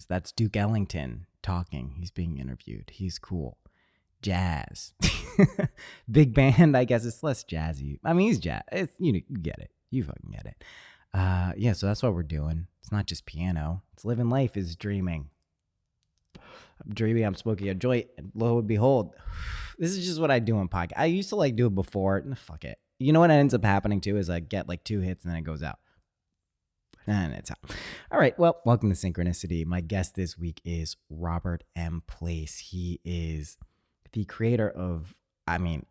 That's Duke Ellington talking. He's being interviewed. He's cool. Jazz. Big band, I guess it's less jazzy. I mean, he's jazz. You get it. You fucking get it. Yeah, so that's what we're doing. It's not just piano. It's living life is dreaming. I'm dreaming, I'm smoking a joint, and lo and behold, this is just what I do on podcast. I used to like do it before. Fuck it. You know what ends up happening too is I get like 2 hits and then it goes out. And it's out. All right. Well, welcome to Synchronicity. My guest this week is Robert M. Place. He is the creator of,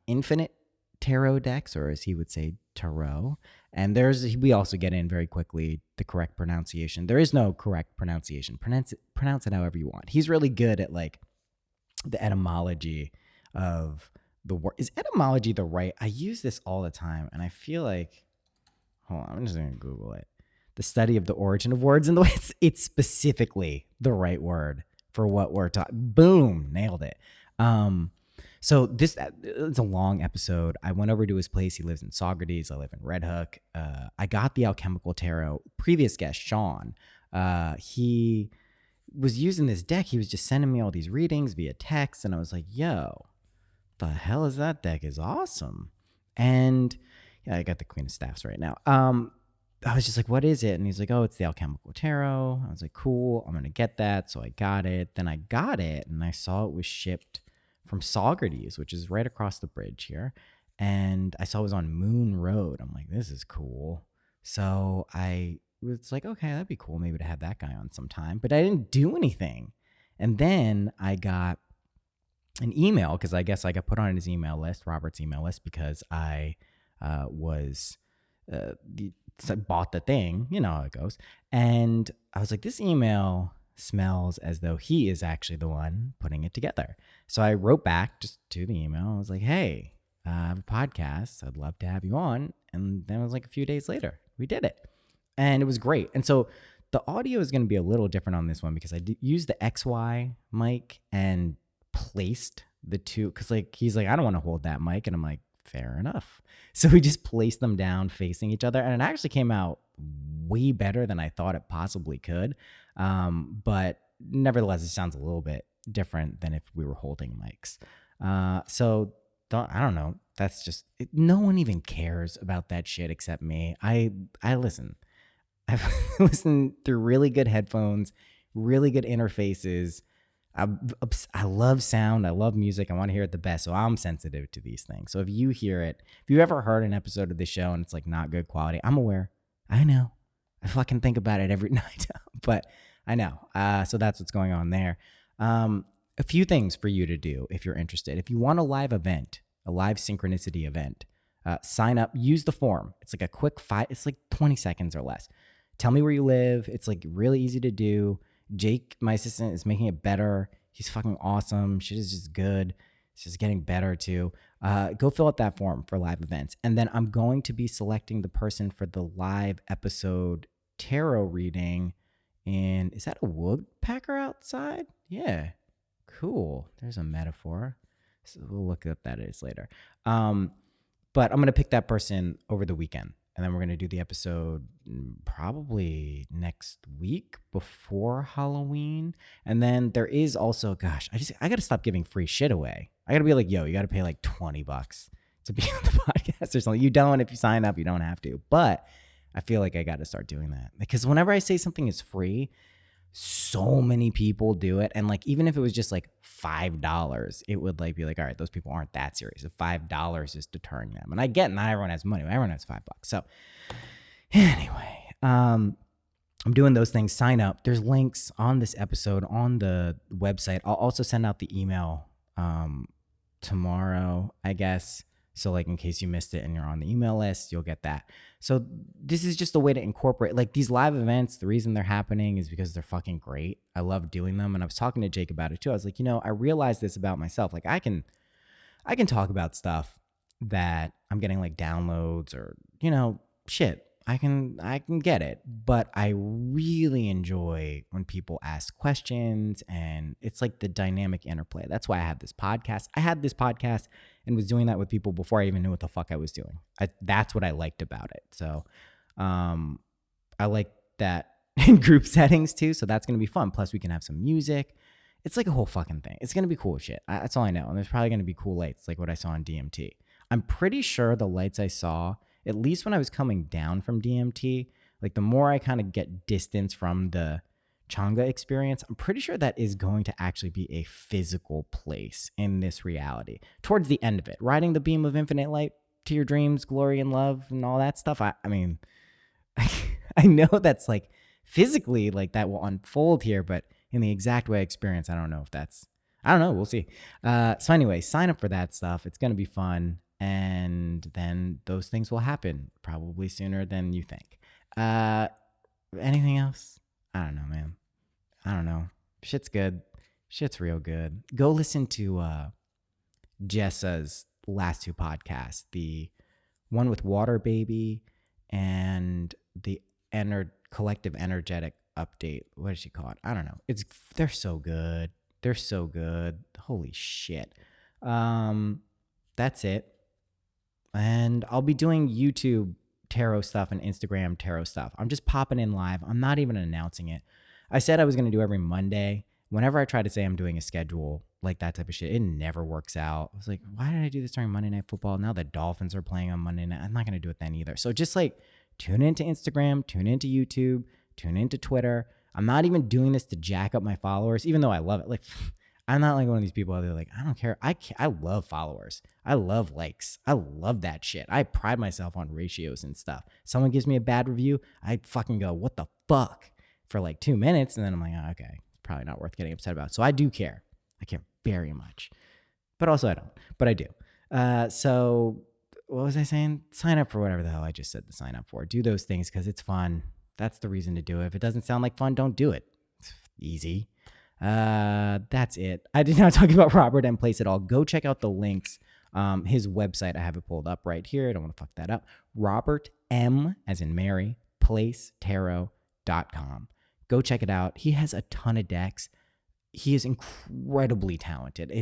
infinite tarot decks, or as he would say, tarot. And we also get in very quickly the correct pronunciation. There is no correct pronunciation. Pronounce it however you want. He's really good at like the etymology of the word. Is etymology the right? I use this all the time, and I feel like, hold on, I'm just going to Google it. The study of the origin of words and the way it's specifically the right word for what we're talking. Boom, nailed it. So it's a long episode. I went over to his place. He lives in Socrates. I live in Red Hook. I got the Alchemical Tarot. Previous guest, Sean, he was using this deck. He was just sending me all these readings via text. And I was like, yo, the hell is that deck? Is awesome. And yeah, I got the Queen of Staffs right now. I was just like, what is it? And he's like, oh, it's the Alchemical Tarot. I was like, cool, I'm going to get that. So I got it. Then I got it and I saw it was shipped from Socrates, which is right across the bridge here. And I saw it was on Moon Road. I'm like, this is cool. So I was like, okay, that'd be cool maybe to have that guy on sometime. But I didn't do anything. And then I got an email because I guess I got put on his email list, Robert's email list, because I bought the thing, you know how it goes. And I was like, this email smells as though he is actually the one putting it together. So I wrote back just to the email. I was like, hey, I have a podcast. I'd love to have you on. And then it was like a few days later, we did it. And it was great. And so the audio is going to be a little different on this one because I used the XY mic and placed the two. Because like he's like, I don't want to hold that mic. And I'm like, fair enough. So we just placed them down facing each other. And it actually came out way better than I thought it possibly could. But nevertheless, it sounds a little bit different than if we were holding mics. So I don't know. That's just, no one even cares about that shit except me. I listen. I've listened through really good headphones, really good interfaces. I love sound. I love music. I want to hear it the best. So I'm sensitive to these things. So if you hear it, if you ever heard an episode of this show and it's like not good quality, I'm aware. I know. I fucking think about it every night, but I know. So that's what's going on there. A few things for you to do if you're interested. If you want a live event, a live synchronicity event, sign up, use the form. It's like a quick it's like 20 seconds or less. Tell me where you live. It's like really easy to do. Jake, my assistant, is making it better. He's fucking awesome. Shit is just good. It's just getting better too. Go fill out that form for live events. And then I'm going to be selecting the person for the live episode tarot reading. And is that a woodpecker outside? Yeah. Cool. There's a metaphor. So we'll look at what that is later. But I'm going to pick that person over the weekend. And then we're going to do the episode probably next week before Halloween. And then there is also, gosh, I got to stop giving free shit away. I got to be like, yo, you got to pay like $20 to be on the podcast or something. You don't, if you sign up, you don't have to. But I feel like I got to start doing that because whenever I say something is free, so many people do it. And like, even if it was just like $5, it would like be like, all right, those people aren't that serious. If $5 is deterring them. And I get not everyone has money. Everyone has $5. So anyway, I'm doing those things. Sign up. There's links on this episode on the website. I'll also send out the email tomorrow, I guess. So like in case you missed it and you're on the email list, you'll get that. So this is just a way to incorporate like these live events. The reason they're happening is because they're fucking great. I love doing them. And I was talking to Jake about it too. I was like, I realized this about myself. Like I can talk about stuff that I'm getting like downloads or, shit. I can get it, but I really enjoy when people ask questions and it's like the dynamic interplay. That's why I have this podcast. I had this podcast and was doing that with people before I even knew what the fuck I was doing. That's what I liked about it. So I like that in group settings too. So that's going to be fun. Plus we can have some music. It's like a whole fucking thing. It's going to be cool shit. That's all I know. And there's probably going to be cool lights like what I saw on DMT. I'm pretty sure the lights I saw, at least when I was coming down from DMT, like the more I kind of get distance from the Changa experience, I'm pretty sure that is going to actually be a physical place in this reality. Towards the end of it, riding the beam of infinite light to your dreams, glory and love and all that stuff. I mean, I know that's like physically like that will unfold here, but in the exact way I experience, I don't know if that's, I don't know. We'll see. So anyway, sign up for that stuff. It's going to be fun. And then those things will happen probably sooner than you think. Anything else? I don't know, man. I don't know. Shit's good. Shit's real good. Go listen to Jessa's last two podcasts. The one with Water Baby and the collective energetic update. What does she call it? I don't know. They're so good. They're so good. Holy shit. That's it. And I'll be doing YouTube tarot stuff and Instagram tarot stuff. I'm just popping in live. I'm not even announcing it. I said I was going to do every Monday. Whenever I try to say I'm doing a schedule, like that type of shit, it never works out. I was like, why did I do this during Monday Night Football? Now the Dolphins are playing on Monday night. I'm not going to do it then either. So just like tune into Instagram, tune into YouTube, tune into Twitter. I'm not even doing this to jack up my followers, even though I love it. Like, I'm not like one of these people that are like, I don't care. I love followers. I love likes. I love that shit. I pride myself on ratios and stuff. Someone gives me a bad review, I fucking go, what the fuck? For like 2 minutes. And then I'm like, oh, okay, probably not worth getting upset about. So I do care. I care very much. But also I don't. But I do. So what was I saying? Sign up for whatever the hell I just said to sign up for. Do those things because it's fun. That's the reason to do it. If it doesn't sound like fun, don't do it. It's easy. That's it. I did not talk about Robert M. Place at all. Go check out the links. His website, I have it pulled up right here. I don't want to fuck that up. Robert M, as in Mary, Place Tarot.com. Go check it out. He has a ton of decks. He is incredibly talented.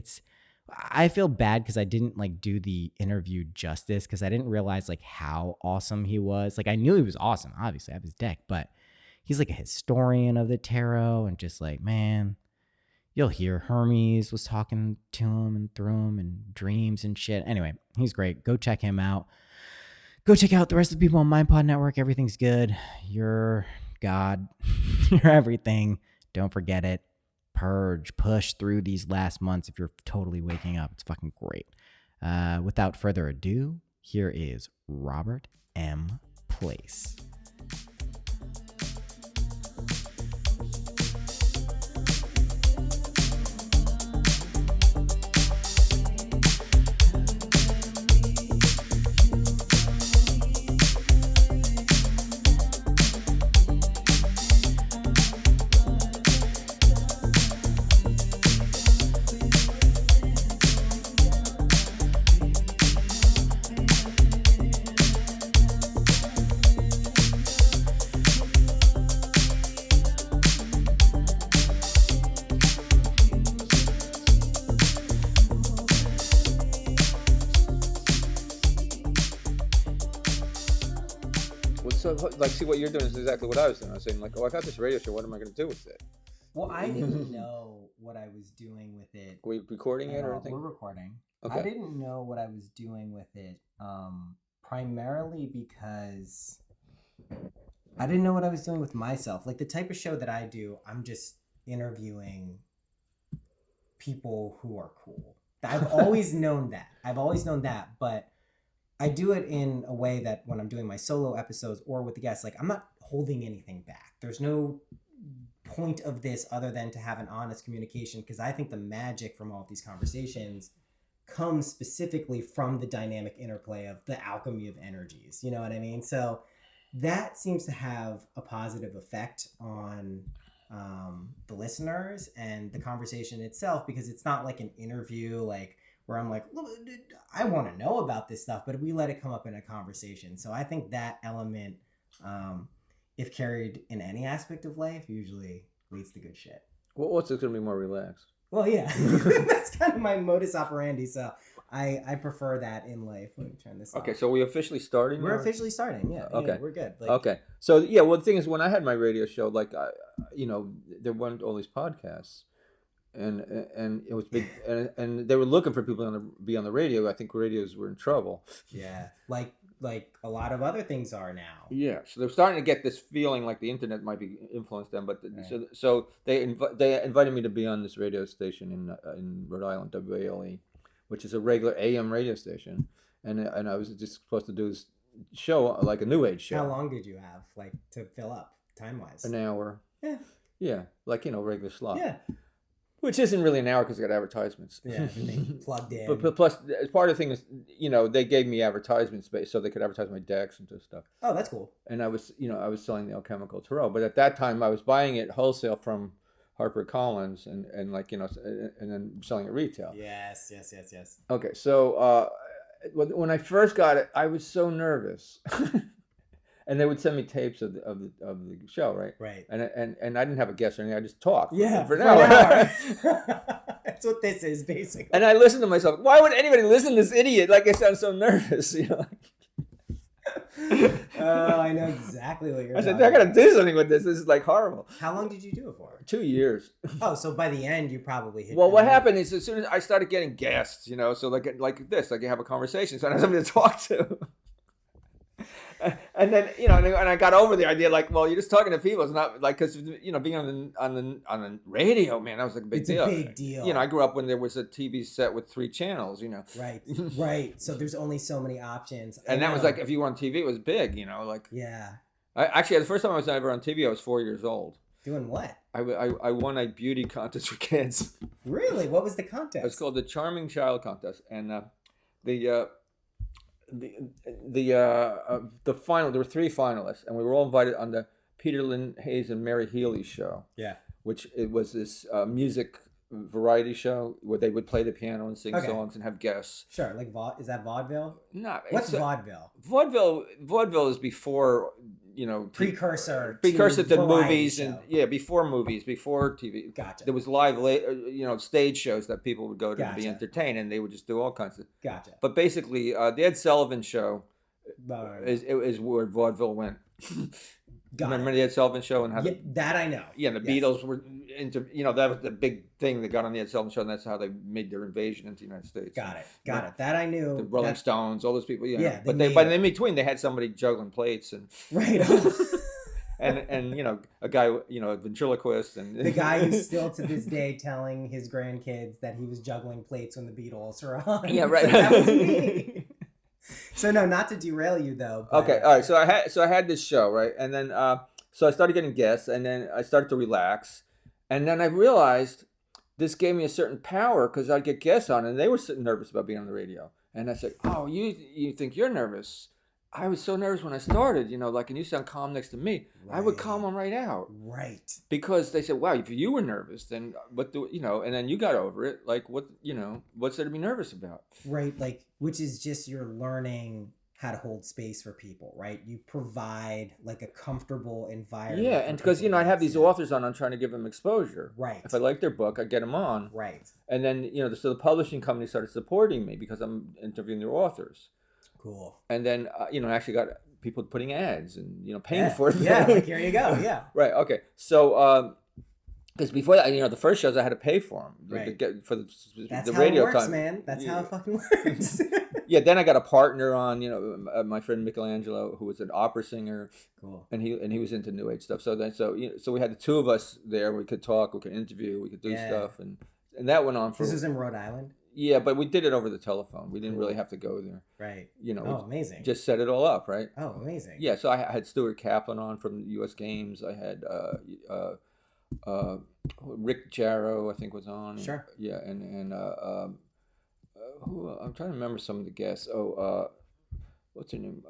I feel bad because I didn't like do the interview justice because I didn't realize like how awesome he was. Like I knew he was awesome. Obviously, I have his deck, but he's like a historian of the tarot and just like, man, you'll hear Hermes was talking to him and through him and dreams and shit. Anyway, he's great. Go check him out. Go check out the rest of the people on MindPod Network. Everything's good. You're God. You're everything. Don't forget it. Purge, push through these last months if you're totally waking up. It's fucking great. Without further ado, here is Robert M. Place. So, like, see, what you're doing is exactly what I was doing. I was saying, like, oh, I got this radio show. What am I going to do with it? Well, I didn't know what I was doing with it. Are we recording it or anything? We're recording. Okay. I didn't know what I was doing with it, primarily because I didn't know what I was doing with myself. Like, the type of show that I do, I'm just interviewing people who are cool. I've always known that. But I do it in a way that when I'm doing my solo episodes or with the guests, like I'm not holding anything back. There's no point of this other than to have an honest communication, because I think the magic from all of these conversations comes specifically from the dynamic interplay of the alchemy of energies. You know what I mean? So that seems to have a positive effect on the listeners and the conversation itself, because it's not like an interview, like where I'm like, I want to know about this stuff, but we let it come up in a conversation. So I think that element, if carried in any aspect of life, usually leads to good shit. What's it going to be more relaxed? Well, yeah, that's kind of my modus operandi. So I prefer that in life. Let me turn this off. Okay, so we officially starting? We're officially starting. Yeah. Okay. Yeah, we're good. Like, okay. So yeah, well, the thing is, when I had my radio show, like, there weren't all these podcasts, and it was big, and they were looking for people to be on the radio. I think radios were in trouble. Yeah, like a lot of other things are now. Yeah, so they're starting to get this feeling like the internet might be influenced them, but Right. so they invited me to be on this radio station in Rhode Island, WALE, which is a regular AM radio station, and I was just supposed to do this show, like a new age show. How long did you have, like, to fill up time wise? An hour. Yeah. Yeah, like, regular slot. Yeah. Which isn't really an hour because I got advertisements. Yeah, they plugged in. But plus, part of the thing is, they gave me advertisement space so they could advertise my decks and stuff. Oh, that's cool. And I was selling the Alchemical Tarot, but at that time I was buying it wholesale from HarperCollins and like, and then selling it retail. Yes. Okay, so when I first got it, I was so nervous. And they would send me tapes of the show, right? Right. And I didn't have a guest or anything. I just talked. Yeah, for an hour. That's what this is, basically. And I listened to myself. Why would anybody listen to this idiot? Like, I sound so nervous, Oh, I know exactly what you're I said, talking I gotta about. do something with this. This is like horrible. How long did you do it for? 2 years. Oh, so by the end, you probably hit. Well, what happened is, as soon as I started getting guests, so like this, like you have a conversation, so I had somebody to talk to. And then, and I got over the idea, like, well, you're just talking to people. It's not like, because, being on the radio, man, that was like a big deal. It's a big deal. I grew up when there was a TV set with 3 channels, Right. So there's only so many options. And that was like, if you were on TV, it was big, like. Yeah. Actually, the first time I was ever on TV, I was 4 years old. Doing what? I won a beauty contest for kids. Really? What was the contest? It was called the Charming Child Contest, and the final, there were 3 finalists, and we were all invited on the Peter Lynn Hayes and Mary Healy show. Yeah. Which it was this music variety show where they would play the piano and sing songs and have guests. Sure, like is that vaudeville? No. What's vaudeville? Vaudeville is before, precursor to movies show. and before movies, before TV. Gotcha. There was live, stage shows that people would go to Gotcha. be entertained, and they would just do all kinds of. Gotcha. But basically, the Ed Sullivan Show is where vaudeville went. Remember the Ed Sullivan Show and how that I know. Yeah, the Beatles were into, that was the big thing that got on the Ed Sullivan Show, and that's how they made their invasion into the United States. Got it. That I knew. The Rolling Stones, all those people. Yeah. But in between, they had somebody juggling plates and. Right. and a guy, a ventriloquist, and the guy who's still to this day telling his grandkids that he was juggling plates when the Beatles were on. Yeah, right. That was me. So no, not to derail you though. But... Okay, all right. So I had this show, right, and then so I started getting guests, and then I started to relax, and then I realized this gave me a certain power because I'd get guests on, and they were sitting nervous about being on the radio, and I said, "Oh, you think you're nervous? I was so nervous when I started, and you sound calm next to me. Right. I would calm them right out. Right. Because they said, wow, if you were nervous, then and then you got over it. Like, what's there to be nervous about? Right. Like, which is just you're learning how to hold space for people, right? You provide like a comfortable environment. Yeah. And because, I'd have these authors on, I'm trying to give them exposure. Right. If I like their book, I'd get them on. Right. And then, so the publishing company started supporting me because I'm interviewing their authors. Cool. And then, I actually got people putting ads and, paying for it. Yeah, like, here you go. Yeah. Right. Okay. So, because before that, the first shows I had to pay for them. Right. For the That's the how radio it works, time. Man. That's how it fucking works. Yeah. Then I got a partner on, my friend Michelangelo, who was an opera singer. Cool. And he was into New Age stuff. So we had the 2 of us there. We could talk, we could interview, we could do stuff, and that went on for. This was in Rhode Island. Yeah, but we did it over the telephone. We didn't really have to go there. Right. Oh, amazing. Just set it all up, right? Oh, amazing. Yeah, so I had Stuart Kaplan on from the U.S. Games. I had Rick Jarrow, I think, was on. Sure. Yeah, and who I'm trying to remember some of the guests. Oh, what's her name?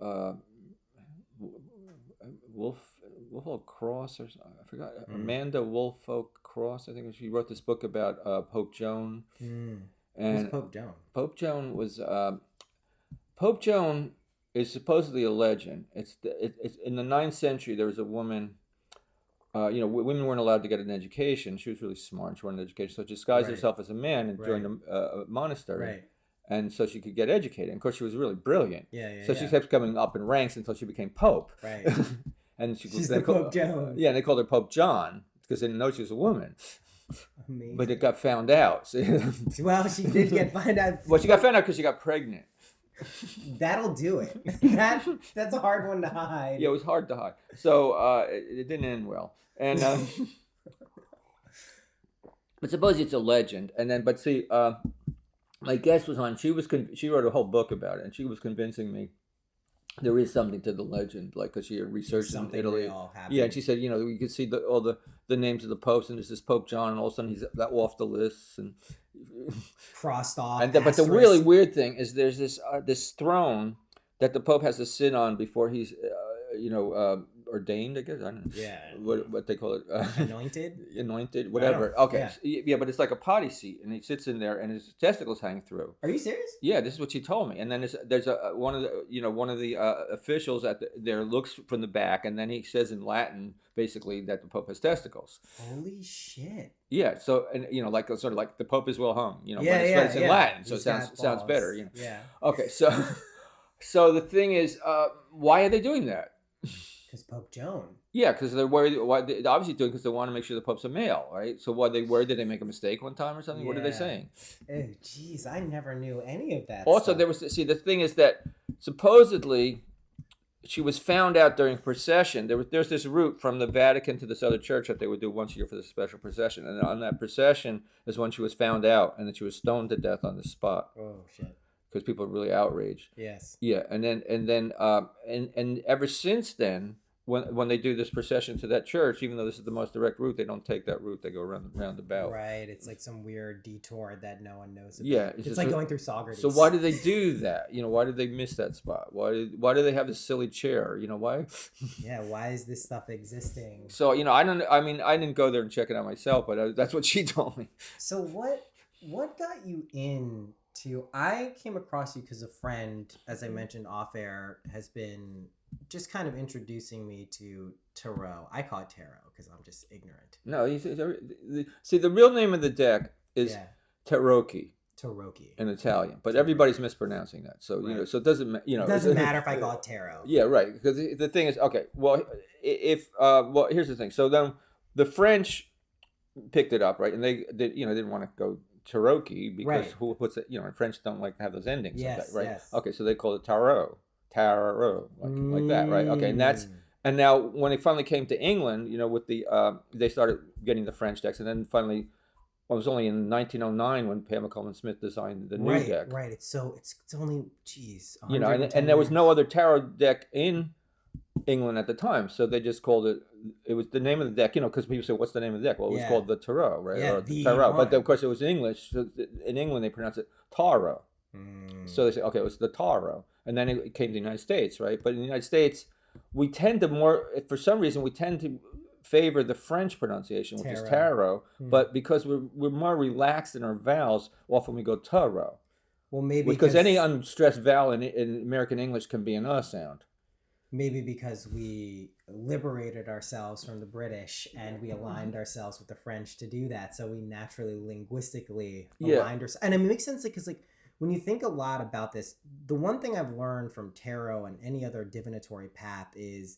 Wolfolk Cross, or I forgot. Amanda Wolfolk Cross, I think she wrote this book about Pope Joan. And who's Pope Joan? Pope Joan was Pope Joan is supposedly a legend. It's in the 9th century. There was a woman women weren't allowed to get an education. She was really smart. She wanted an education, so she disguised Right. herself as a man and Right. joined a monastery. Right. And so she could get educated. And of course, she was really brilliant. Yeah. So she kept coming up in ranks until she became Pope. Right. And She's the Pope Joan. Yeah, and they called her Pope John because they didn't know she was a woman. Amazing. But it got found out. Well, she did get found out. Well, she got found out because she got pregnant. That'll do it. That's a hard one to hide. Yeah, it was hard to hide. So it didn't end well. And but suppose it's a legend. And then, but see, my guest was on. She wrote a whole book about it, and she was convincing me there is something to the legend, like because she had researched in Italy. Yeah, and she said, you could see all the names of the popes, and there's this Pope John, and all of a sudden he's off the lists and crossed off. But the really weird thing is there's this throne that the Pope has to sit on before he's ordained, I guess. I don't know. Yeah. What they call it. Anointed, whatever. Okay. Yeah. But it's like a potty seat, and he sits in there, and his testicles hang through. Are you serious? Yeah, this is what she told me. And then there's one of the officials there looks from the back, and then he says in Latin basically that the Pope has testicles. Holy shit. Yeah. So and like sort of like the Pope is well hung. But it's in Latin, so it sounds better. Yeah. Okay. So the thing is, why are they doing that? Because Pope Joan. Yeah, because they're worried. Why they're obviously doing because they want to make sure the Pope's a male, right? So why they worried? Did they make a mistake one time or something? What are they saying? Oh, geez, I never knew any of that. Also, there was the thing is that supposedly she was found out during procession. There's this route from the Vatican to this other church that they would do once a year for the special procession, and on that procession is when she was found out, and then she was stoned to death on the spot. Oh shit. Because people were really outraged. Yes. Yeah, and then ever since then, when they do this procession to that church, even though this is the most direct route, they don't take that route. They go round about. Right. It's like some weird detour that no one knows about. Yeah. It's like going through Socrates. So why do they do that? Why did they miss that spot? Why do they have this silly chair? Why? Yeah. Why is this stuff existing? So I didn't go there and check it out myself, but that's what she told me. So what got you into? I came across you because a friend, as I mentioned off air, has been just kind of introducing me to tarot. I call it tarot because I'm just ignorant. No, see, the real name of the deck is Tarocchi. Tarocchi in Italian, but everybody's mispronouncing that. So so it doesn't it doesn't matter if I call it tarot. Yeah, right. Because the thing is, okay. Well, here's the thing. So then the French picked it up, right, and they didn't want to go Tarocchi because who puts it? French don't like to have those endings. Yes, like that, right. Yes. Okay, so they call it tarot, like that, right? Okay, and now when it finally came to England, with the they started getting the French decks, and then finally. Well, it was only in 1909 when Pamela Coleman Smith designed the new deck. Right. It's only and there was no other tarot deck in England at the time, so they just called it. It was the name of the deck, because people say, "What's the name of the deck?" Well, it was called the Tarot, right? Yeah, or the Tarot. But of course, it was in English. So in England, they pronounce it Tarot. So they say, "Okay, it was the Tarot," and then it came to the United States, right? But in the United States, we tend to for some reason, favor the French pronunciation, which is tarot, but because we're more relaxed in our vowels, often we go tarot. Well, maybe because any unstressed vowel in American English can be an sound. Maybe because we liberated ourselves from the British and we aligned ourselves with the French to do that, so we naturally linguistically aligned ourselves. And it makes sense because when you think a lot about this, the one thing I've learned from tarot and any other divinatory path is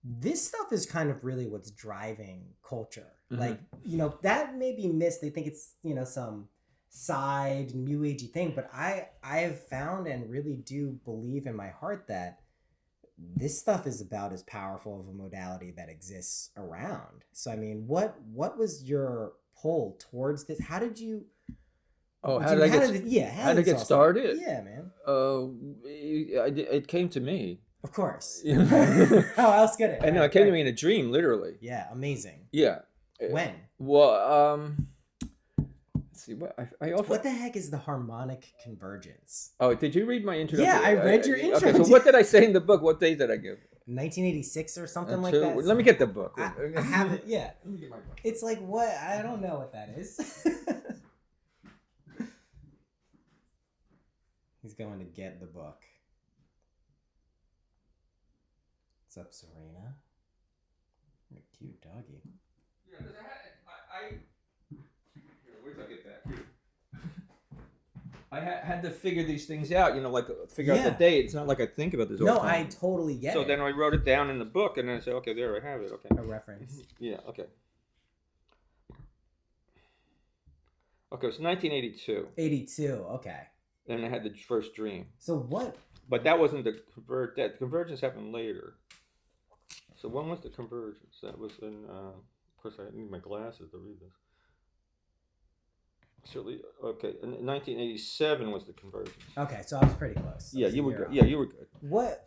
this stuff is kind of really what's driving culture. Mm-hmm. That may be missed. They think it's, some side new agey thing, but I have found and really do believe in my heart that this stuff is about as powerful of a modality that exists around. So, what was your pull towards this? How did you... Oh, how did I get started? Yeah, man. It came to me. Of course. How else could it? I know, it came to me in a dream, literally. Yeah, amazing. Yeah. When? Well, let's see. What the heck is the harmonic convergence? Oh, did you read my intro? Yeah, I read your intro. Okay, so what did I say in the book? What date did I give? 1986 or something like that. Let me get the book. I have it, yeah. Let me get my book. It's like, what? I don't know what that is. He's going to get the book. What's up, Serena? You're a cute doggy. Yeah, because wait till I get back here. I had to figure these things out, like figure out the date. It's not like I think about this all the No, time. I totally get it. So then I wrote it down in the book, and then I said, okay, there I have it. Okay. A reference. Yeah. Okay. Okay, it's 1982. 82. Okay. And I had the first dream. So what? But that wasn't the the convergence happened later. So when was the convergence? That was in. Of course, I need my glasses to read this. Certainly, okay. In 1987 was the convergence. Okay, so I was pretty close. Yeah, you were good. Yeah, you were good. What?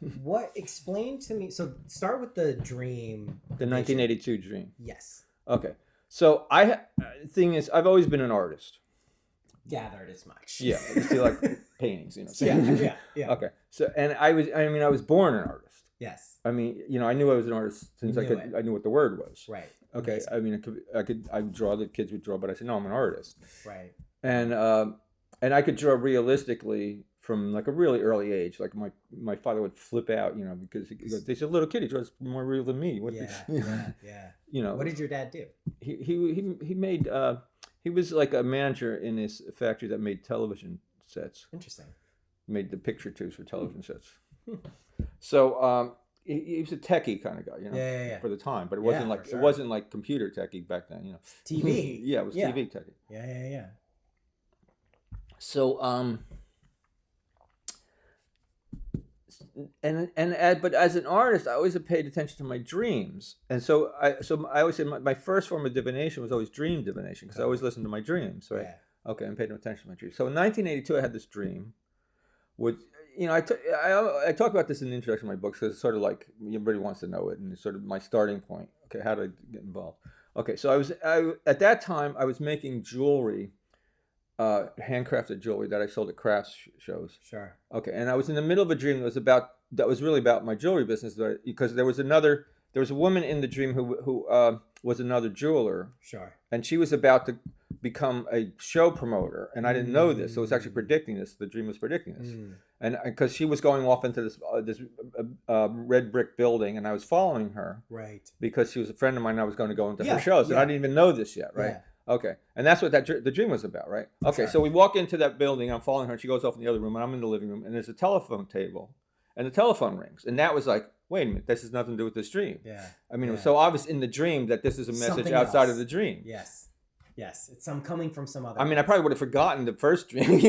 Explain to me. So start with the dream. The 1982 dream. Yes. Okay. So thing is, I've always been an artist. Gathered as much. Yeah, I used to like paintings, Yeah. Okay. So, and I was born an artist. Yes. I mean, I knew I was an artist since I knew what the word was. Right. Okay. Amazing. I mean, I would draw. The kids would draw, but I said, no, I'm an artist. Right. And I could draw realistically from like a really early age. Like my father would flip out, because they said, little kid, he draws more real than me. Yeah. What did your dad do? He made. He was like a manager in this factory that made television sets. Interesting. Made the picture tubes for television sets. So he was a techie kind of guy, for the time. But it wasn't it wasn't like computer techie back then, TV. Yeah, it was TV techie. Yeah. So but as an artist, I always paid attention to my dreams, and so I always say my first form of divination was always dream divination, because I always listened to my dreams, right? Yeah. Okay, and paid attention to my dreams. So in 1982, I had this dream, which I talk about this in the introduction of my books, because it's sort of like everybody wants to know it, and it's sort of my starting point. Okay, how did I get involved? Okay, so at that time I was making jewelry. Handcrafted jewelry that I sold at crafts shows. Sure. Okay, and I was in the middle of a dream that was really about my jewelry business, because there was a woman in the dream who was another jeweler. Sure. And she was about to become a show promoter, and I didn't know this, so it was actually predicting this. The dream was predicting this, and because she was going off into this red brick building, and I was following her. Right. Because she was a friend of mine, and I was going to go into her shows, and I didn't even know this yet, right? Yeah. Okay, and that's what the dream was about, right? Okay, so we walk into that building, I'm following her, and she goes off in the other room, and I'm in the living room, and there's a telephone table, and the telephone rings, and that was like, wait a minute, this has nothing to do with this dream. Yeah. I mean, it was so obvious in the dream that this is a message Something outside else. of the dream. Yes, it's coming from some other. I mean, I probably would have forgotten the first dream,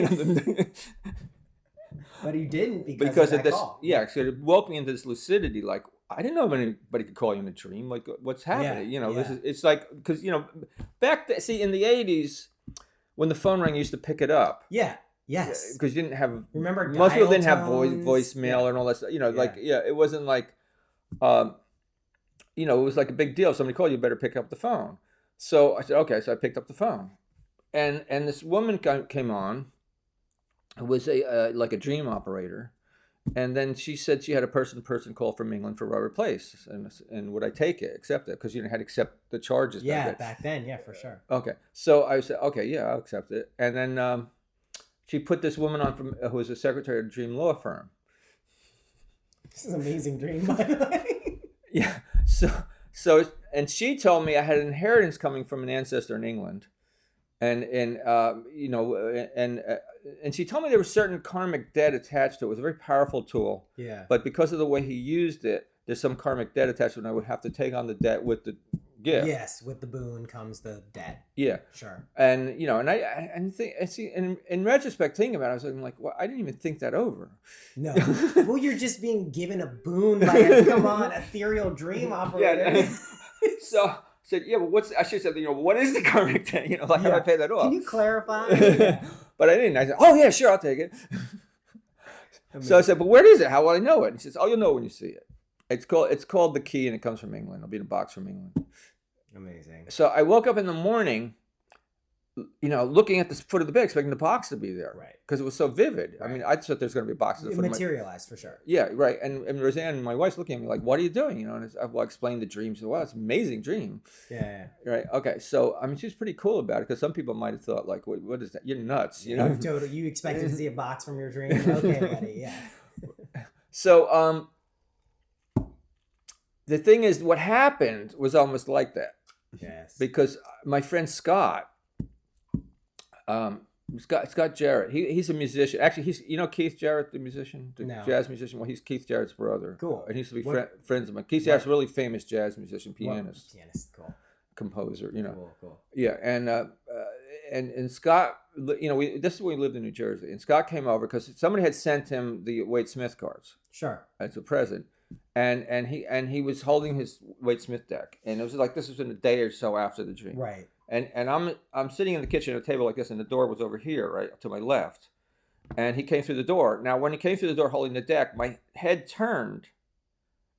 But you didn't because of that call. Yeah, so it woke me into this lucidity, like, I didn't know if anybody could call you in a dream. Like, what's happening? It's like, because, back in the 80s, when the phone rang, you used to pick it up. Yeah. Yes. Because you didn't have, remember, most people didn't have tones? voicemail and all that stuff. It wasn't like, it was like a big deal. If somebody called you, better pick up the phone. So I said, okay. So I picked up the phone. And this woman came on, who was like a dream operator. And then she said she had a person-to-person call from England for Robert Place, and would I take it, accept it, because you had to accept the charges. Back then, for sure. Okay, so I said, okay, yeah, I'll accept it. And then she put this woman on who was a secretary of a dream law firm. This is an amazing dream, by the way. Yeah. So and she told me I had an inheritance coming from an ancestor in England, and she told me there was certain karmic debt attached to it. It was a very powerful tool. Yeah. But because of the way he used it, there's some karmic debt attached to it, and I would have to take on the debt with the gift. Yes, with the boon comes the debt. Yeah. Sure. And in retrospect, thinking about it, I was like, well, I didn't even think that over. No. Well, you're just being given a boon by a ethereal dream operator. Yeah. So I said, yeah, but I should have said, what is the karmic debt? How do I pay that off? Can you clarify? But I didn't. I said, oh yeah, sure, I'll take it. So I said, but where is it? How will I know it? And he says, oh, you'll know when you see it. It's called The Key, and it comes from England. It'll be in a box from England. Amazing. So I woke up in the morning, looking at the foot of the bed, expecting the box to be there. Right. Because it was so vivid. Right. I mean, I thought there's going to be a box at the foot materialized for sure. Yeah, right. And Roseanne, my wife's looking at me like, what are you doing? And I explained the dream. She said, wow, it's an amazing dream. Yeah. Right. Okay. So, I mean, she was pretty cool about it, because some people might have thought, like, what is that? You're nuts. Totally. You expected to see a box from your dream. Okay, buddy. Yeah. So, the thing is, what happened was almost like that. Yes. because my friend Scott, Scott Jarrett, he's a musician. Actually, he's Keith Jarrett, the musician, the No. jazz musician. Well, he's Keith Jarrett's brother. Cool. And he used to be What- friends of mine. Keith Jarrett's a really famous jazz musician, pianist, Cool. composer. Cool. Yeah, and Scott, this is when we lived in New Jersey, and Scott came over because somebody had sent him the Wade Smith cards Sure. as a present, and he was holding his Wade Smith deck, and it was like this was in a day or so after the dream, Right. and I'm sitting in the kitchen at a table like this, and the door was over here, right to my left, and he came through the door. Now, when he came through the door holding the deck, my head turned,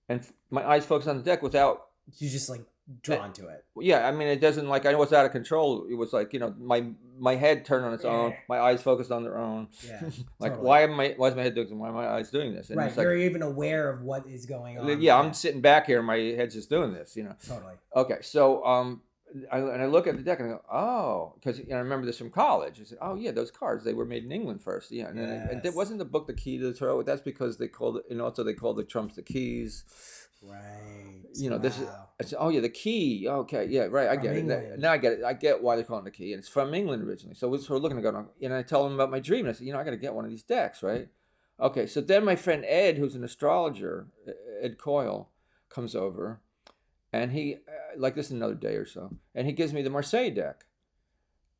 and my eyes focused on the deck without. You just like drawn to it. Yeah, I mean, it doesn't like I was out of control. It was like my head turned on its own, my eyes focused on their own. Yeah. Like totally. why is my head doing this? Why are my eyes doing this? And Right. it's like, You're even aware of what is going on. yeah, I'm sitting back here, and my head's just doing this. Totally. Okay, so I look at the deck and I go, oh, because I remember this from college. I said, oh yeah, those cards, they were made in England first. Yeah, and it wasn't the book The Key to the Tarot. That's because they called it, also they called the trumps the keys. Right. This is. I said, oh yeah, the key. Okay, yeah, right. I get it. Now I get it. I get why they're calling it the key, and it's from England originally. So we're looking to go, and I tell them about my dream. And I said, I got to get one of these decks, right? Okay, so then my friend Ed, who's an astrologer, Ed Coyle, comes over, and he like this another day or so, and he gives me the Marseille deck,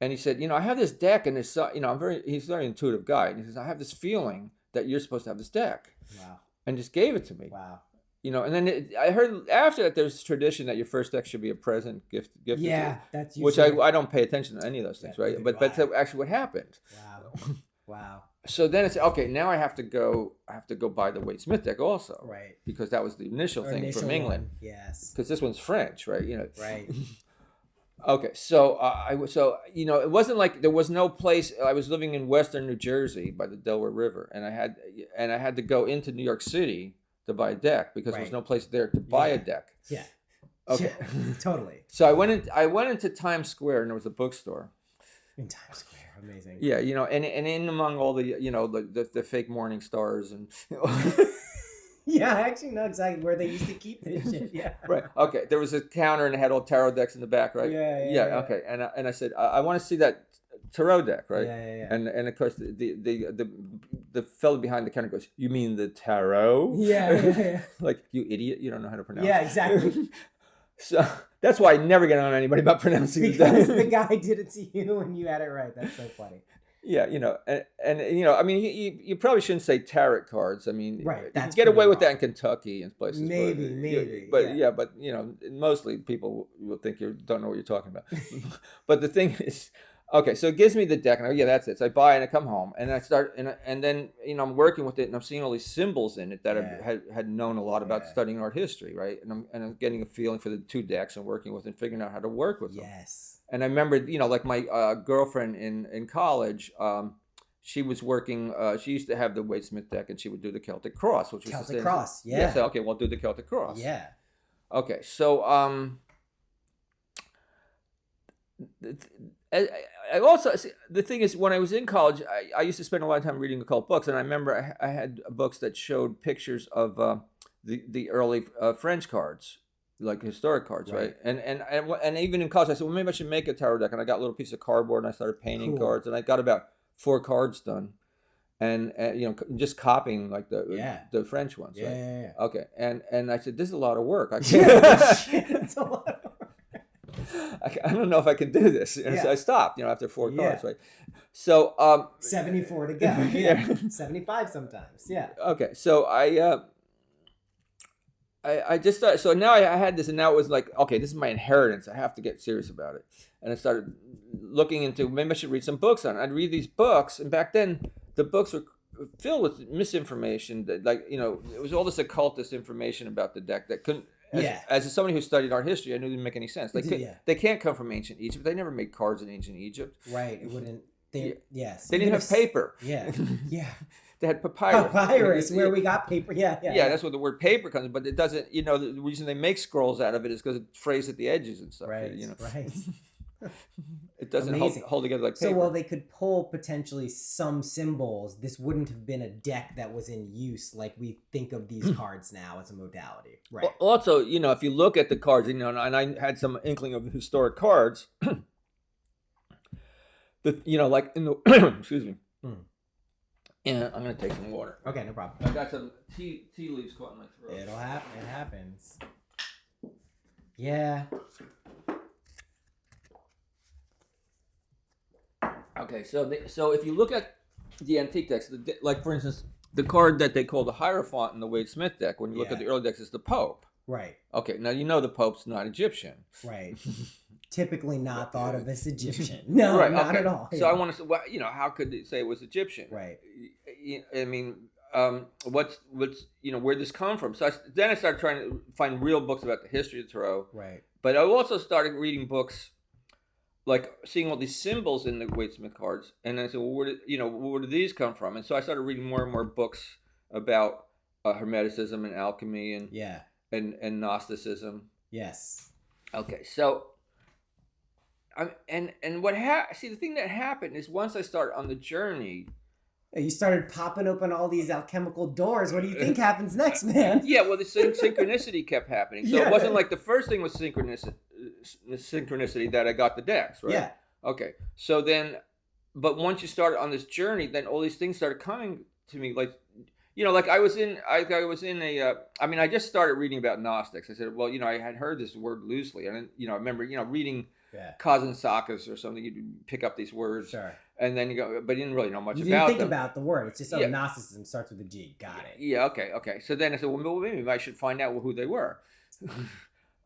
and he said, I have this deck, and he's a very intuitive guy, and he says, I have this feeling that you're supposed to have this deck. Wow. And just gave it to me. Wow. And then I heard after that there's tradition that your first deck should be a present gift. Yeah, that's which I don't pay attention to any of those things, Yeah, right? But that's actually what happened. Wow. Wow. So then it's okay. Now I have to go buy the Wade Smith deck also, Right. Because that was the initial thing from England. One. Yes. Because this one's French, right? Right. Okay, so it wasn't like there was no place. I was living in Western New Jersey by the Delaware River, and I had to go into New York City to buy a deck because there was no place there to buy a deck. Yeah. Okay. Yeah, totally. So I went into Times Square, and there was a bookstore. In Times Square, amazing. Yeah, and in among all the the fake Morning Stars and. Yeah, I actually know exactly where they used to keep this shit. Yeah. Right. Okay. There was a counter and it had all tarot decks in the back, right? Yeah. Okay. And I said I want to see that tarot deck, right? Yeah. And of course the fellow behind the counter goes, "You mean the tarot?" Yeah. Like, you idiot! You don't know how to pronounce. Yeah, it. exactly. So that's why I never get on anybody about pronouncing Because the the guy did it to you and you had it right. That's so funny. Yeah, and I mean, you probably shouldn't say tarot cards. I mean, right, you can get away with that in Kentucky and places. Maybe. But mostly people will think you don't know what you're talking about. But the thing is, okay, so it gives me the deck, and I go, yeah, that's it. So I buy it and I come home, and I start, and then I'm working with it, and I'm seeing all these symbols in it that I had known a lot about studying art history, right? And I'm getting a feeling for the two decks and working with and figuring out how to work with them. Yes. And I remember, like my girlfriend in college, she was working. She used to have the Wade Smith deck, and she would do the Celtic Cross, which was Celtic Cross. Yeah. So okay, we'll do the Celtic Cross. Yeah. Okay, so I also the thing is, when I was in college, I used to spend a lot of time reading occult books, and I remember I had books that showed pictures of the early French cards. Like historic cards, right? And even in college, I said, well, maybe I should make a tarot deck. And I got a little piece of cardboard, and I started painting cards, and I got about 4 cards done, and just copying like the French ones. Yeah, right? yeah. Okay, and I said, this is a lot of work. I can't. It's a lot of work. I don't know if I can do this. And so I stopped, after 4 cards, right? So 74 to go. Yeah. 75 sometimes. Yeah. Okay, so I just started, so now I had this, and now it was like, okay, this is my inheritance. I have to get serious about it. And I started looking into, maybe I should read some books on it. I'd read these books, and back then the books were filled with misinformation. That, like, it was all this occultist information about the deck that couldn't. As somebody who studied art history, I knew it didn't make any sense. They can't come from ancient Egypt. They never made cards in ancient Egypt. Right. It wouldn't. Yes. They didn't have paper. Yeah. Yeah. They had papyrus. Papyrus, where we got paper. Yeah. That's where the word paper comes. But it doesn't. The reason they make scrolls out of it is because it's phrased at the edges and stuff. Right. Right. It doesn't Amazing. hold together like So paper. while they could pull potentially some symbols, this wouldn't have been a deck that was in use like we think of these cards now as a modality. Right. Also, if you look at the cards, and I had some inkling of historic cards. Like in the excuse me. And I'm gonna take some water. Okay, no problem. I got some tea leaves caught in my throat. It'll happen. It happens. Yeah. Okay, so if you look at the antique decks, like for instance, the card that they call the Hierophant in the Wade Smith deck, when you look at the early decks, is the Pope. Right. Okay, now the Pope's not Egyptian. Right. Typically not thought of as Egyptian. No, right, not okay. at all. So I want to say, how could they say it was Egyptian? Right. I mean, what's where'd this come from? So then I started trying to find real books about the history of the tarot. Right. But I also started reading books, like seeing all these symbols in the Wade Smith cards, and I said, well, where did these come from? And so I started reading more and more books about Hermeticism and alchemy and Gnosticism. Yes. Okay, so the thing that happened is once I started on the journey. You started popping open all these alchemical doors. What do you think happens next, man? Yeah, well, the synchronicity kept happening. So it wasn't like the first thing was synchronicity that I got the decks, right? Yeah. Okay. So then, but once you started on this journey, then all these things started coming to me. Like, like I was in a. I just started reading about Gnostics. I said, well, I had heard this word loosely, and I remember, reading Kazantzakis or something. You'd pick up these words. Sure. And then you go, but you didn't really know much about them. You didn't think about the word. It's just Gnosticism starts with a G. Got it. Yeah, okay. So then I said, well, maybe I should find out who they were.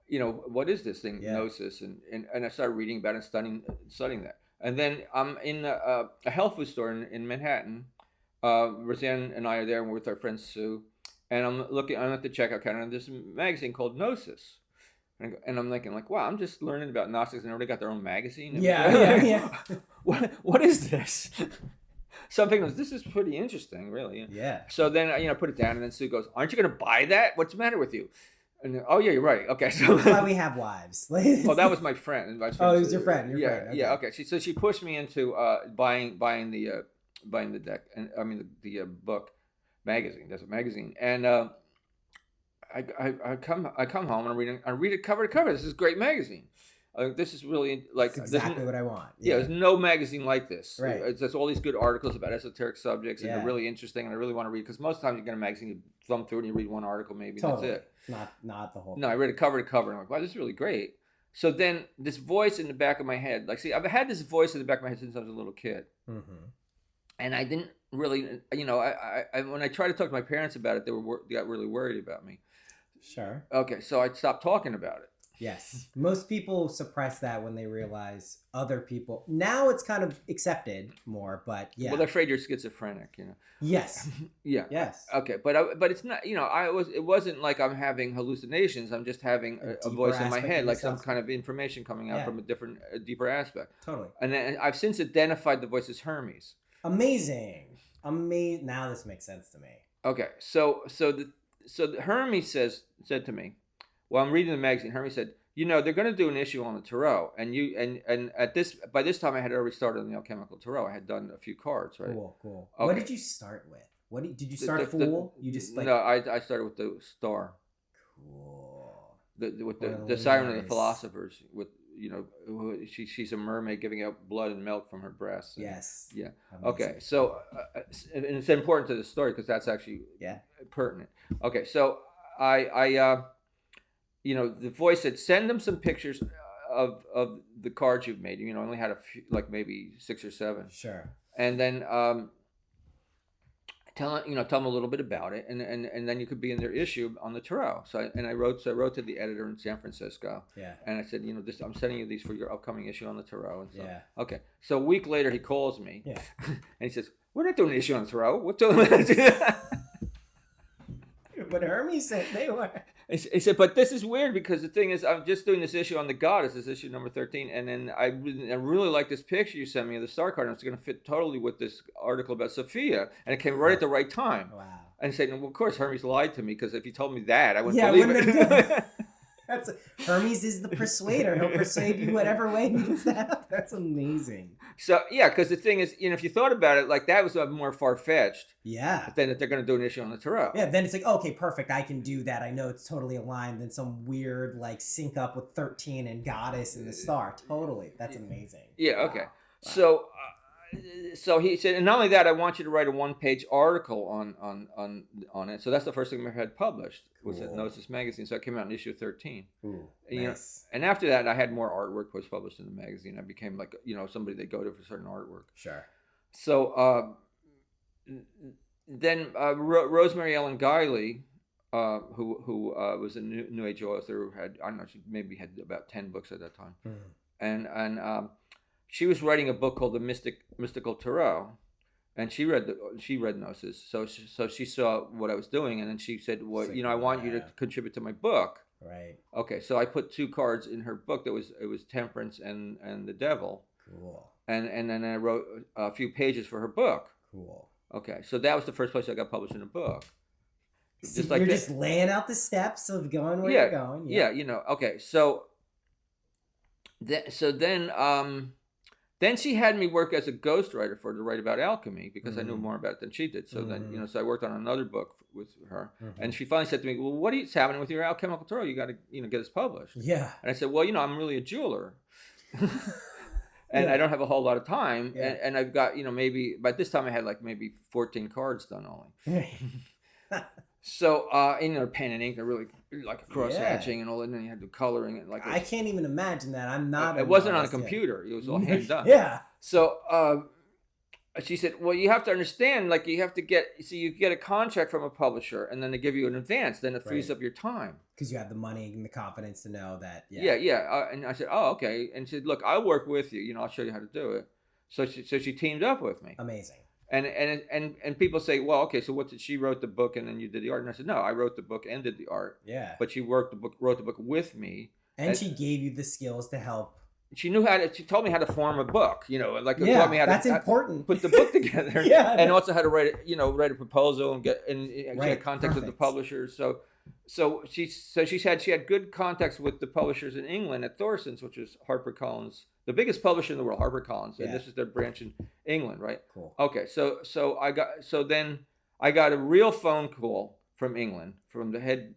What is this thing, Gnosis? And I started reading about it and studying that. And then I'm in a health food store in Manhattan. Roseanne and I are there, and we're with our friend Sue. And I'm at the checkout counter, and there's a magazine called Gnosis. And I'm thinking, like, wow, I'm just learning about Gnostics, and everybody got their own magazine. Yeah. What is this? So I'm thinking, this is pretty interesting, really. Yeah. So then, I put it down, and then Sue goes, aren't you going to buy that? What's the matter with you? And oh, yeah, you're right. Okay. So that's why we have wives. Oh, that was my friend. Oh, it was your friend. Your yeah, friend. Okay. Yeah. Okay. She pushed me into buying the deck, and the book magazine. That's a magazine, and I come home and I read it cover to cover. This is a great magazine. This is really like that's exactly what I want. Yeah, there's no magazine like this. Right. It's just all these good articles about esoteric subjects, and they're really interesting, and I really want to read, because most times you get a magazine, you thumb through and you read one article maybe, totally. And that's it. Not the whole thing. No, I read it cover to cover, and I'm like, wow, this is really great. So then this voice in the back of my head, like, see, I've had this voice in the back of my head since I was a little kid. Mm-hmm. And I didn't really, I when I tried to talk to my parents about it, they got really worried about me. Sure. Okay, so I stopped talking about it. Yes. Most people suppress that when they realize other people. Now it's kind of accepted more, but yeah. Well, they're afraid you're schizophrenic, Yes. Yeah. Yes. Okay, but it's not, it wasn't like I'm having hallucinations. I'm just having a voice in my head, like some kind of information coming out from a deeper aspect. Totally. And then I've since identified the voice as Hermes. Amazing. Now this makes sense to me. Okay, so Hermes said to me, well, I'm reading the magazine. Hermes said, they're going to do an issue on the tarot, and by this time I had already started on the alchemical tarot. I had done a few cards, right? Cool. Okay. What did you start with? Did you start Fool? You just like... No, I started with the Star. Cool. With the Siren of the Philosophers. With she's a mermaid giving out blood and milk from her breasts. Yes. Yeah. Amazing. Okay. So and it's important to the story because that's actually pertinent. Okay. So I the voice said, send them some pictures of the cards you've made. I only had a few, like maybe 6 or 7. Sure. And then tell them a little bit about it, and then you could be in their issue on the tarot. So I wrote to the editor in San Francisco. Yeah. And I said, I'm sending you these for your upcoming issue on the tarot and stuff. Yeah. Okay. So a week later he calls me. Yeah. And he says, we're not doing an issue on the tarot. We're doing But Hermes said they were. He said, but this is weird because the thing is, I'm just doing this issue on the goddess, this issue number 13, and then I really like this picture you sent me of the star card, and it's going to fit totally with this article about Sophia, and it came right at the right time. Wow. And he said, well, of course, Hermes lied to me, because if he told me that, I wouldn't Yeah, believe wouldn't it. have done Hermes is the persuader. He'll persuade you whatever way needs to happen. That's amazing. So yeah, because the thing is, if you thought about it, like that was more far-fetched. Yeah. Than that they're going to do an issue on the tarot. Yeah. Then it's like, okay, perfect. I can do that. I know it's totally aligned. Then some weird like sync up with 13 and Goddess and the Star. Totally. That's amazing. Yeah. Okay. Wow. So he said, and not only that, I want you to write a 1-page article on it. So that's the first thing I had published was at Gnosis magazine. So it came out in issue 13. Ooh, nice. And after that, I had more artwork was published in the magazine. I became like somebody they go to for certain artwork. Sure. So then Rosemary Ellen Guiley, who was a New Age author, who had, I don't know, she maybe had about 10 books at that time, and she was writing a book called The Mystical Tarot, and she read Gnosis. So she saw what I was doing, and then she said, "Well, I want you to contribute to my book." Right. Okay, so I put 2 cards in her book. It was Temperance and the Devil. Cool. And then I wrote a few pages for her book. Cool. Okay, so that was the first place I got published in a book. So you're just laying out the steps of going where you're going. Yeah. Okay, so then she had me work as a ghostwriter for her to write about alchemy because I knew more about it than she did. So then, so I worked on another book with her, and she finally said to me, "Well, what is happening with your alchemical tarot? You got to, get this published." Yeah. And I said, "Well, I'm really a jeweler." And I don't have a whole lot of time, and I've got, maybe by this time I had like maybe 14 cards done only. So pen and ink, they're really like cross hatching and all, and then you had the coloring and like. I can't even imagine that. I'm not. It wasn't on a computer. It was all hand done. Yeah. So she said, "Well, you have to understand, like you have to you get a contract from a publisher, and then they give you an advance. Then it frees up your time because you have the money and the confidence to know that." Yeah. And I said, "Oh, okay." And she said, "Look, I'll work with you. I'll show you how to do it." So she teamed up with me. Amazing. And people say, "Well, okay, so what did she wrote the book and then you did the art?" And I said, "No, I wrote the book and did the art." Yeah. But she wrote the book with me, and she gave you the skills to help. She knew she told me how to form a book, taught me how that's to important. Put the book together. And also how to write a proposal and get contacts with the publishers. So she said she had good contacts with the publishers in England at Thorson's, which is HarperCollins, the biggest publisher in the world, HarperCollins, and this is their branch in England, right? Cool. Okay, then I got a real phone call from England, from the head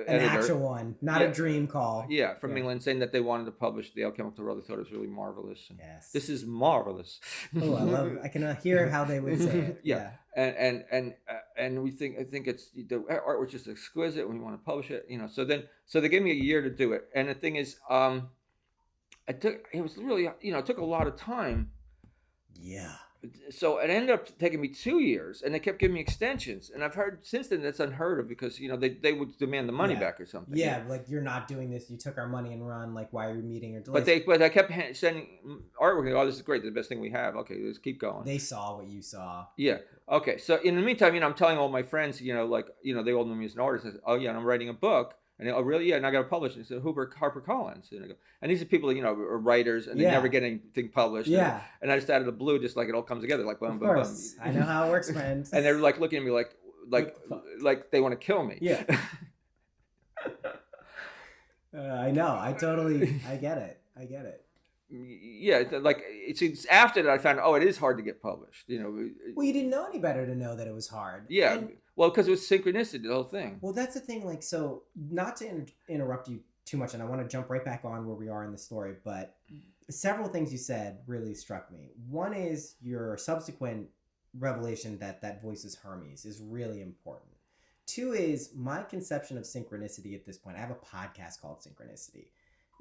an editor. Actual one, not a dream call. Yeah, from England, saying that they wanted to publish the Alchemical Tarot. They thought it was really marvelous. Yes. This is marvelous. Oh, I love it. I can hear how they would say it. Yeah. And I think it's the art was just exquisite. We want to publish it, So they gave me a year to do it. And the thing is, it took a lot of time. Yeah. So it ended up taking me 2 years, and they kept giving me extensions. And I've heard since then that's unheard of because they would demand the money back or something. Yeah, like you're not doing this. You took our money and run. Like why are you meeting or delays? But I kept sending artwork. Oh, this is great. The best thing we have. Okay, let's keep going. They saw what you saw. Yeah. Okay. So in the meantime, I'm telling all my friends, they all knew me as an artist. I said, "Oh yeah, and I'm writing a book." And they, "Oh really? Yeah." And I got to publish it. So HarperCollins. And I go, and these are people are writers, and they never get anything published. Yeah. And I just out of the blue, just like it all comes together, like boom, of boom, course. boom. I know how it works, friends. And they're like looking at me like they want to kill me. Yeah. I know. I get it. Yeah, like it's after that I found out, it is hard to get published. Well, you didn't know any better to know that it was hard. Yeah. Well, because it was synchronicity, the whole thing. Well, that's the thing. Like, so not to interrupt you too much, and I want to jump right back on where we are in the story, but several things you said really struck me. One is your subsequent revelation that voice is Hermes is really important. Two is my conception of synchronicity at this point. I have a podcast called Synchronicity.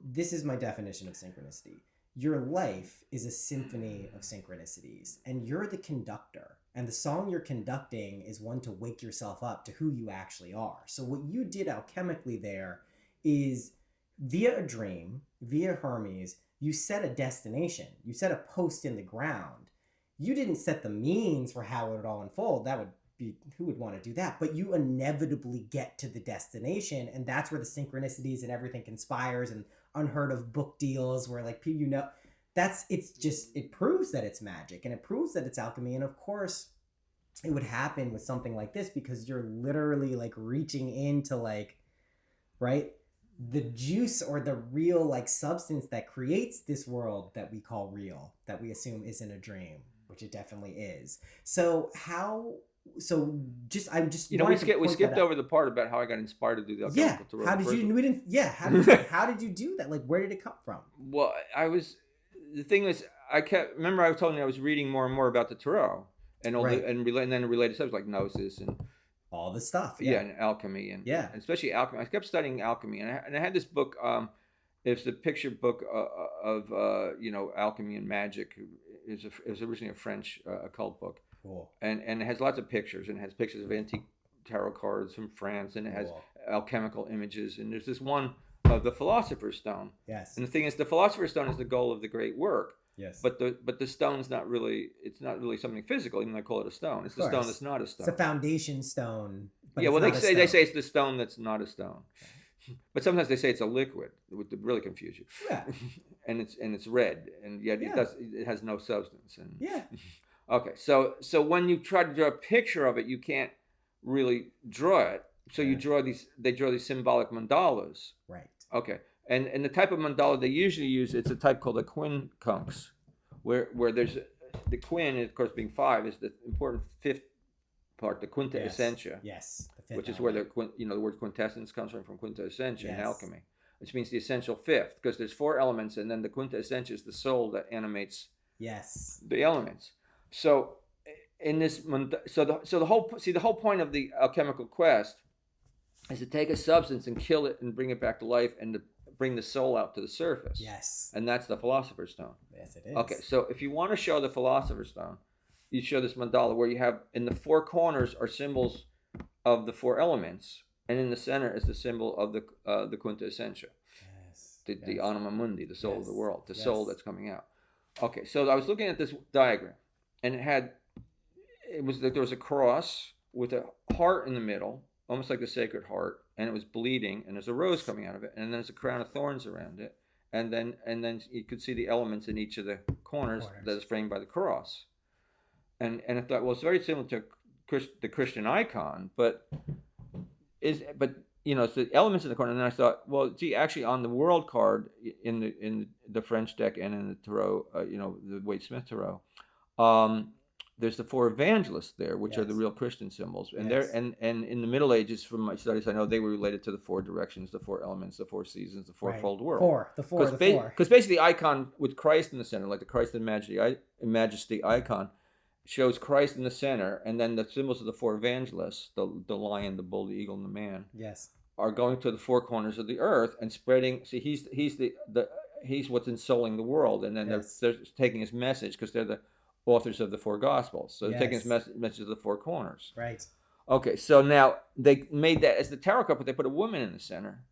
This is my definition of synchronicity. Your life is a symphony of synchronicities, and you're the conductor. And the song you're conducting is one to wake yourself up to who you actually are. So what you did alchemically there is via a dream, via Hermes, you set a destination. You set a post in the ground. You didn't set the means for how it would all unfold. That would be, who would want to do that? But you inevitably get to the destination, and that's where the synchronicities and everything conspires, and unheard of book deals where like people, it proves that it's magic, and it proves that it's alchemy. And of course it would happen with something like this because you're literally like reaching into like, right? the juice or the real like substance that creates this world that we call real, that we assume isn't a dream, which it definitely is. So how? So just I'm just we skipped over the part about how I got inspired to do the alchemical tarot. How did you? We didn't. Yeah. How did you do that? Like, where did it come from? Well, the thing was, I was telling you I was reading more and more about the tarot and all and then the related subjects like gnosis and all the stuff. Yeah, and alchemy and especially alchemy. I kept studying alchemy, and I had this book. It's a picture book of alchemy and magic. It was originally a French occult book. Cool. And it has lots of pictures, and it has pictures of antique tarot cards from France, and it has alchemical images. And there's this one of the philosopher's stone. Yes. And the thing is, the philosopher's stone is the goal of the great work. Yes. But the stone's not really something physical, even though they call it a stone. It's the stone that's not a stone. It's a foundation stone. But they say it's the stone that's not a stone. Okay. But sometimes they say it's a liquid, which would really confuse you. Yeah. and it's red, and yet it has no substance. And yeah. Okay, so when you try to draw a picture of it, you can't really draw it. So you draw they draw these symbolic mandalas. Right. Okay. And the type of mandala they usually use, it's a type called a quincunx, where there's the quin, of course, being 5, is the important 5th part, the quinta essentia. Yes. Which is where the word quintessence comes from quinta essentia in alchemy, which means the essential 5th, because there's 4 elements, and then the quinta essentia is the soul that animates the elements. So in this, the whole point of the alchemical quest is to take a substance and kill it and bring it back to life and to bring the soul out to the surface. Yes. And that's the philosopher's stone. Yes, it is. Okay, so if you want to show the philosopher's stone, you show this mandala where you have in the 4 corners are symbols of the 4 elements, and in the center is the symbol of the quinta essentia. Yes. The anima mundi, the soul of the world, the soul that's coming out. Okay, so I was looking at this diagram, and there was a cross with a heart in the middle, almost like a sacred heart, and it was bleeding, and there's a rose coming out of it, and then there's a crown of thorns around it, and then you could see the elements in each of the corners that is framed by the cross. And I thought, well, it's very similar to the Christian icon, but it's the elements in the corner. And then I thought, well, gee, actually on the world card in the French deck and in the tarot, the Wade Smith tarot, there's the 4 evangelists there, which are the real Christian symbols. And and in the Middle Ages, from my studies, I know they were related to the 4 directions, the 4 elements, the 4 seasons, the 4-fold world. The four. Because basically the icon with Christ in the center, like the Christ in Majesty icon, shows Christ in the center, and then the symbols of the 4 evangelists, the lion, the bull, the eagle, and the man, are going to the 4 corners of the earth and spreading. See, he's what's ensouling the world, and then they're taking his message because they're the authors of the 4 Gospels. So they're taking his message to the 4 corners. Right. Okay, so now they made that as the tarot card, but they put a woman in the center.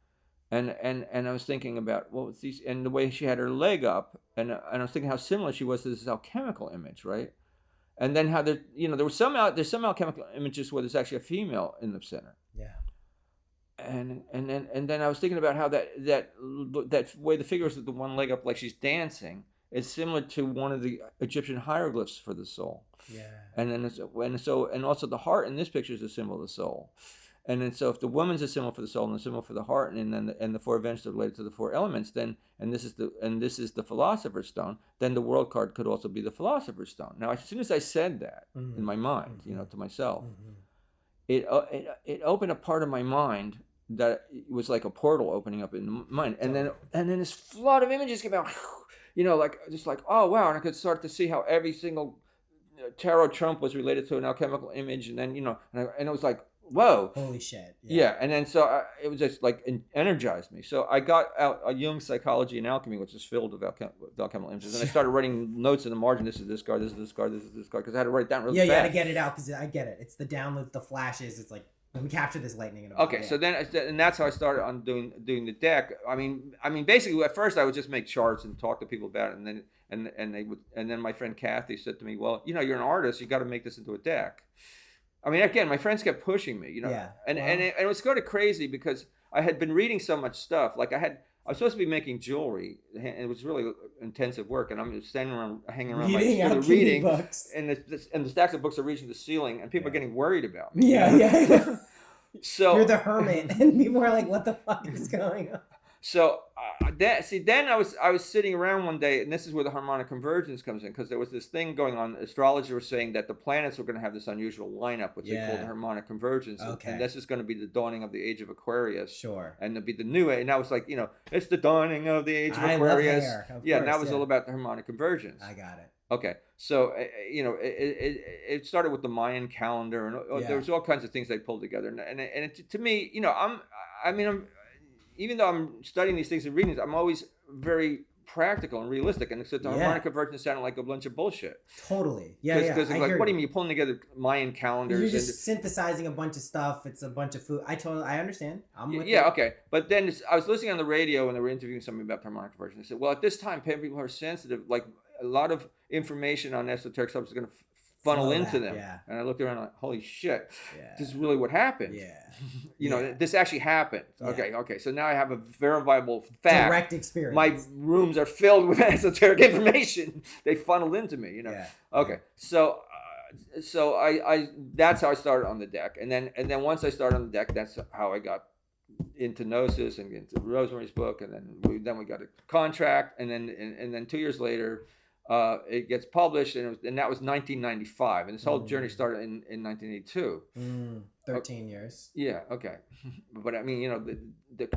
And I was thinking about and the way she had her leg up, and I was thinking how similar she was to this alchemical image, right? And then how there's some alchemical images where there's actually a female in the center. Yeah. And then I was thinking about how that way the figure is with the one leg up like she's dancing is similar to one of the Egyptian hieroglyphs for the soul. Yeah. And also the heart in this picture is a symbol of the soul. And then so if the woman's a symbol for the soul and a symbol for the heart, and then the 4 events are related to the 4 elements, then this is the philosopher's stone, then the world card could also be the philosopher's stone. Now as soon as I said that in my mind, to myself, it opened a part of my mind that it was like a portal opening up in my mind, and then this flood of images came out, like oh wow, and I could start to see how every single tarot trump was related to an alchemical image, and then and it was like, whoa, holy shit. And then so it was just like energized me. So I got out a Jung's Psychology and Alchemy, which is filled with alchemical images, and I started writing notes in the margin. This is this card, this is this card, this is this card, because I had to write it down really fast. You had to get it out, because I get it. It's the download, the flashes. It's like, let me capture this lightning in a moment. Okay, so then and that's how I started on doing the deck. I mean, basically at first I would just make charts and talk to people about it, and then my friend Kathy said to me, well, you're an artist, you got to make this into a deck. I mean, again, my friends kept pushing me, and it was kind of crazy because I had been reading so much stuff. Like I was supposed to be making jewelry, and it was really intensive work. And I'm just standing around, hanging around reading books, and the stacks of books are reaching the ceiling, and people are getting worried about me. Yeah. So you're the hermit, and people are like, "What the fuck is going on?" So then I was sitting around one day, and this is where the harmonic convergence comes in, because there was this thing going on. Astrologers were saying that the planets were going to have this unusual lineup, which they call the harmonic convergence, and this is going to be the dawning of the age of Aquarius. Sure. And it'll be the new age. And I was like, it's the dawning of the age of Aquarius. And that was all about the harmonic convergence. I got it. Okay, so it started with the Mayan calendar, and there was all kinds of things they pulled together, and to me, I'm even though I'm studying these things and reading these, I'm always very practical and realistic, and so the harmonic convergence sounded like a bunch of bullshit. Totally, because like, what do you mean you're pulling together Mayan calendars? You're just synthesizing a bunch of stuff. It's a bunch of food. I understand. I'm with you. Okay. But then I was listening on the radio when they were interviewing somebody about harmonic convergence. They said, well, at this time, people are sensitive, like a lot of information on esoteric stuff is going to funnel into them. Yeah. And I looked around like, holy shit, this is really what happened. Yeah. This actually happened. Yeah. Okay. So now I have a verifiable fact. Direct experience. My rooms are filled with esoteric information. They funneled into me, Yeah. Okay. So I that's how I started on the deck. And then once I started on the deck, that's how I got into Gnosis and into Rosemary's book, and then we got a contract, and then 2 years later it gets published, and that was 1995, and this whole journey started in 1982. 13 years. Yeah. Okay. But I mean, the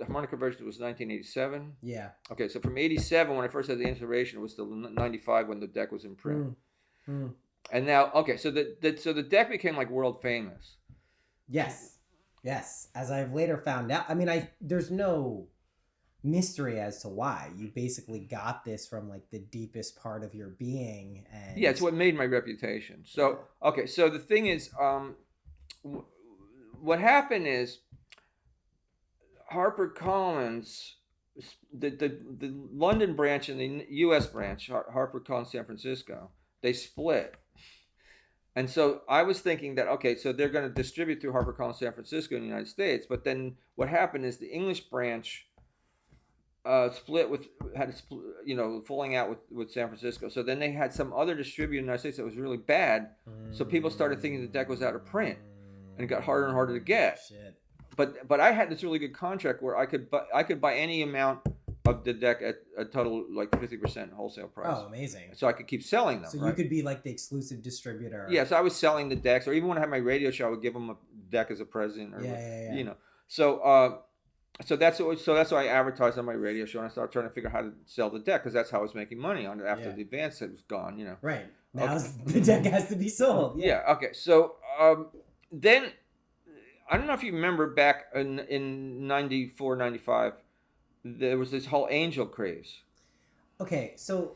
harmonic convergence was 1987. Yeah. Okay. So from 87, when I first had the inspiration, it was till 95 when the deck was in print. And now, okay, so the deck became like world famous. Yes, as I've later found out. I mean, there's no mystery as to why. You basically got this from like the deepest part of your being, and it's what made my reputation. So okay, so the thing is, what happened is HarperCollins, the London branch and the U.S. branch, HarperCollins San Francisco, they split. And so I was thinking that, okay, so they're going to distribute through HarperCollins San Francisco in the United States. But then what happened is the English branch falling out with San Francisco. So then they had some other distributor in the United States that was really bad. So people started thinking the deck was out of print, and it got harder and harder to get. Shit. But I had this really good contract where I could buy any amount of the deck at a total like 50% wholesale price. Oh, amazing! So I could keep selling them. So you could be like the exclusive distributor. Yeah, so I was selling the decks, or even when I had my radio show, I would give them a deck as a present. Or, So that's why I advertised on my radio show, and I started trying to figure out how to sell the deck, because that's how I was making money on it after the advance was gone. Right. Now the deck has to be sold. Yeah. Okay. So then I don't know if you remember back in 94, 95. There was this whole angel craze. Okay, so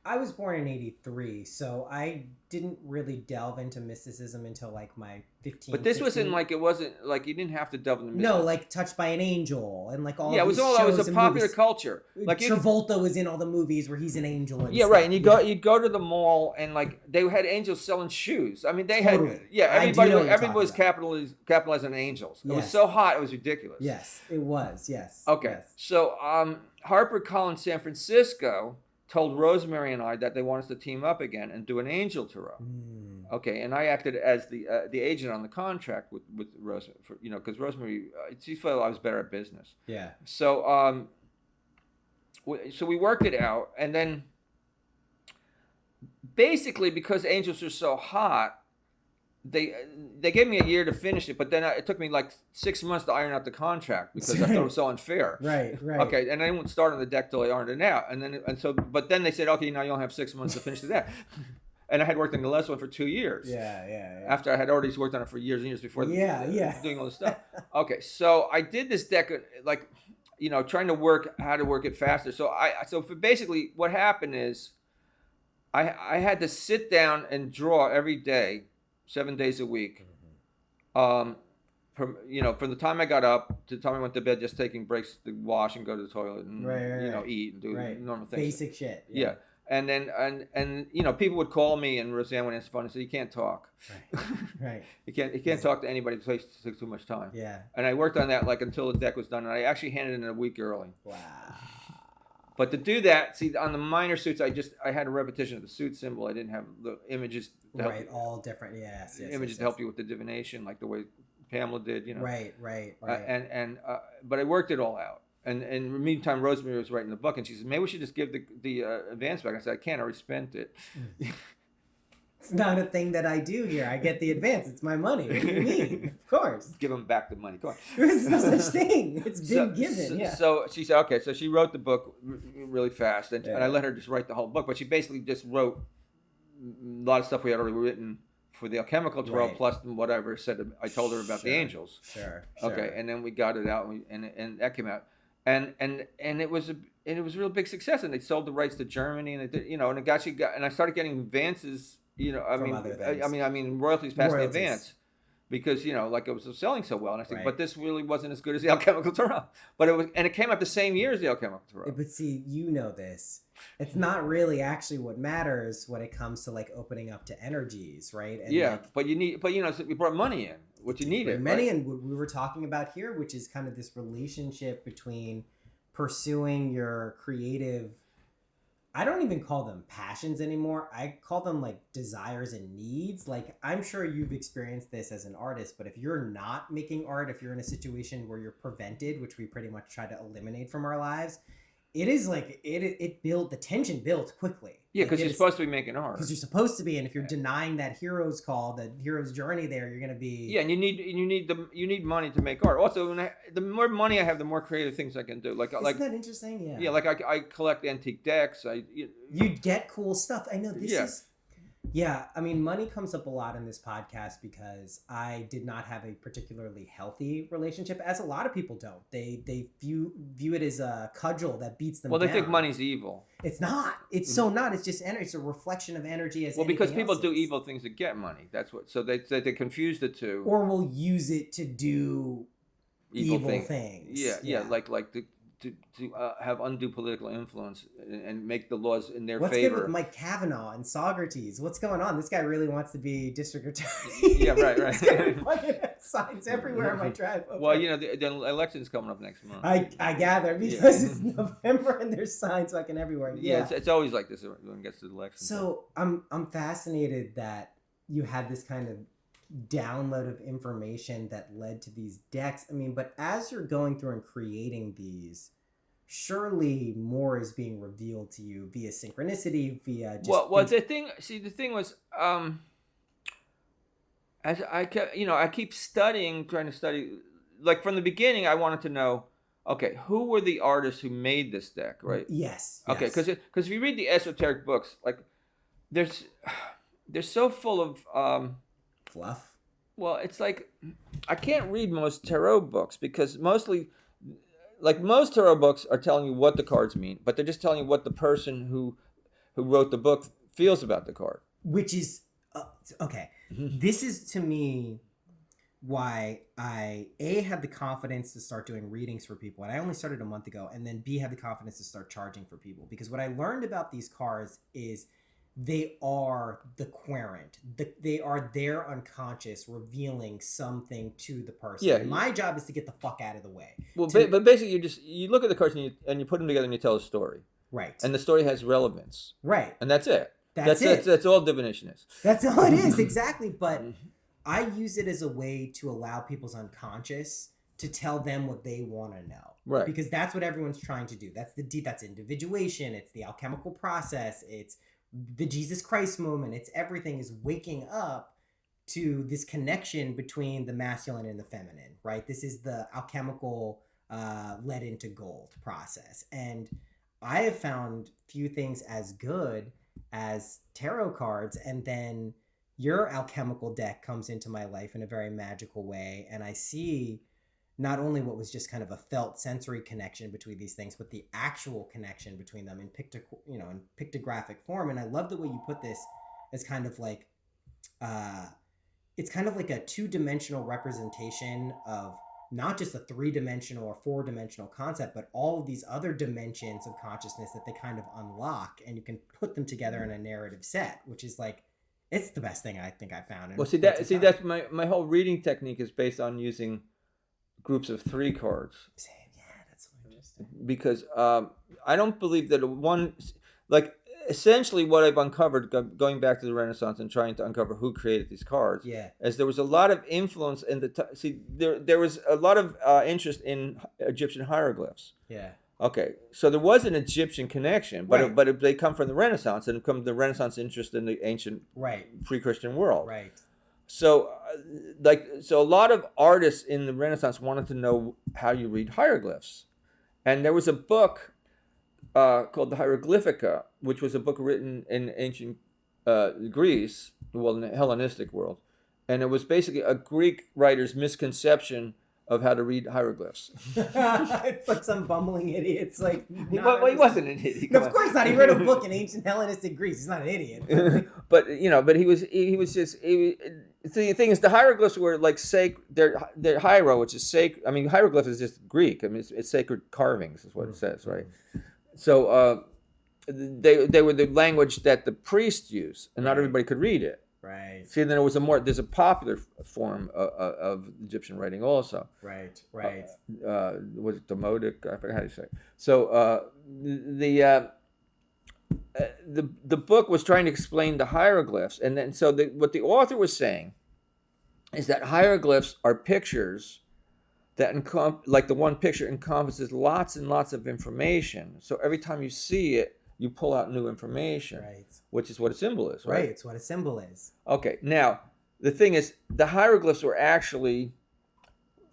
I was born in 83, so I didn't really delve into mysticism until like my 15. But this wasn't like, it wasn't like you didn't have to delve into mysticism. No, like Touched by an Angel and like all. Yeah, it was all. It was a popular culture. Like Travolta was in all the movies where he's an angel. And stuff. Right. And you'd go to the mall, and like they had angels selling shoes. I mean, they had everybody was capitalizing on angels. It was so hot, it was ridiculous. Yes, it was. Yes. Okay. Yes. So HarperCollins San Francisco told Rosemary and I that they want us to team up again and do an angel tarot. Okay, and I acted as the agent on the contract with Rosemary, because Rosemary, she felt I was better at business. Yeah. So so we worked it out, and then basically because angels are so hot, they gave me a year to finish it, but then it took me like 6 months to iron out the contract because I thought it was so unfair. Right. Okay, and I wouldn't start on the deck till I ironed it out, but then they said, okay, now you only have 6 months to finish the deck, and I had worked on the last one for 2 years. Yeah. After I had already worked on it for years and years before. Doing all this stuff. Okay, so I did this deck like, trying to work how to work it faster. So basically what happened is, I had to sit down and draw every day. 7 days a week, from the time I got up to the time I went to bed, just taking breaks to wash and go to the toilet and eat and do normal things. Basic shit. Yeah. And then and people would call me, and Roseanne would answer the phone and say, you can't talk. Right. You can't talk to anybody. It takes too much time. Yeah. And I worked on that like until the deck was done, and I actually handed it in a week early. Wow. But to do that, see, on the minor suits, I had a repetition of the suit symbol. I didn't have the images. All different. Yes. Images to help you with the divination, like the way Pamela did. Right. But I worked it all out. And in the meantime, Rosemary was writing the book, and she said, maybe we should just give the advance back. I said, I can't. I already spent it. It's not a thing that I do here. I get the advance. It's my money. What do you mean? Of course. Give them back the money. Go on. There's no such thing. It's been given. Yeah. So she said, okay. So she wrote the book really fast, and I let her just write the whole book. But she basically just wrote a lot of stuff we had already written for the Alchemical Tarot, plus whatever I told her about the angels. Sure. Okay, and then we got it out, and that came out, and it was a real big success, and they sold the rights to Germany, and and I started getting advances. I mean royalties past the advance, because like it was selling so well, and I think, but this really wasn't as good as the Alchemical Tarot. But it came out the same year as the Alchemical Tarot. But see, this. It's not really actually what matters when it comes to like opening up to energies, right? And but we brought money in, which you needed. Money, and what we were talking about here, which is kind of this relationship between pursuing your creative. I don't even call them passions anymore. I call them like desires and needs. Like, I'm sure you've experienced this as an artist, but if you're not making art, if you're in a situation where you're prevented, which we pretty much try to eliminate from our lives, it is like the tension builds quickly. Yeah, because you're supposed to be making art. Because you're supposed to be, and if you're denying that hero's call, the hero's journey, there, you're gonna be. Yeah, and you need money to make art. Also, the more money I have, the more creative things I can do. Isn't that interesting? Yeah. Yeah, like I collect antique decks. You get cool stuff. I know this is. Yeah, I mean, money comes up a lot in this podcast because I did not have a particularly healthy relationship, as a lot of people don't. They view it as a cudgel that beats them down. Well, they think money's evil. It's not. It's so not. It's just energy. It's a reflection of energy. Because people do evil things to get money. That's what. So they confuse the two. Or will use it to do evil things. Yeah. Like to have undue political influence and make the laws in their What's favor. What's good with Mike Kavanaugh and Socrates? What's going on? This guy really wants to be district attorney. Yeah, right. This guy fucking has signs everywhere on my drive. Okay. Well, the election's coming up next month. I gather, because it's November and there's signs fucking everywhere. Yeah, it's always like this when it gets to the election. So I'm fascinated that you had this kind of download of information that led to these decks. I mean, but as you're going through and creating these, surely more is being revealed to you via synchronicity, via just the thing was, as I kept, I keep trying to study, like from the beginning, I wanted to know, okay, who were the artists who made this deck, right? Yes. Okay, because if you read the esoteric books, like they're so full of fluff. Well, it's like I can't read most tarot books because mostly, like most tarot books are telling you what the cards mean, but they're just telling you what the person who wrote the book feels about the card. Which is okay. This is to me why I had the confidence to start doing readings for people, and I only started a month ago, and then B, had the confidence to start charging for people, because what I learned about these cards is they are the querent. They are their unconscious revealing something to the person. Yeah. My job is to get the fuck out of the way. Well, but basically, you look at the cards and you put them together and you tell a story. Right. And the story has relevance. Right. And that's it. That's it. That's all divination is. That's all it is, exactly. But I use it as a way to allow people's unconscious to tell them what they want to know. Right. Because that's what everyone's trying to do. That's individuation. It's the alchemical process. It's the Jesus Christ moment. It's everything is waking up to this connection between the masculine and the feminine, right? This is the alchemical lead into gold process. And I have found few things as good as tarot cards, and then your alchemical deck comes into my life in a very magical way, and I see not only what was just kind of a felt sensory connection between these things, but the actual connection between them in pictographic form. And I love the way you put this as kind of like, it's kind of like a two-dimensional representation of not just a three-dimensional or four-dimensional concept, but all of these other dimensions of consciousness that they kind of unlock, and you can put them together in a narrative set, which is like, it's the best thing I think I found. Well, that's my whole reading technique is based on using groups of 3 cards. Yeah, that's so interesting. Because I don't believe that one, like, essentially what I've uncovered, going back to the Renaissance and trying to uncover who created these cards, is there was a lot of influence in there was a lot of interest in Egyptian hieroglyphs. Yeah. Okay, so there was an Egyptian connection, but Right. they come from the Renaissance, and come the Renaissance interest in the ancient pre-Christian world. Right. So, so a lot of artists in the Renaissance wanted to know how you read hieroglyphs, and there was a book called the Hieroglyphica, which was a book written in ancient Greece, well, in the Hellenistic world, and it was basically a Greek writer's misconception of how to read hieroglyphs. It's like some bumbling idiot. It's like, well, he wasn't an idiot. Of course not. He wrote a book in ancient Hellenistic Greece. He's not an idiot. But he was just. The thing is, the hieroglyphs were like sacred. They're hiero, which is sacred. I mean, hieroglyph is just Greek. I mean, it's sacred carvings, is what it says, right? So they were the language that the priests used, and not everybody could read it. Right. See, then there's a popular form of Egyptian writing also. Right. Was it Demotic? I forget how you say it. So the book was trying to explain the hieroglyphs, and then what the author was saying is that hieroglyphs are pictures that like the one picture encompasses lots and lots of information. So every time you see it, you pull out new information, which is what a symbol is, right? Right, it's what a symbol is. Okay, now, the thing is, the hieroglyphs were actually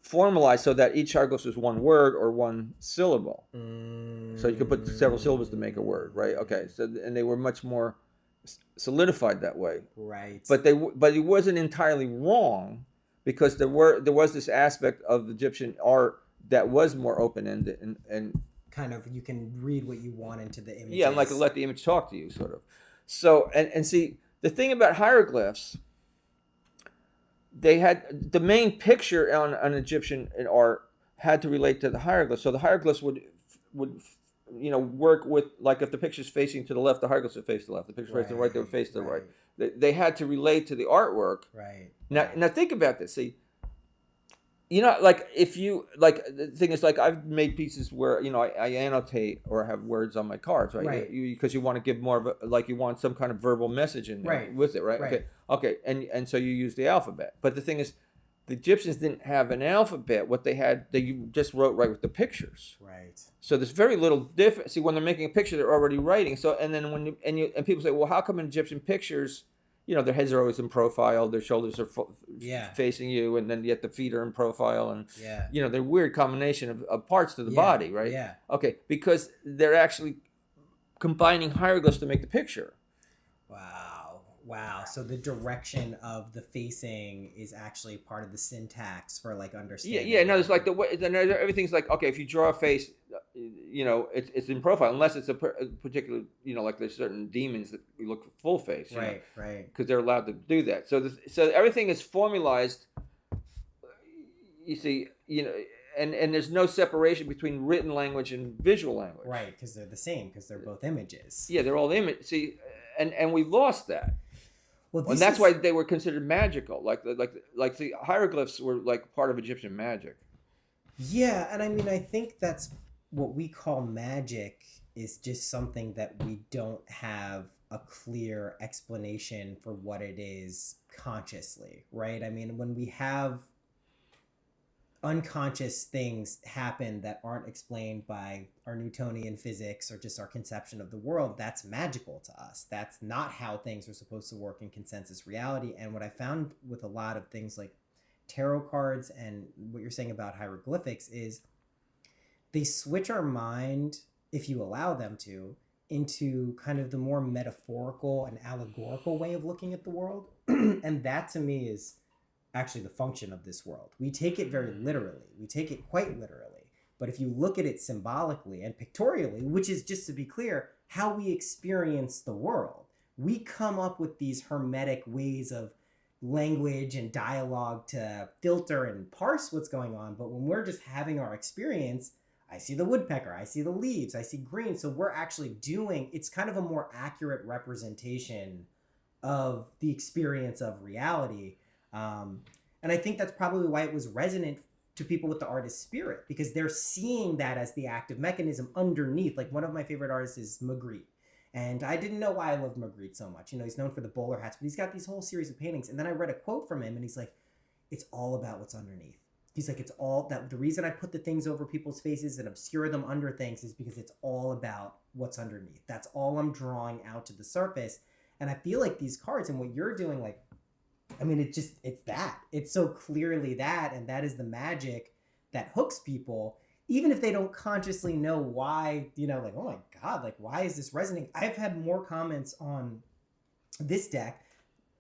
formalized so that each hieroglyph was one word or one syllable. So you could put several syllables to make a word, right? Okay, and they were much more solidified that way. Right. But it wasn't entirely wrong, because there was this aspect of Egyptian art that was more open-ended and kind of, you can read what you want into the image. Yeah, and like let the image talk to you, sort of. So, and see, the thing about hieroglyphs, they had the main picture on an Egyptian art had to relate to the hieroglyphs. So the hieroglyphs would work with, like, if the picture's facing to the left, the hieroglyphs would face to the left. The picture's facing to the right, they would face to the right. They had to relate to the artwork. Right. Now think about this. See, like, if you, like, the thing is, like, I've made pieces where, I annotate or have words on my cards, right? Because you want to give more of a, like, you want some kind of verbal message in there with it, right? Okay. And so you use the alphabet. But the thing is, the Egyptians didn't have an alphabet. What they had, they just wrote right with the pictures. Right. So there's very little difference. See, when they're making a picture, they're already writing. So, and then when and people say, well, how come in Egyptian pictures, their heads are always in profile, their shoulders are facing you, and then yet the feet are in profile, and they're weird combination of parts to the body, right? Yeah. Okay, because they're actually combining hieroglyphs to make the picture. Wow. So the direction of the facing is actually part of the syntax for, like, understanding. Yeah. No, it's like the way everything's like, okay, if you draw a face, it's in profile, unless it's a particular, like there's certain demons that look full face, right, because they're allowed to do that. So everything is formalized. You see, and there's no separation between written language and visual language. Right, because they're the same, because they're both images. Yeah, they're all image. See, and we've lost that. Well, and that's why they were considered magical. Like the hieroglyphs were like part of Egyptian magic. Yeah, and I mean, I think that's what we call magic is just something that we don't have a clear explanation for what it is consciously, right? I mean, when we have unconscious things happen that aren't explained by our Newtonian physics or just our conception of the world, that's magical to us. That's not how things are supposed to work in consensus reality. And what I found with a lot of things like tarot cards and what you're saying about hieroglyphics is they switch our mind, if you allow them to, into kind of the more metaphorical and allegorical way of looking at the world. And that to me is actually the function of this world. We take it very literally. We take it quite literally. But if you look at it symbolically and pictorially, which is, just to be clear, how we experience the world, we come up with these hermetic ways of language and dialogue to filter and parse what's going on. But when we're just having our experience, I see the woodpecker, I see the leaves, I see green. So we're actually it's kind of a more accurate representation of the experience of reality. And I think that's probably why it was resonant to people with the artist spirit, because they're seeing that as the active mechanism underneath. Like, one of my favorite artists is Magritte, And I didn't know why I loved Magritte so much. You know, he's known for the bowler hats, but he's got these whole series of paintings. And then I read a quote from him, and he's like, it's all about what's underneath. He's like, it's all that the reason I put the things over people's faces and obscure them under things is because it's all about what's underneath. That's all I'm drawing out to the surface. And I feel like these cards and what you're doing, like, I mean, it's that. It's so clearly that, and that is the magic that hooks people, even if they don't consciously know why, you know, like, oh my God, like, why is this resonating? I've had more comments on this deck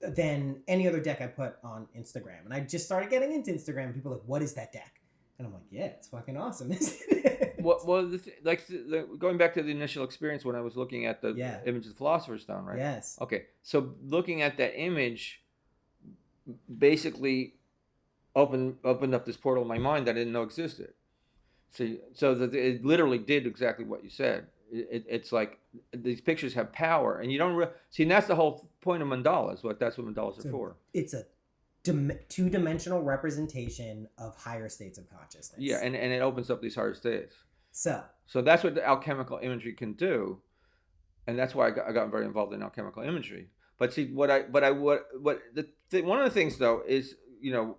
than any other deck I put on Instagram. And I just started getting into Instagram, and people are like, what is that deck? And I'm like, yeah, it's fucking awesome, isn't it? Well, going back to the initial experience when I was looking at the image of the Philosopher's Stone, right? Yes. Okay, so looking at that image basically opened up this portal in my mind that I didn't know existed. So that it literally did exactly what you said. It's like these pictures have power, and you don't see. And that's the whole point of mandalas. That's what mandalas are for. It's a two-dimensional representation of higher states of consciousness. Yeah, and it opens up these higher states. So that's what the alchemical imagery can do, and that's why I got very involved in alchemical imagery. But see, one of the things though is, you know,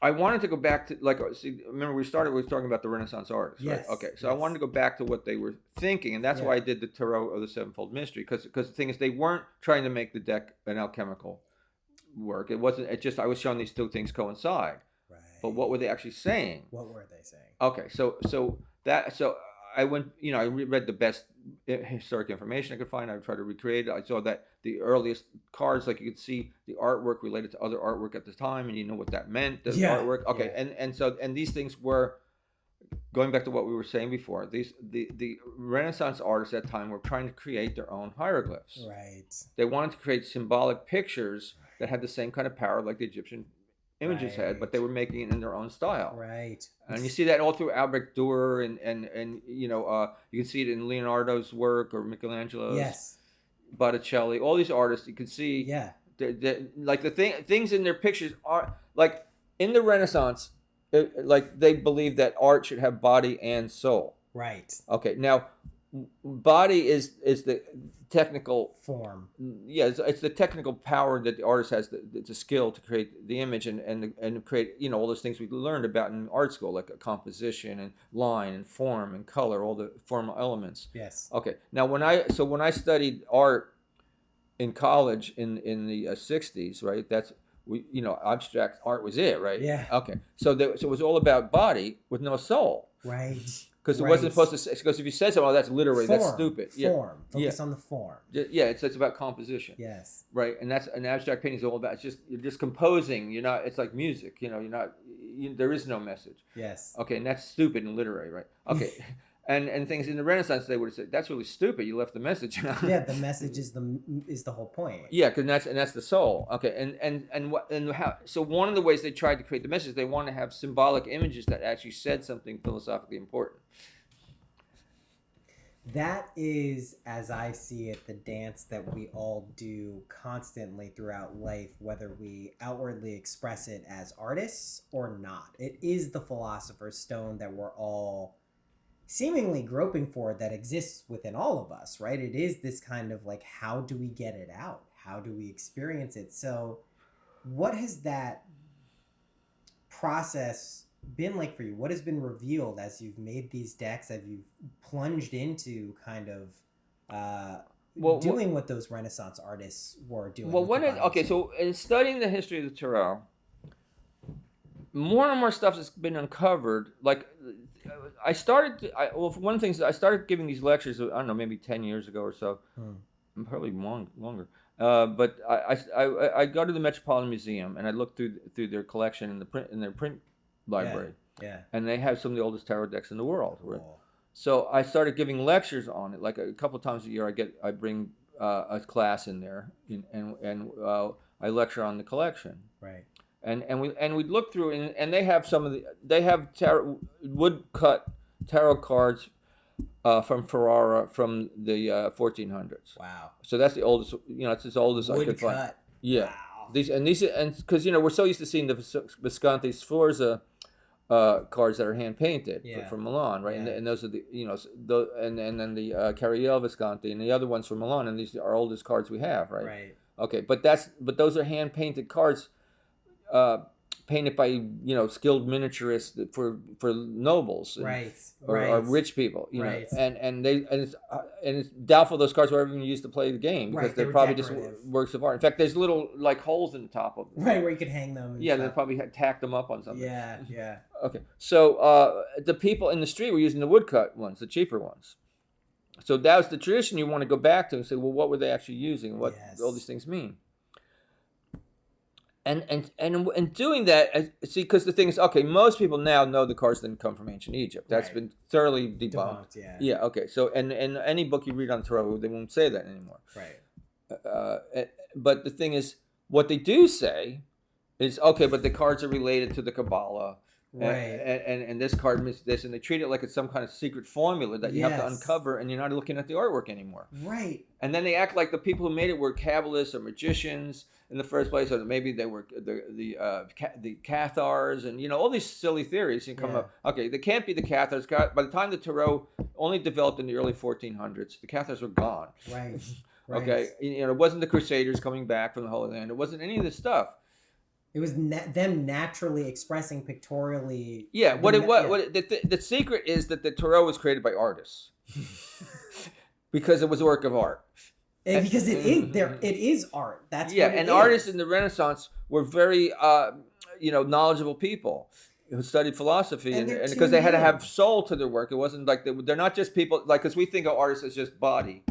I wanted to go back to, like, see, remember we were talking about the Renaissance artists, yes, right? Okay, so yes. I wanted to go back to what they were thinking, and that's why I did the Tarot of the Sevenfold Mystery, because the thing is, they weren't trying to make the deck an alchemical work. It wasn't. It just, I was showing these two things coincide. Right. But what were they actually saying? What were they saying? Okay, so I went, you know, I read the best historic information I could find. I tried to recreate it. I saw that the earliest cards, like, you could see the artwork related to other artwork at the time, and you know what that meant, the artwork. Okay, and these things were, going back to what we were saying before, the Renaissance artists at that time were trying to create their own hieroglyphs. Right. They wanted to create symbolic pictures that had the same kind of power like the Egyptian images had, but they were making it in their own style. Right. And you see that all through Albrecht Dürer, and you know, you can see it in Leonardo's work or Michelangelo's. Yes. Botticelli, all these artists, you can see. Yeah. Like things in their pictures are like in the Renaissance, like they believe that art should have body and soul. Right. Okay. Now, body is the technical form. Yeah, it's the technical power that the artist has, the skill to create the image and create, you know, all those things we learned about in art school, like a composition and line and form and color, all the formal elements. Yes. Okay. Now, when I studied art in college in the 60s, right? You know, abstract art was it, right? Yeah. Okay. So it was all about body with no soul. Right. Because it wasn't supposed to say, because if you said something, oh, that's literary, that's stupid. Form. Focus on the form. Yeah, it's about composition. Yes. Right, and that's an abstract painting is all about. You're just composing. You're not. It's like music. You know, there is no message. Yes. Okay, and that's stupid and literary, right? Okay, and things in the Renaissance they would have said that's really stupid. You left the message. You know? Yeah, the message is the whole point. Yeah, because that's the soul. Okay, and how? So one of the ways they tried to create the message, they want to have symbolic images that actually said something philosophically important. That is, as I see it, the dance that we all do constantly throughout life, whether we outwardly express it as artists or not. It is the philosopher's stone that we're all seemingly groping for, that exists within all of us, right? It is this kind of like, how do we get it out? How do we experience it? So what has that process been like for you? What has been revealed as you've made these decks, as you've plunged into kind of doing what those Renaissance artists were doing? Well, so in studying the history of the Tarot, more and more stuff has been uncovered. Like one of the things I started giving these lectures, I don't know, maybe 10 years ago or so, probably longer. But I go to the Metropolitan Museum and I look through their collection in their print library. Yeah. And they have some of the oldest tarot decks in the world. Cool. So I started giving lectures on it. Like a couple times a year, I bring a class in there, and I lecture on the collection. Right. And we look through, and they have woodcut tarot cards from Ferrara from the 1400s. Wow. So that's the oldest. You know, it's as old as I could find. Yeah. Wow. These because you know we're so used to seeing the Visconti Sforza cards that are hand painted from Milan, right? Yeah. And those are the and then the Carriel Visconti and the other ones from Milan, and these are our oldest cards we have, right? Right. Okay, but those are hand painted cards, painted by skilled miniaturists for nobles, or rich people, and it's doubtful those cards were ever even used to play the game because they're probably decorative. Just works of art. In fact, there's little like holes in the top of them, right, where you could hang them. And they probably had tacked them up on something. Yeah. Okay, so the people in the street were using the woodcut ones, the cheaper ones. So that was the tradition you want to go back to and say, well, what were they actually using? What all these things mean? And doing that, see, because the thing is, okay, most people now know the cards didn't come from ancient Egypt. That's been thoroughly debunked. Yeah. Okay. So, and any book you read on Tarot, they won't say that anymore. Right. But the thing is, what they do say is, okay, but the cards are related to the Kabbalah. Right. And this card means this, and they treat it like it's some kind of secret formula that you have to uncover, and you're not looking at the artwork anymore. Right. And then they act like the people who made it were Kabbalists or magicians in the first place, or maybe they were the Cathars, and all these silly theories come up. Okay, they can't be the Cathars. By the time the Tarot only developed in the early 1400s, the Cathars were gone. Right. Okay, it wasn't the Crusaders coming back from the Holy Land. It wasn't any of this stuff. It was them naturally expressing pictorially. Yeah, the secret is that the Tarot was created by artists because it was a work of art. Because it is art. That's artists in the Renaissance were very knowledgeable people who studied philosophy, and because they had to have soul to their work. It wasn't like they're not just people because we think of artists as just body.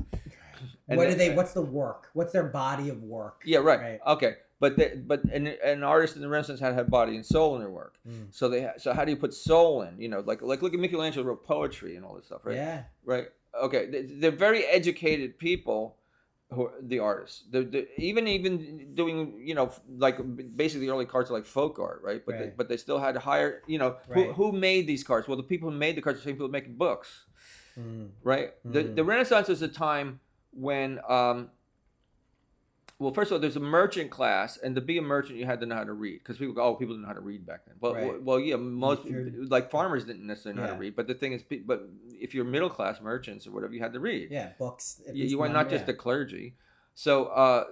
What's the work? What's their body of work? Yeah, right. Okay. But an artist in the Renaissance had to have body and soul in their work. So how do you put soul in? Like look at Michelangelo wrote poetry and all this stuff, right? Yeah. Right. Okay. They're very educated people, who are the artists. They're even doing like basically the early cards are like folk art, right? But they still had to hire who made these cards? Well, the people who made the cards are the same people making books, right? The Renaissance is a time when well, first of all, there's a merchant class, and to be a merchant, you had to know how to read, because people go, people didn't know how to read back then. Well, yeah, most like farmers didn't necessarily know how to read, but the thing is, but if you're middle class merchants or whatever, you had to read. Yeah, books. You were not just the clergy. So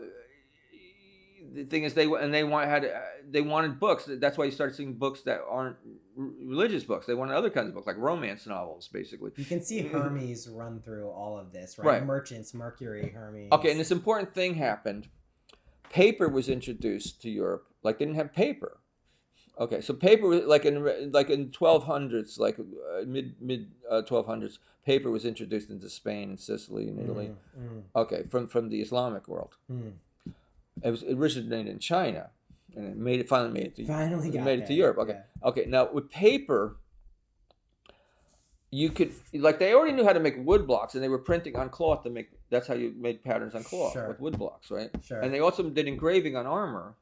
the thing is, they wanted books. That's why you start seeing books that aren't religious books. They wanted other kinds of books, like romance novels, basically. You can see Hermes run through all of this, right? Merchants, Mercury, Hermes. Okay, and this important thing happened. Paper was introduced to Europe. Like, they didn't have paper. Okay, so paper was like in 1200s, like mid 1200s, paper was introduced into Spain and Sicily and Italy. Okay, from the Islamic world. It originated in China, and it finally made it to Europe. Okay, okay. Now with paper, you could they already knew how to make wood blocks, and they were printing on cloth to make. That's how you made patterns on cloth with wood blocks, right? Sure. And they also did engraving on armor,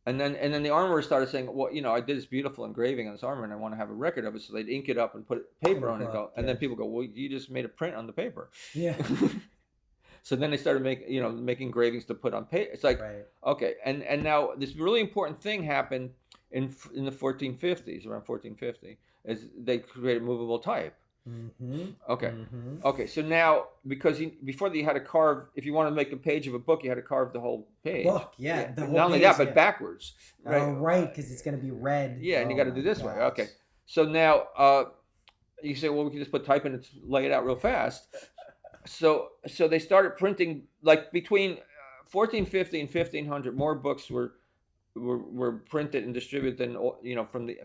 and then the armorer started saying, well, I did this beautiful engraving on this armor, and I want to have a record of it. So they'd ink it up and put paper on it, and then people go, well, you just made a print on the paper. Yeah. So then they started making engravings to put on paper. It's like, okay, and now this really important thing happened in the 1450s, around 1450, is they created movable type. Okay, okay. So now, because before you had to carve, if you want to make a page of a book, you had to carve the whole page. Book, yeah. The whole not only page, that, but backwards. Right. Oh, right, because it's going to be read. Yeah, and you got to do this way. Okay. So now, you say, well, we can just put type in and lay it out real fast. So they started printing, like between 1450 and 1500, more books were printed and distributed than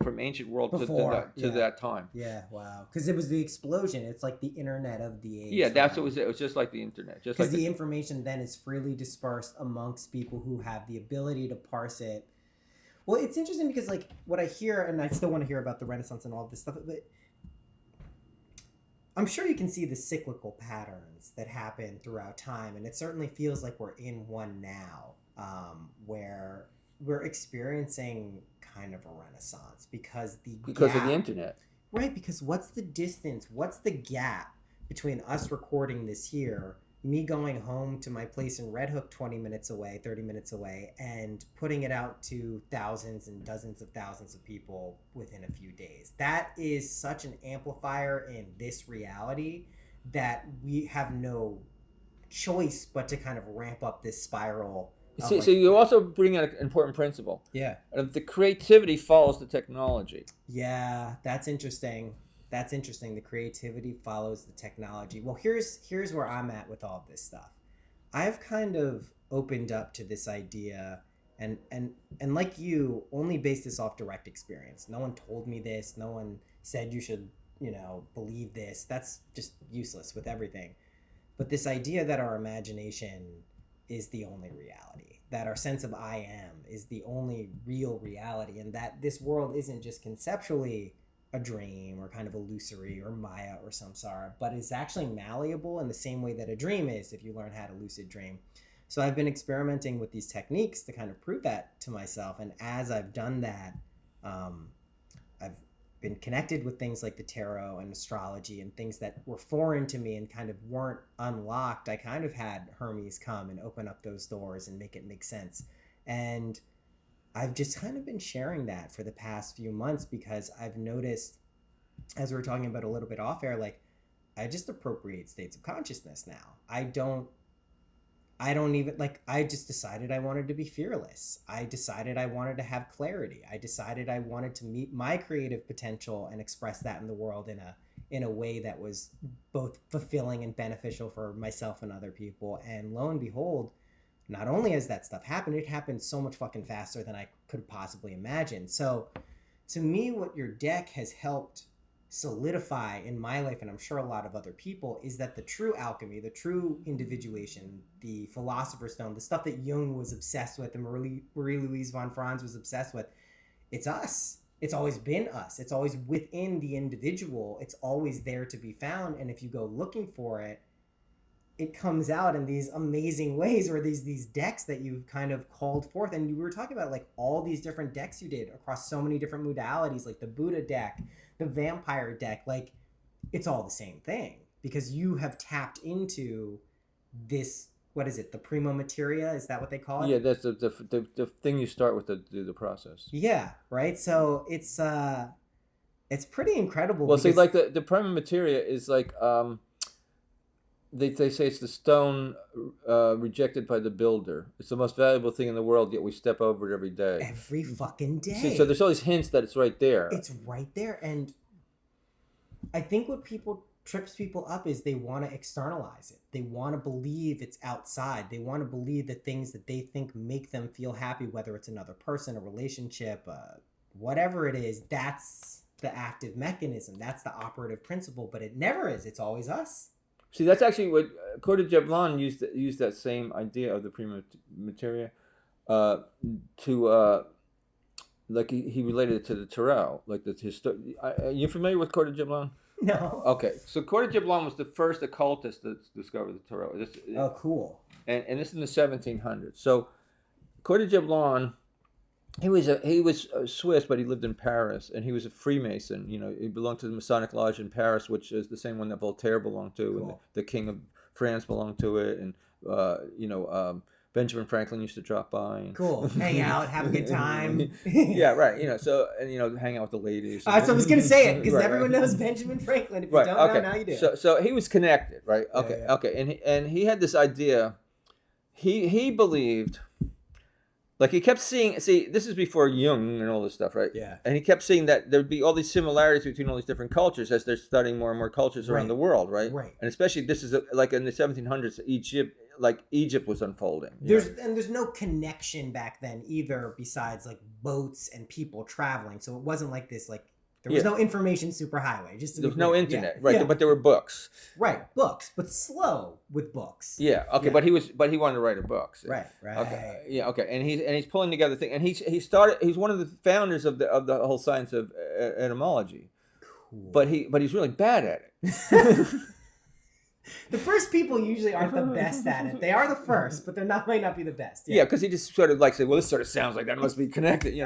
from ancient world to that time. Yeah, wow. Because it was the explosion. It's like the internet of the age. Yeah, that's what it was. It was just like the internet. Just because the information then is freely dispersed amongst people who have the ability to parse it. Well, it's interesting because like what I hear, and I still want to hear about the Renaissance and all of this stuff, but I'm sure you can see the cyclical patterns that happen throughout time, and it certainly feels like we're in one now, where we're experiencing kind of a renaissance because of the internet. Right, because what's the distance, what's the gap between us recording this here me going home to my place in Red Hook 20 minutes away, 30 minutes away, and putting it out to thousands and dozens of thousands of people within a few days. That is such an amplifier in this reality that we have no choice but to kind of ramp up this spiral. See, so you also bring out an important principle. Yeah. The creativity follows the technology. Yeah, that's interesting. That's interesting. The creativity follows the technology. Well, here's where I'm at with all of this stuff. I've kind of opened up to this idea and like you, only based this off direct experience. No one told me this. No one said you should, believe this. That's just useless with everything. But this idea that our imagination is the only reality, that our sense of I am is the only real reality, and that this world isn't just conceptually a dream or kind of illusory or Maya or samsara, but is actually malleable in the same way that a dream is if you learn how to lucid dream. So I've been experimenting with these techniques to kind of prove that to myself, and as I've done that, I've been connected with things like the tarot and astrology and things that were foreign to me and kind of weren't unlocked. I kind of had Hermes come and open up those doors and make it make sense. And I've just kind of been sharing that for the past few months because I've noticed, as we were talking about a little bit off air, like I just appropriate states of consciousness now. I don't even, like, I just decided I wanted to be fearless. I decided I wanted to have clarity. I decided I wanted to meet my creative potential and express that in the world in a way that was both fulfilling and beneficial for myself and other people. And lo and behold, not only has that stuff happened, it happened so much fucking faster than I could possibly imagine. So to me, what your deck has helped solidify in my life, and I'm sure a lot of other people, is that the true alchemy, the true individuation, the philosopher's stone, the stuff that Jung was obsessed with and Marie-Louise von Franz was obsessed with, it's us. It's always been us. It's always within the individual. It's always there to be found. And if you go looking for it, it comes out in these amazing ways, or these decks that you've kind of called forth. And you were talking about like all these different decks you did across so many different modalities, like the Buddha deck, the vampire deck. Like it's all the same thing because you have tapped into this, what is it, the prima materia? Is that what they call it? Yeah, that's the thing you start with to do the process. Yeah, right. So it's pretty incredible. Well, see, like the prima materia is like they say it's the stone rejected by the builder. It's the most valuable thing in the world, yet we step over it every day. Every fucking day. See, so there's all these hints that it's right there. It's right there. And I think what trips people up is they want to externalize it. They want to believe it's outside. They want to believe the things that they think make them feel happy, whether it's another person, a relationship, whatever it is. That's the active mechanism. That's the operative principle. But it never is. It's always us. See, that's actually what Cordojeblon used that same idea of the prima materia to like he related it to the tarot, like are you familiar with Cordojeblon? No. Okay, so Cordojeblon was the first occultist that discovered the tarot. Oh, cool. And this is in the 1700s. So Cordojeblon, he was Swiss, but he lived in Paris, and he was a Freemason. He belonged to the Masonic Lodge in Paris, which is the same one that Voltaire belonged to, cool. And the King of France belonged to it, and Benjamin Franklin used to drop by. And cool, hang out, have a good time. Yeah, right. So hang out with the ladies. So I was gonna say it because everyone knows Benjamin Franklin. If you don't know, now you do. So he was connected, right? Okay, yeah. Okay, and he had this idea. He believed. Like he kept seeing, this is before Jung and all this stuff, right? Yeah. And he kept seeing that there'd be all these similarities between all these different cultures as they're studying more and more cultures around the world, right? Right. And especially this is like in the 1700s, Egypt was unfolding. There's no connection back then either, besides like boats and people traveling. So it wasn't like this there was no information superhighway. There was no internet, right? Yeah. But there were books. Right, books, but slow with books. Yeah. Okay. Yeah. But he wanted to write a book. So. Right. Okay. Yeah. Okay. And he's pulling together things. And he's one of the founders of the whole science of etymology. Cool. But he's really bad at it. The first people usually aren't the best at it. They are the first, but they might not be the best. Yeah. Because he just sort of said, well, this sort of sounds like that must be connected.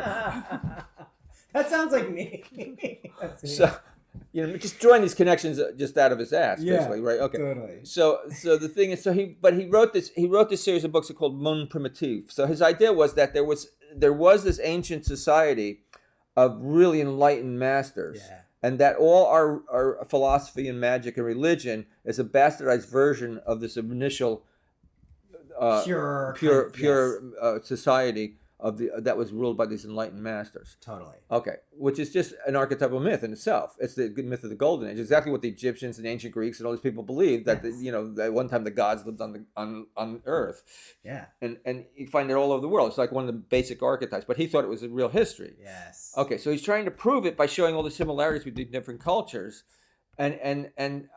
That sounds like me. just drawing these connections just out of his ass, basically, right? Okay. Totally. So the thing is, he wrote this series of books called Monde Primitif. So his idea was that there was this ancient society of really enlightened masters, and that all our philosophy and magic and religion is a bastardized version of this initial pure society that was ruled by these enlightened masters. Totally. Okay, which is just an archetypal myth in itself. It's the myth of the Golden Age. Exactly what the Egyptians and ancient Greeks and all these people believed, that that one time the gods lived on Earth. Yeah. And you find it all over the world. It's like one of the basic archetypes. But he thought it was a real history. Yes. Okay, so he's trying to prove it by showing all the similarities between different cultures, and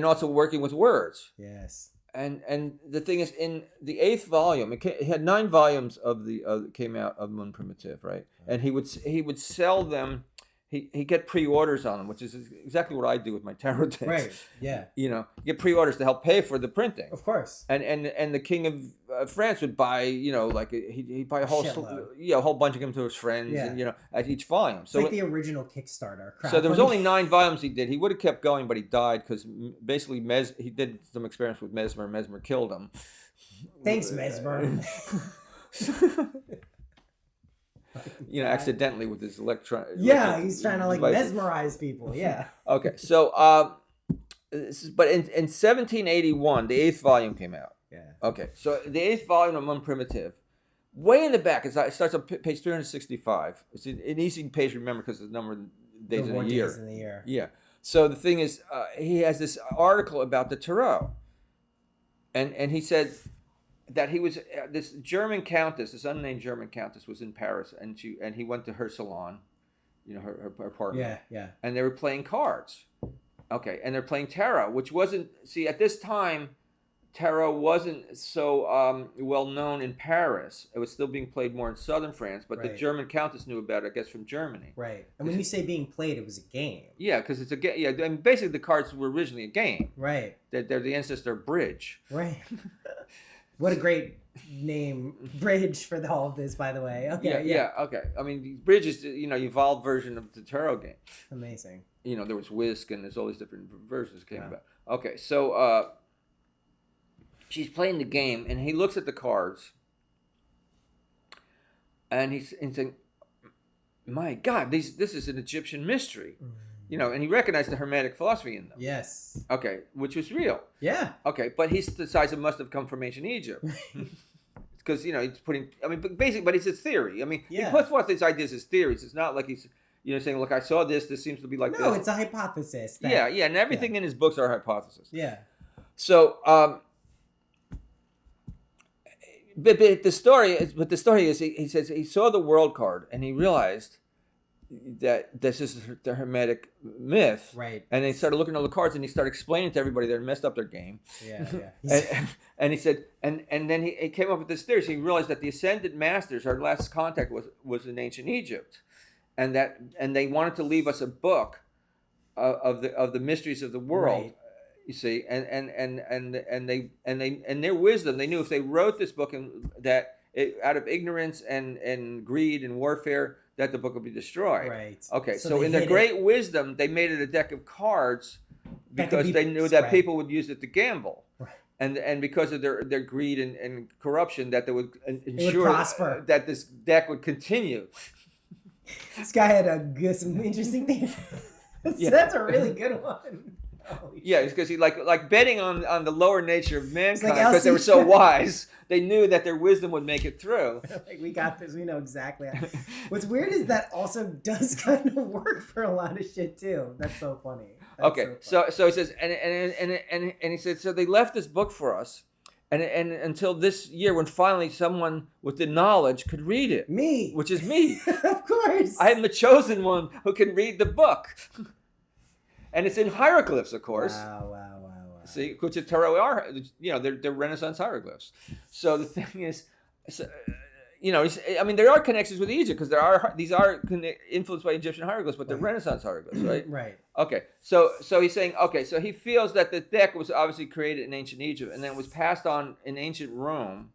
also working with words. Yes. And the thing is, in the 8th volume, it had 9 volumes of came out of Monde Primitif, right? And he would sell them. He'd get pre-orders on them, which is exactly what I do with my tarot decks. Right. Yeah. You get pre-orders to help pay for the printing. Of course. And the King of France would buy, he'd buy a whole bunch of them to his friends, and at each volume. So it's like the original Kickstarter. So there was only 9 volumes he did. He would have kept going, but he died because basically he did some experiments with Mesmer. Mesmer killed him. Thanks, Mesmer. Accidentally with his electron. Yeah, he's trying to mesmerize people. Yeah. Okay, so but in 1781, the 8th volume came out. Yeah. Okay, so the 8th volume of Monde Primitif, way in the back, it starts on page 365. It's an easy page to remember because of the number of days in a year. Days in the year. Yeah. So the thing is, he has this article about the tarot, and he said that he was this German countess, this unnamed German countess, was in Paris, and he went to her salon, her apartment. Yeah. And they were playing cards. Okay, and they're playing tarot, which wasn't, at this time, tarot wasn't so well known in Paris. It was still being played more in southern France, but the German countess knew about it, I guess, from Germany. Right. And when you say being played, it was a game. Yeah, because it's a game. Yeah, I mean, basically the cards were originally a game. Right. They're the ancestor bridge. Right. What a great name, bridge, for all of this, by the way. Okay. Yeah. Okay. I mean, bridge is evolved version of the tarot game. Amazing. There was Whisk, and there's all these different versions came about. Okay, so she's playing the game, and he looks at the cards, and he's saying, "My God, this is an Egyptian mystery." And he recognized the Hermetic philosophy in them. Yes. Okay, which was real. Yeah. Okay, but he decides it must have come from ancient Egypt. Because, he's putting, but it's a theory. He puts forth these ideas as theories. It's not like he's, saying, look, I saw this seems to be like this. No, it's a hypothesis. And everything in his books are hypotheses. Yeah. So, but the story is, he says he saw the world card, and he realized that this is the Hermetic myth, right? And he started looking at all the cards, and he started explaining to everybody that messed up their game. Yeah. and he said, and then he came up with this theory. So he realized that the ascended masters, our last contact was in ancient Egypt, and they wanted to leave us a book of the mysteries of the world. Right. You see, and their wisdom, they knew if they wrote this book out of ignorance and greed and warfare, that the book would be destroyed. Right. Okay, so in their great wisdom, they made it a deck of cards because they knew that people would use it to gamble. Right. And because of their greed and corruption, that they would ensure that this deck would continue. This guy had some interesting things. That's a really good one. Yeah, it's because he like betting on the lower nature of mankind because they were so wise. They knew that their wisdom would make it through. We got this. We know exactly. What's weird is that also does kind of work for a lot of shit too. That's so funny. So he says, and he said, so they left this book for us, and until this year when finally someone with the knowledge could read it. Me, which is me. Of course. I am the chosen one who can read the book. And it's in hieroglyphs, of course. Wow. See, which the tarot are, they're Renaissance hieroglyphs. So the thing is, there are connections with Egypt because these are influenced by Egyptian hieroglyphs, but they're Renaissance hieroglyphs, right? Right. Okay, so he's saying, so he feels that the deck was obviously created in ancient Egypt and then was passed on in ancient Rome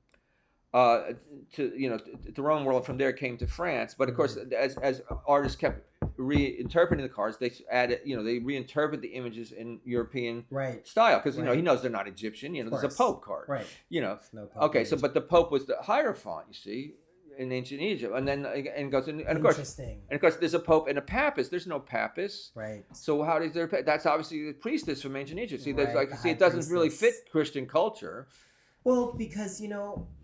to the Roman world. From there it came to France, but of course, as artists kept reinterpreting the cards, they add, they reinterpret the images in European Right. style because Right. he knows they're not Egyptian. There's a course. Pope card. Right. No Pope okay, so but the Pope was the Hierophant, you see, in ancient Egypt, and then and goes and of course, Interesting. and of course, there's a Pope and a Papist. There's no Papist. Right. So how does there? That's obviously the priestess from ancient Egypt. See, there's Right, like it doesn't really fit Christian culture. Well, because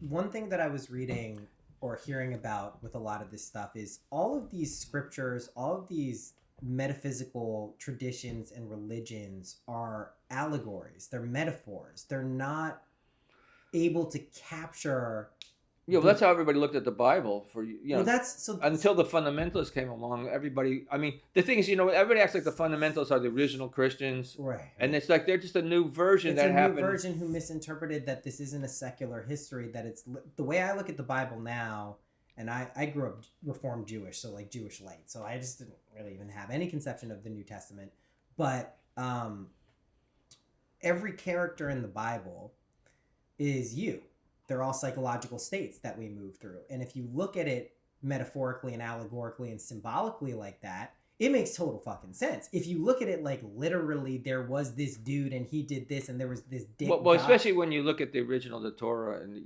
one thing that I was reading or hearing about with a lot of this stuff is all of these scriptures, all of these metaphysical traditions and religions are allegories. They're metaphors. They're not able to capture. Yeah, well, that's how everybody looked at the Bible for Well, that's so until the fundamentalists came along. Everybody, I mean, the thing is, everybody acts like the fundamentalists are the original Christians, right? And it's like they're just a new version that happened. New version who misinterpreted that this isn't a secular history. That it's the way I look at the Bible now. And I grew up Reformed Jewish, so like Jewish light. So I just didn't really even have any conception of the New Testament. But every character in the Bible is you. They're all psychological states that we move through. And if you look at it metaphorically and allegorically and symbolically like that, it makes total fucking sense. If you look at it like literally, there was this dude and he did this and there was this dick. Well, especially when you look at the original, the Torah and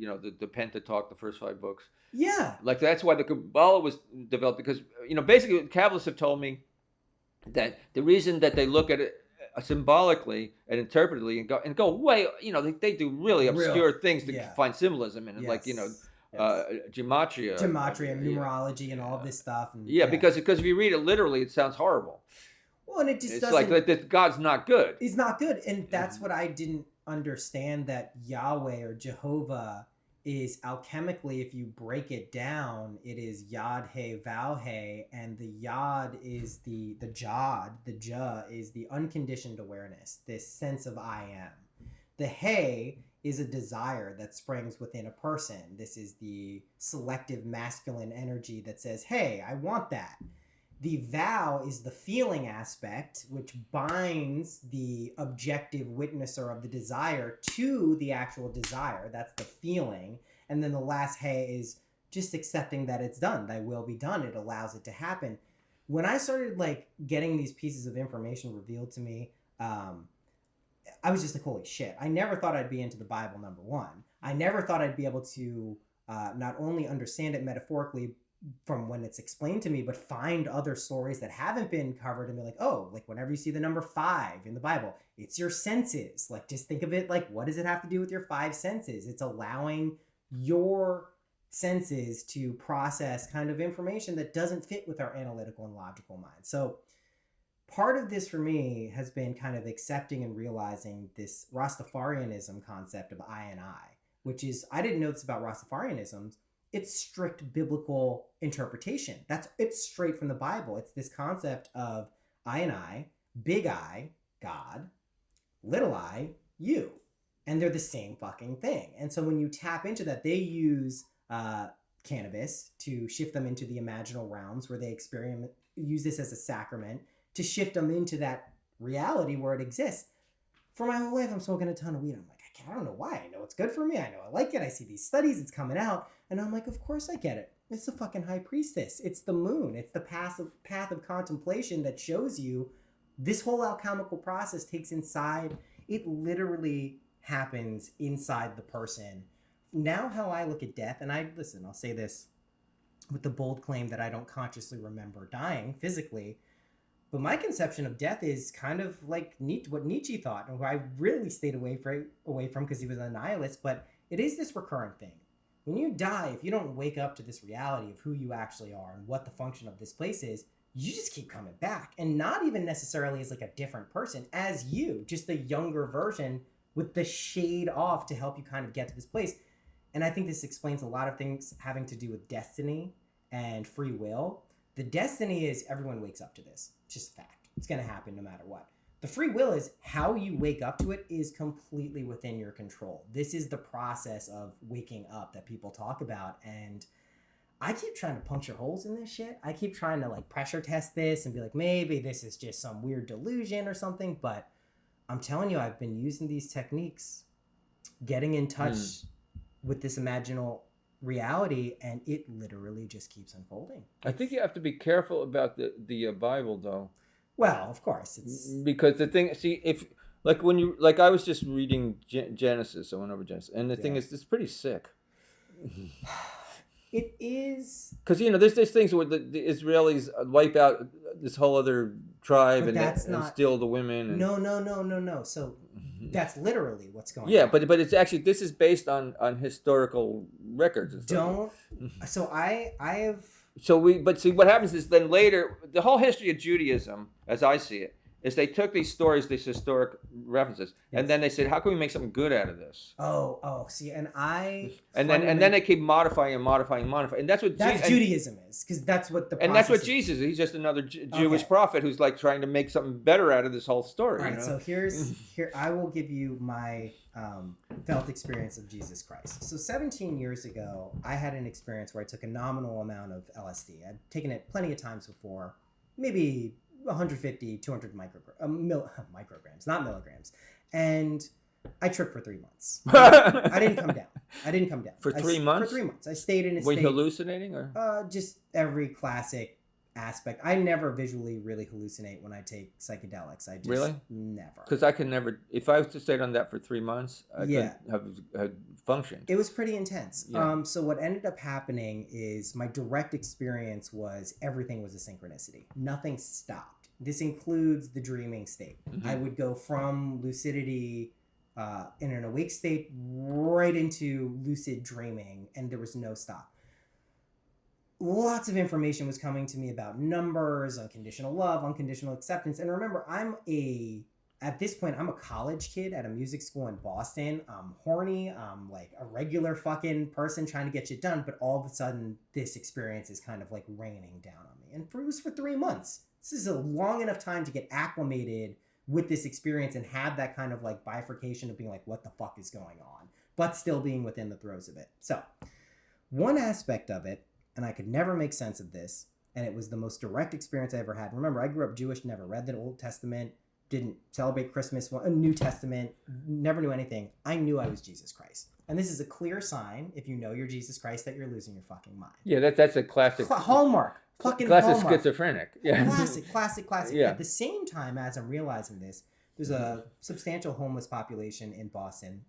the Pentateuch, the first 5 books. Yeah. Like that's why the Kabbalah was developed because basically Kabbalists have told me that the reason that they look at it symbolically and interpretively and go way, they do really obscure things to find symbolism in it, like gematria, numerology, and all of this stuff. And, because if you read it literally, it sounds horrible. Well, and it just it's like God's not good. He's not good, and that's what I didn't understand, that Yahweh or Jehovah is alchemically, if you break it down, it is Yod He Vav He, and the Yod is the Jod, the Jah is the unconditioned awareness, this sense of I am. The He is a desire that springs within a person. This is the selective masculine energy that says, hey, I want that. The vow is the feeling aspect, which binds the objective witnesser of the desire to the actual desire. That's the feeling. And then the last hey is just accepting that it's done. Thy will be done. It allows it to happen. When I started getting these pieces of information revealed to me, I was just like, holy shit. I never thought I'd be into the Bible, number one. I never thought I'd be able to not only understand it metaphorically from when it's explained to me, but find other stories that haven't been covered and be like, oh, whenever you see the number 5 in the Bible, it's your senses. Just think of it what does it have to do with your 5 senses? It's allowing your senses to process kind of information that doesn't fit with our analytical and logical mind. So part of this for me has been kind of accepting and realizing this Rastafarianism concept of I and I, which is, I didn't know this about Rastafarianism. It's strict biblical interpretation. It's straight from the Bible. It's this concept of I and I, big I, God, little I, you. And they're the same fucking thing. And so when you tap into that, they use cannabis to shift them into the imaginal realms where they use this as a sacrament to shift them into that reality where it exists. For my whole life, I'm smoking a ton of weed. I'm like, I don't know why. I know it's good for me. I know I like it. I see these studies. It's coming out. And I'm like, of course I get it. It's the fucking high priestess. It's the moon. It's the path of contemplation that shows you this whole alchemical process takes inside. It literally happens inside the person. Now how I look at death, and I'll say this with the bold claim that I don't consciously remember dying physically, but my conception of death is kind of like what Nietzsche thought, and who I really stayed away from because he was a nihilist, but it is this recurrent thing. When you die, if you don't wake up to this reality of who you actually are and what the function of this place is, you just keep coming back. And not even necessarily as a different person, as you, just a younger version with the shade off to help you kind of get to this place. And I think this explains a lot of things having to do with destiny and free will. The destiny is everyone wakes up to this. It's just a fact. It's going to happen no matter what. The free will is how you wake up to it is completely within your control. This is the process of waking up that people talk about. And I keep trying to puncture holes in this shit. I keep trying to pressure test this and be like, maybe this is just some weird delusion or something. But I'm telling you, I've been using these techniques, getting in touch with this imaginal reality, and it literally just keeps unfolding. I think you have to be careful about the Bible, though. Well, of course, it's Because the thing, see, if like I was just reading Genesis, I went over Genesis, and the thing is, it's pretty sick. It is, because there's things where the Israelis wipe out this whole other tribe and steal the women. And... No. So that's literally what's going on. Yeah, but it's actually, this is based on historical records and stuff. So I have. But see, what happens is then later, the whole history of Judaism, as I see it, is they took these stories, these historic references, and then they said, how can we make something good out of this? See, and then they keep modifying, and that's what Judaism is, because that's what the process and that's what Jesus is. He's just another Jewish prophet who's like trying to make something better out of this whole story. All right, so here I will give you my felt experience of Jesus Christ. So 17 years ago, I had an experience where I took a nominal amount of LSD. I'd taken it plenty of times before, maybe 150, 200 micrograms, not milligrams. And I tripped for 3 months. I didn't come down. For 3 months? For 3 months. I stayed in a state. Were you hallucinating? Or? Just every classic aspect. I never visually really hallucinate when I take psychedelics. I just never. Because I can never, if I was to stay on that for 3 months, I couldn't have functioned. It was pretty intense. So what ended up happening is my direct experience was everything was a synchronicity. Nothing stopped. This includes the dreaming state. Mm-hmm. I would go from lucidity in an awake state right into lucid dreaming, and there was no stop. Lots of information was coming to me about numbers, unconditional love, unconditional acceptance. And remember, at this point, I'm a college kid at a music school in Boston. I'm horny. I'm like a regular fucking person trying to get shit done. But all of a sudden, this experience is kind of like raining down on me. And it was for 3 months. This is a long enough time to get acclimated with this experience and have that kind of like bifurcation of being like, what the fuck is going on? But still being within the throes of it. So one aspect of it, and I could never make sense of this, and it was the most direct experience I ever had. Remember, I grew up Jewish, never read the Old Testament, didn't celebrate Christmas, a New Testament, never knew anything. I knew I was Jesus Christ. And this is a clear sign, if you know you're Jesus Christ, that you're losing your fucking mind. Yeah, that's a classic. Hallmark. Fucking classic Hallmark. Schizophrenic. Yeah. Classic. Yeah. At the same time as I'm realizing this, there's a substantial homeless population in Boston.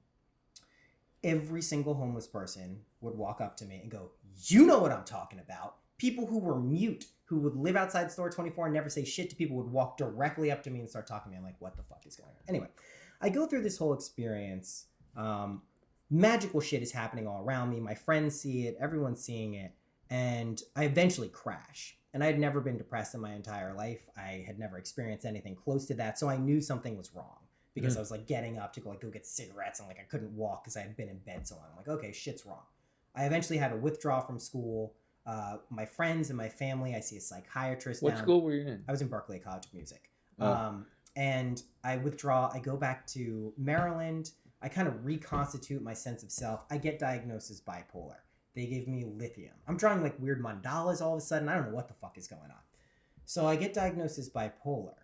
Every single homeless person would walk up to me and go, you know what I'm talking about. People who were mute, who would live outside store 24 and never say shit to people, would walk directly up to me and start talking to me. I'm like, what the fuck is going on? Anyway, I go through this whole experience. Magical shit is happening all around me. My friends see it. Everyone's seeing it. And I eventually crash. And I had never been depressed in my entire life. I had never experienced anything close to that. So I knew something was wrong because I was like getting up to go get cigarettes and like I couldn't walk because I had been in bed so long. I'm like, okay, shit's wrong. I eventually had to withdraw from school. My friends and my family, I see a psychiatrist. What school were you in? I was in Berkeley College of Music. And I withdraw. I go back to Maryland. I kind of reconstitute my sense of self. I get diagnosed as bipolar. They gave me lithium. I'm drawing like weird mandalas all of a sudden. I don't know what the fuck is going on. So I get diagnosed as bipolar.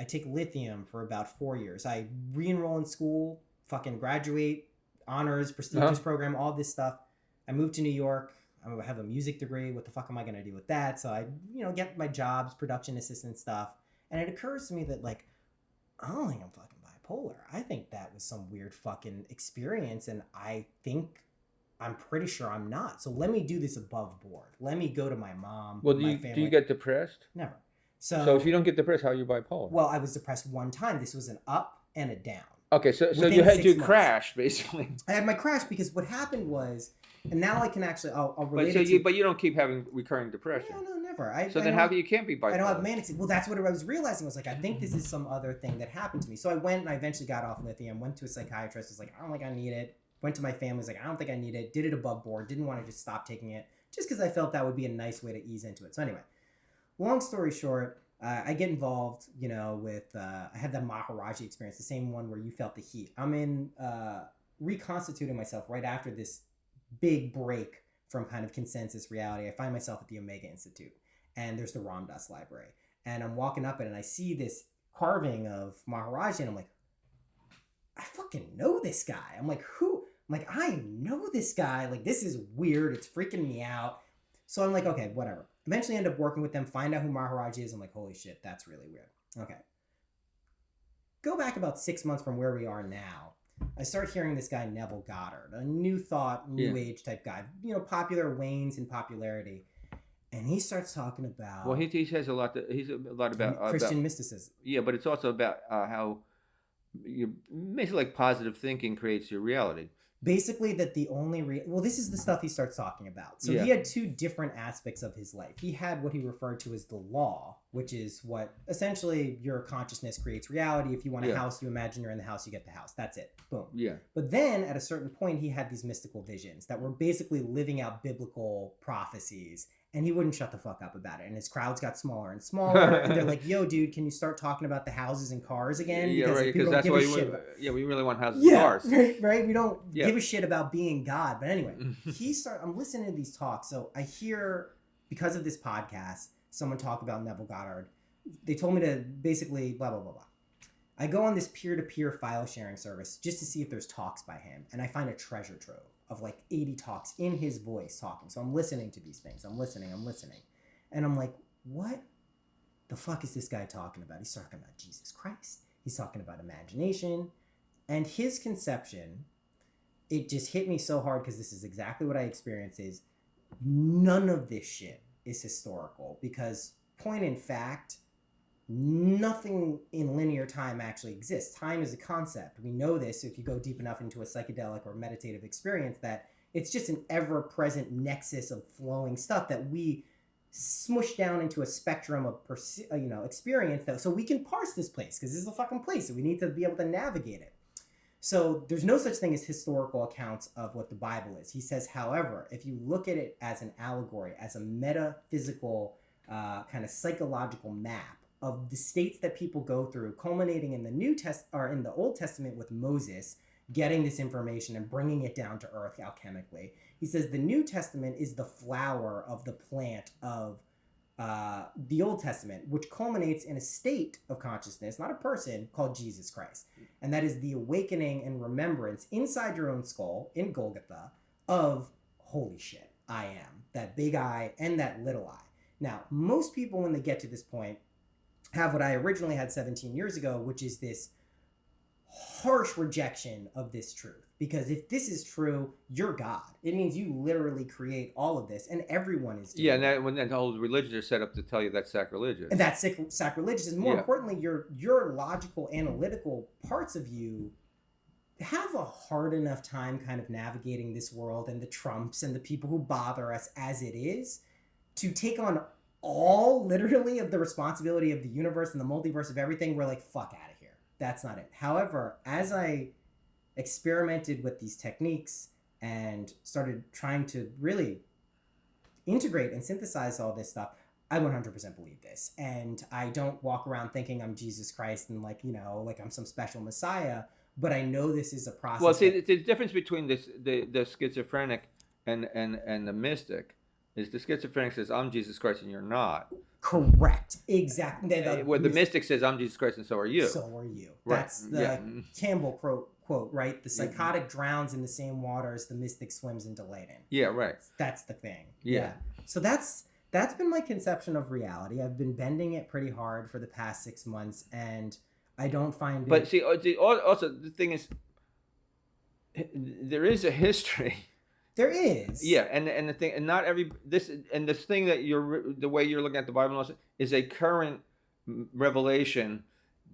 I take lithium for about 4 years. I re-enroll in school, fucking graduate, honors, prestigious program, all this stuff. I move to New York. I have a music degree. What the fuck am I going to do with that? So I, get my jobs, production assistant stuff. And it occurs to me that like, I don't think I'm fucking bipolar. I think that was some weird fucking experience. And I'm pretty sure I'm not. So let me do this above board. Let me go to my mom. Well, my family. Do you get depressed? Never. So if you don't get depressed, how are you bipolar? Well, I was depressed one time. This was an up and a down. Okay, so you had your crash basically. I had my crash because what happened was, and now I can actually I'll relate it to. But you don't keep having recurring depression. No, never. Then how you can't be bipolar? I don't have manic. Well, that's what I was realizing. I was like, I think this is some other thing that happened to me. So I went and I eventually got off lithium. Went to a psychiatrist. Was like, I don't think I need it. Went to my family. Was like, I don't think I need it. Did it above board. Didn't want to just stop taking it just because I felt that would be a nice way to ease into it. So anyway, long story short. I get involved, with, I had that Maharaji experience, the same one where you felt the heat. I'm in reconstituting myself right after this big break from kind of consensus reality. I find myself at the Omega Institute, and there's the Ram Dass Library. And I'm walking up it, and I see this carving of Maharaji, and I'm like, I fucking know this guy. I'm like, who? I'm like, I know this guy. Like, this is weird. It's freaking me out. So I'm like, okay, whatever. Eventually end up working with them, find out who Maharaj is. I'm like, holy shit, that's really weird. Okay. Go back about 6 months from where we are now. I start hearing this guy, Neville Goddard, a new thought, new age type guy, popular, wanes in popularity. And he starts talking about... Well, he has a lot about... Christian mysticism. Yeah, but it's also about how basically like positive thinking creates your reality. Basically that the only... this is the stuff he starts talking about. So he had two different aspects of his life. He had what he referred to as the law, which is what essentially your consciousness creates reality. If you want a house, you imagine you're in the house, you get the house. That's it. Boom. Yeah. But then at a certain point, he had these mystical visions that were basically living out biblical prophecies. And he wouldn't shut the fuck up about it. And his crowds got smaller and smaller. And they're like, yo, dude, can you start talking about the houses and cars again? Yeah, right. Because that's why we really want houses and cars. Right. We don't give a shit about being God. But anyway, I'm listening to these talks. So I hear, because of this podcast, someone talk about Neville Goddard. They told me to basically blah, blah, blah, blah. I go on this peer-to-peer file sharing service just to see if there's talks by him. And I find a treasure trove of like 80 talks in his voice talking. So I'm listening to these things. I'm listening. And I'm like, what the fuck is this guy talking about? He's talking about Jesus Christ. He's talking about imagination. And his conception, it just hit me so hard because this is exactly what I experienced is none of this shit is historical because point in fact, nothing in linear time actually exists. Time is a concept. We know this if you go deep enough into a psychedelic or meditative experience that it's just an ever-present nexus of flowing stuff that we smush down into a spectrum of experience so we can parse this place because this is a fucking place and we need to be able to navigate it. So there's no such thing as historical accounts of what the Bible is. He says, however, if you look at it as an allegory, as a metaphysical kind of psychological map of the states that people go through, culminating in the Old Testament with Moses getting this information and bringing it down to earth alchemically. He says the New Testament is the flower of the plant of the Old Testament, which culminates in a state of consciousness, not a person, called Jesus Christ. And that is the awakening and remembrance inside your own skull in Golgotha of holy shit, I am, that big I and that little I. Now, most people when they get to this point have what I originally had 17 years ago, which is this harsh rejection of this truth. Because if this is true, you're God. It means you literally create all of this, and everyone is doing it. And when that whole religions are set up to tell you that's sacrilegious. And that's sacrilegious. And more importantly, your logical, analytical parts of you have a hard enough time kind of navigating this world and the Trumps and the people who bother us as it is to take on all literally of the responsibility of the universe and the multiverse of everything. We're like, fuck out of here. That's not it. However, as I experimented with these techniques and started trying to really integrate and synthesize all this stuff, I 100% believe this. And I don't walk around thinking I'm Jesus Christ and like I'm some special Messiah, but I know this is a process. Well, see, the difference between the schizophrenic and the mystic is the schizophrenic says, I'm Jesus Christ and you're not. Correct. Exactly. Where the mystic says, I'm Jesus Christ and so are you. So are you. Right. That's the Campbell quote, right? The psychotic drowns in the same water as the mystic swims in delight in. Yeah, right. That's the thing. Yeah. So that's been my conception of reality. I've been bending it pretty hard for the past 6 months, and I don't find But see, also the thing is, there is a history. There is. Yeah, and the thing, and not every this thing that the way you're looking at the Bible also is a current revelation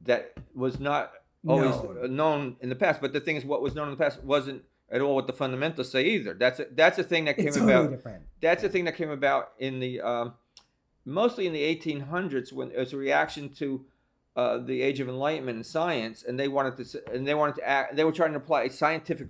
that was not always known in the past. But the thing is, what was known in the past wasn't at all what the fundamentals say either. That's a thing that came about. Different. That's a thing that came about in the mostly in the 1800s when it was a reaction to the Age of Enlightenment and science, and they were trying to apply scientific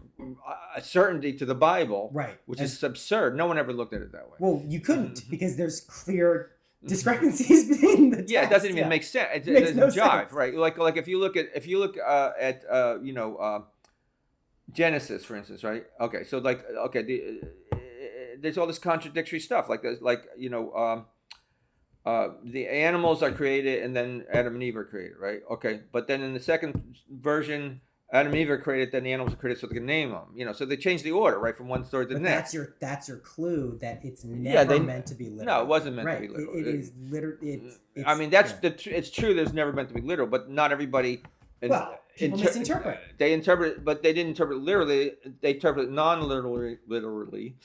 certainty to the Bible, right? Which is absurd. No one ever looked at it that way. Well, you couldn't because there's clear discrepancies between the texts. Yeah, it doesn't even make sense. It doesn't jive, sense. Right? Like if you look at Genesis, for instance, right? Okay, so there's all this contradictory stuff, the animals are created and then Adam and Eve are created, right? Okay, but then in the second version, Adam and Eve are created, then the animals are created so they can name them. You know, so they change the order, right, from one story to the But next. that's your clue that it's Yeah, never meant to be literal. No, it wasn't meant to right. be literal. It is literally. I mean, it's true. There's never meant to be literal, but not everybody. Well, people misinterpret. They interpret, but they didn't interpret it literally. They interpret it literally,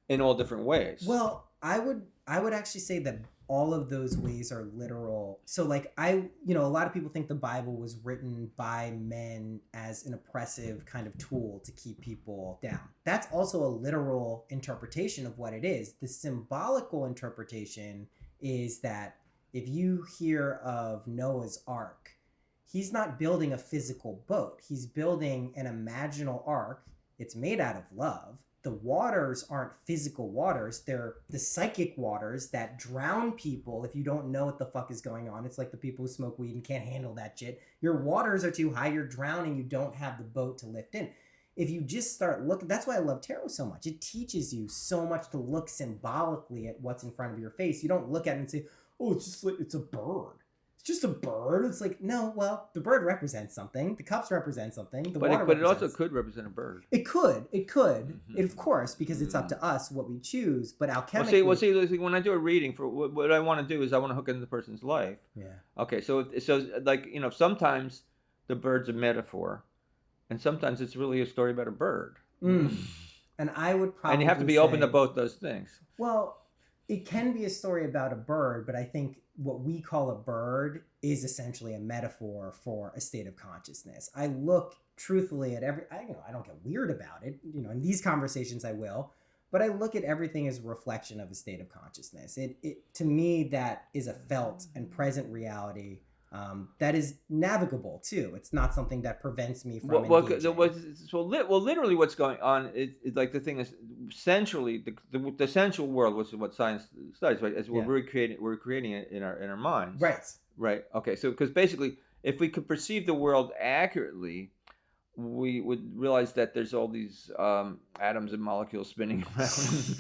in all different ways. Well, I would actually say that all of those ways are literal. So like a lot of people think the Bible was written by men as an oppressive kind of tool to keep people down. That's also a literal interpretation of what it is. The symbolical interpretation is that if you hear of Noah's Ark, he's not building a physical boat. He's building an imaginal ark. It's made out of love. The waters aren't physical waters. They're the psychic waters that drown people if you don't know what the fuck is going on. It's like the people who smoke weed and can't handle that shit. Your waters are too high. You're drowning. You don't have the boat to lift in. If you just start looking, that's why I love tarot so much. It teaches you so much to look symbolically at what's in front of your face. You don't look at it and say, oh, it's just like, it's a bird. It's just a bird. It's like, no, well, the bird represents something. The cups represent something. But it also could represent a bird. It could. Mm-hmm. Of course, because it's up to us what we choose. But alchemically... Well, see, when I do a reading, for what I want to do is I want to hook into the person's life. Yeah. Okay, so like, you know, sometimes the bird's a metaphor, and sometimes it's really a story about a bird. Mm. And I would probably... And you have to be open to both those things. Well, it can be a story about a bird, but I think what we call a bird is essentially a metaphor for a state of consciousness. I look truthfully at I don't get weird about it. You know, in these conversations I will, but I look at everything as a reflection of a state of consciousness. It to me, that is a felt and present reality that is navigable too. It's not something that prevents me from engaging. Literally what's going on is like, the thing is, centrally, the sensual world, which is what science studies, right? As we're creating it in our minds. Right. Okay. So, because basically, if we could perceive the world accurately, we would realize that there's all these atoms and molecules spinning around.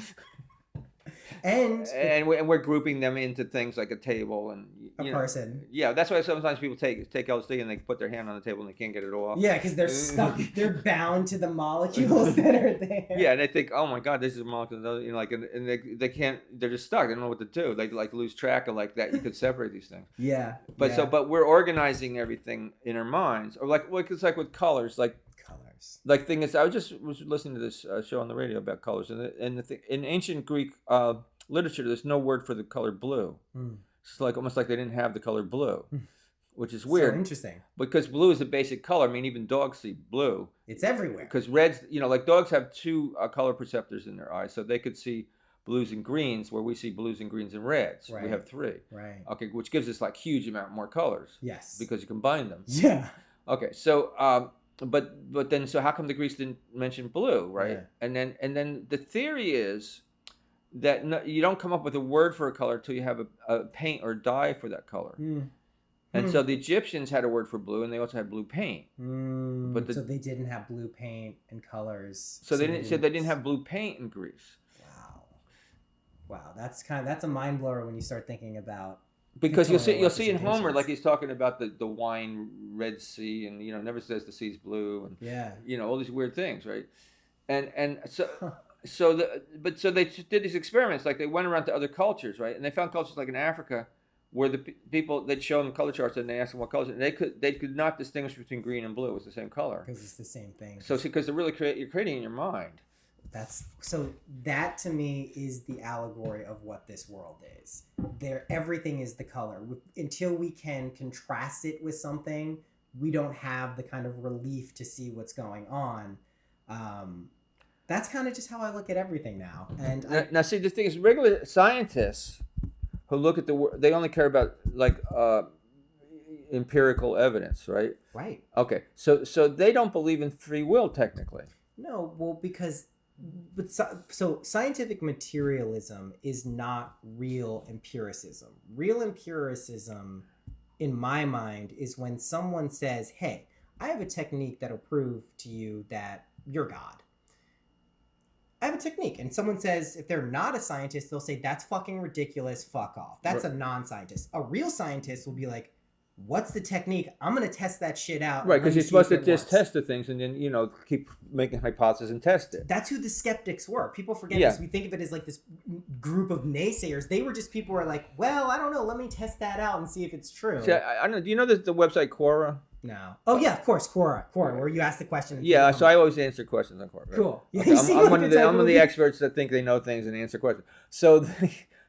And we're grouping them into things like a table and a person. Yeah, that's why sometimes people take LSD and they put their hand on the table and they can't get it off. Yeah, because they're stuck. They're bound to the molecules that are there. Yeah, and they think, oh my God, this is a molecule. You know, like, and they can't. They're just stuck. They don't know what to do. They like lose track of like that. You could separate these things. Yeah. But we're organizing everything in our minds, or like it's like with colors, like. Like, thing is, I was listening to this show on the radio about colors, and the thing, in ancient Greek literature, there's no word for the color blue. It's like almost like they didn't have the color blue, which is weird. So interesting. Because blue is a basic color. I mean, even dogs see blue. It's everywhere. Because reds, you know, like dogs have two color perceptors in their eyes, so they could see blues and greens, where we see blues and greens and reds. Right. We have three. Right. Okay, which gives us like huge amount more colors. Yes. Because you combine them. Yeah. Okay, so. But then, so how come the Greeks didn't mention blue, right? Yeah. And then the theory is that you don't come up with a word for a color till you have a paint or dye for that color. And so the Egyptians had a word for blue, and they also had blue paint. But so they didn't have blue paint and colors. So they didn't have blue paint in Greece. Wow, that's a mind blower when you start thinking about. Because you'll see in Homer, like, he's talking about the wine Red Sea, and you know, never says the sea's blue, and you know, all these weird things, right? And so they did these experiments, like they went around to other cultures, right? And they found cultures like in Africa where the people, they'd show them color charts and they asked them what colors, and they could not distinguish between green and blue. It was the same color. Because it's the same thing. So because they're really you're creating in your mind. That to me is the allegory of what this world is. Everything is the color. Until we can contrast it with something, we don't have the kind of relief to see what's going on. That's kind of just how I look at everything now. And now see, the thing is, regular scientists who look at the world, they only care about like empirical evidence, right? Right. Okay, so they don't believe in free will technically. No, well, because. So scientific materialism is not real empiricism. Real empiricism, in my mind, is when someone says, hey, I have a technique that'll prove to you that you're God. I have a technique. And someone says, if they're not a scientist, they'll say, that's fucking ridiculous, fuck off. That's a non-scientist. A real scientist will be like, what's the technique? I'm going to test that shit out. Right, and let because me you're see supposed if to it just works. test the things and then, keep making hypotheses and test it. That's who the skeptics were. People forget Yeah. this. We think of it as like this group of naysayers. They were just people who are like, well, I don't know. Let me test that out and see if it's true. See, I don't know. Do you know the website Quora? No. Oh, yeah, of course. Quora, where you ask the question. And Yeah, people so I always answer questions on Quora. Right? Cool. Yeah, Okay, you seem I'm like one the of the type I'm one of the experts that think they know things and answer questions.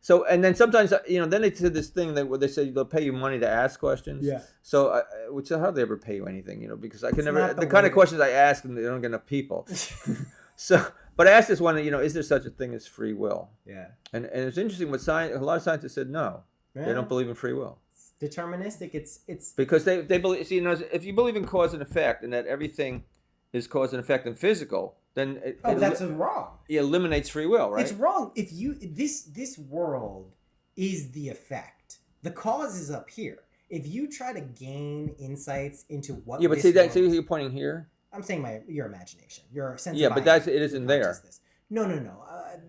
So and then sometimes then they did this thing where they say they'll pay you money to ask questions. Yeah. So which how do they ever pay you anything? Because I can It's never not the the kind way of questions I ask and they don't get enough people. So, but I asked this one. Is there such a thing as free will? Yeah. And it's interesting. What a lot of scientists said no. Yeah. They don't believe in free will. It's deterministic. It's Because they believe. See, if you believe in cause and effect and that everything is cause and effect and physical, then that's wrong. It eliminates free will, right? It's wrong. If you this world is the effect. The cause is up here. If you try to gain insights into what Yeah, but see you're pointing here. I'm saying your imagination, your sense. Yeah, of but it isn't there. No.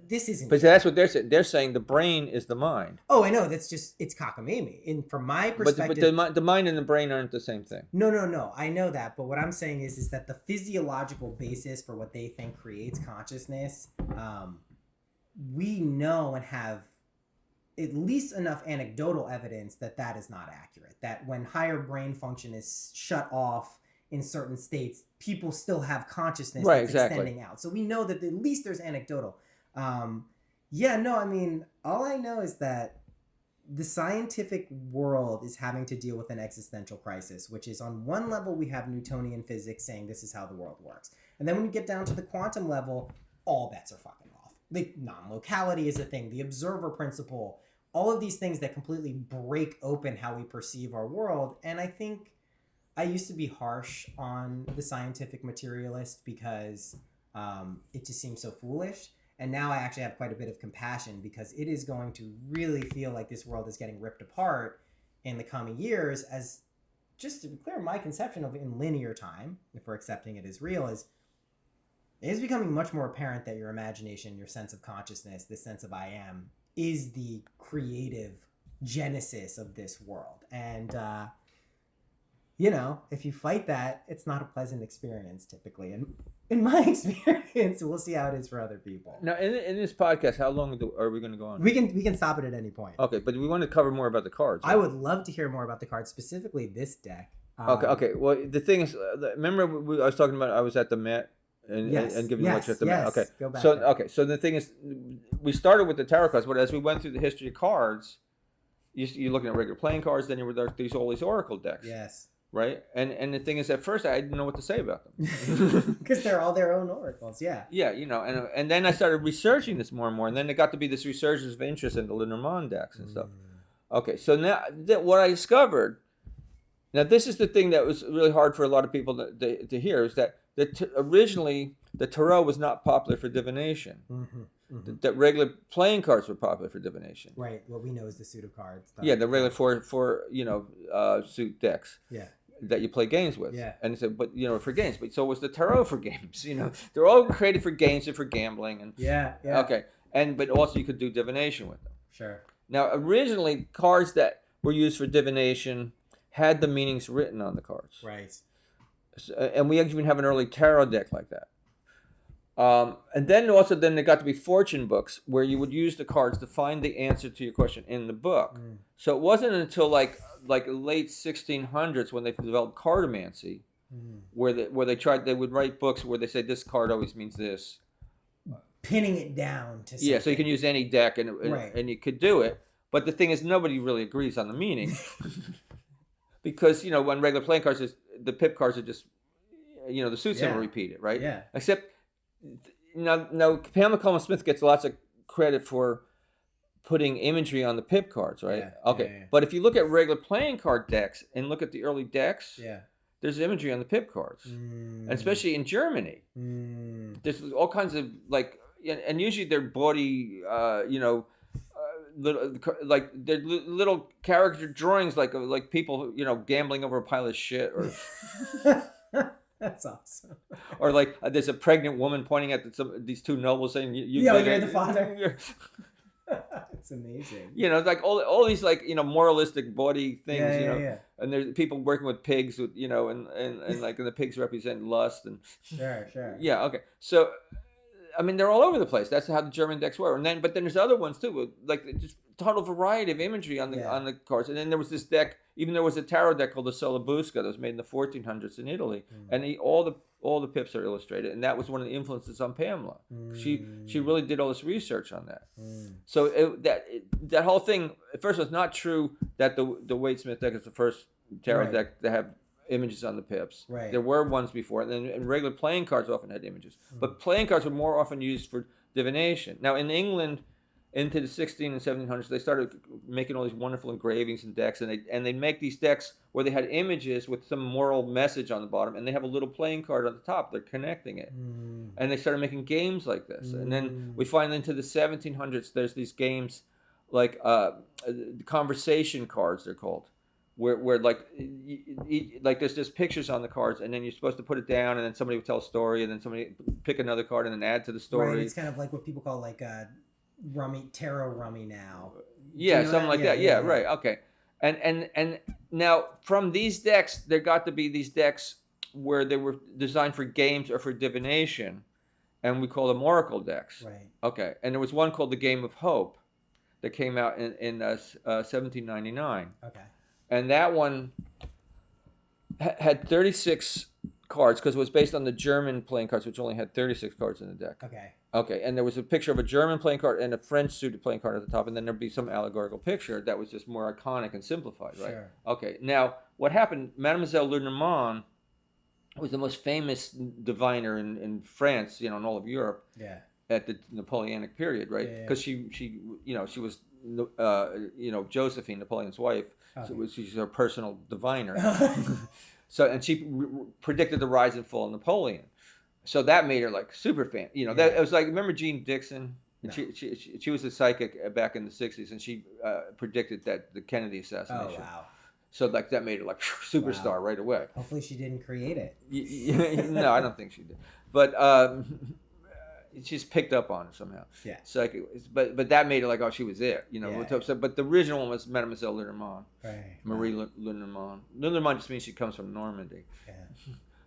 This isn't. But that's what they're saying. They're saying the brain is the mind. Oh, I know. That's just it's cockamamie. And from my perspective, but the mind and the brain aren't the same thing. No. I know that, but what I'm saying is that the physiological basis for what they think creates consciousness, we know and have at least enough anecdotal evidence that is not accurate. That when higher brain function is shut off in certain states, people still have consciousness that's extending out. So we know that at least there's anecdotal. All I know is that the scientific world is having to deal with an existential crisis, which is on one level we have Newtonian physics saying this is how the world works. And then when you get down to the quantum level, all bets are fucking off. Like non-locality is a thing, the observer principle, all of these things that completely break open how we perceive our world. And I think I used to be harsh on the scientific materialist because it just seems so foolish. And now I actually have quite a bit of compassion because it is going to really feel like this world is getting ripped apart in the coming years. As just to be clear, my conception of in linear time, if we're accepting it as real, it is becoming much more apparent that your imagination, your sense of consciousness, this sense of I am, is the creative genesis of this world. And, if you fight that, it's not a pleasant experience typically. And in my experience, we'll see how it is for other people. Now, in this podcast, how long are we going to go on? We can stop it at any point. Okay, but we want to cover more about the cards. Right? I would love to hear more about the cards, specifically this deck. Okay. Well, the thing is, remember I was talking about I was at the Met and giving a lecture at the Met. Okay, go back so there. So the thing is, we started with the tarot cards, but as we went through the history of cards, you're looking at regular playing cards, then you were all these oracle decks. Yes. Right, and the thing is, at first I didn't know what to say about them because they're all their own oracles. Yeah. Yeah, and then I started researching this more and more, and then it got to be this resurgence of interest in the Lenormand decks and stuff. Okay, so now what I discovered, now this is the thing that was really hard for a lot of people to hear, is that originally the tarot was not popular for divination. That regular playing cards were popular for divination. Right. What we know is the suit of cards. Yeah, the regular four suit decks. Yeah. That you play games with. Yeah. And so, but for games. But so was the tarot for games. They're all created for games and for gambling and. Yeah. Okay. But also you could do divination with them. Sure. Now originally cards that were used for divination had the meanings written on the cards. Right. And we even have an early tarot deck like that. And then there got to be fortune books where you would use the cards to find the answer to your question in the book. So it wasn't until like late 1600s when they developed cartomancy, where they would write books where they say this card always means this, pinning it down to something. Yeah, so you can use any deck and you could do it. But the thing is, nobody really agrees on the meaning because when regular playing cards, the pip cards are just the suit symbol repeated, right? Yeah. Except. Now Pamela Coleman-Smith gets lots of credit for putting imagery on the pip cards, right? Yeah, okay. yeah. But if you look at regular playing card decks and look at the early decks, there's imagery on the pip cards. And especially in Germany. There's all kinds of and usually they're body, little character drawings like people, gambling over a pile of shit or That's awesome. Or there's a pregnant woman pointing at these two nobles saying, "You're the father." It's amazing. You know, like all these like, you know, moralistic body things, Yeah, you yeah, know, yeah. and there's people working with pigs with, you know, and like and the pigs represent lust and Sure, sure. yeah, okay. So I mean, they're all over the place. That's how the German decks were. And then, but then there's other ones too, with, like just total variety of imagery on the Yeah. on the cards. And then there was this deck. Even there was a tarot deck called the Solabusca that was made in the 1400s in Italy, and all the pips are illustrated. And that was one of the influences on Pamela. She really did all this research on that. So that whole thing. At first, it was not true that the Wade Smith deck is the first tarot Right. deck to have images on the pips. Right. There were ones before, and regular playing cards often had images. But playing cards were more often used for divination. Now, in England, into the 16 and 1700s, they started making all these wonderful engravings and decks, and they make these decks where they had images with some moral message on the bottom, and they have a little playing card on the top. They're connecting it. And they started making games like this. And then we find into the 1700s, there's these games like conversation cards, they're called. Where like there's just pictures on the cards, and then you're supposed to put it down, and then somebody would tell a story, and then somebody pick another card and then add to the story. Right. It's kind of like what people call like tarot rummy now. Yeah, you know something that? like Yeah, that. yeah, Yeah, yeah. right. Okay. And now from these decks, there got to be these decks where they were designed for games or for divination, and we call them oracle decks. Right. Okay. And there was one called the Game of Hope that came out in 1799. Okay. And that one had 36 cards because it was based on the German playing cards, which only had 36 cards in the deck. Okay. Okay, and there was a picture of a German playing card and a French suited playing card at the top, and then there'd be some allegorical picture that was just more iconic and simplified, right? Sure. Okay, now what happened, Mademoiselle Lenormand was the most famous diviner in France, you know, in all of Europe. Yeah. At the Napoleonic period, right? Yeah, yeah. Because she was Josephine, Napoleon's wife. Okay. So she's her personal diviner. So and she predicted the rise and fall of Napoleon. So that made her like super fan. You know, that it was like, remember Jean Dixon? No. She was a psychic back in the 60s, and she predicted that the Kennedy assassination. Oh wow. So like that made her like superstar right away. Hopefully she didn't create it. No, I don't think she did. But she's picked up on it somehow. Yeah. Psychic, but that made it like, oh, she was it, you know. Yeah. So, but the original one was Mademoiselle Lenormand, Right. Marie Lenormand. Lenormand just means she comes from Normandy. Yeah.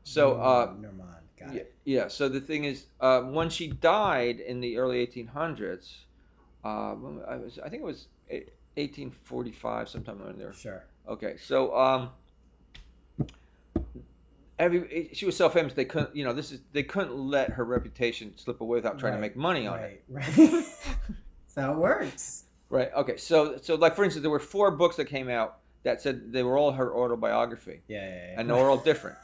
So, Normand. Got it. yeah. So the thing is, when she died in the early 1800s, I think it was 1845, sometime around there. Sure. Okay, so she was so famous they couldn't, they couldn't let her reputation slip away without trying to make money on it. Right. That's how it works. Right. Okay. So like for instance, there were 4 books that came out that said they were all her autobiography, Yeah. and they were all different.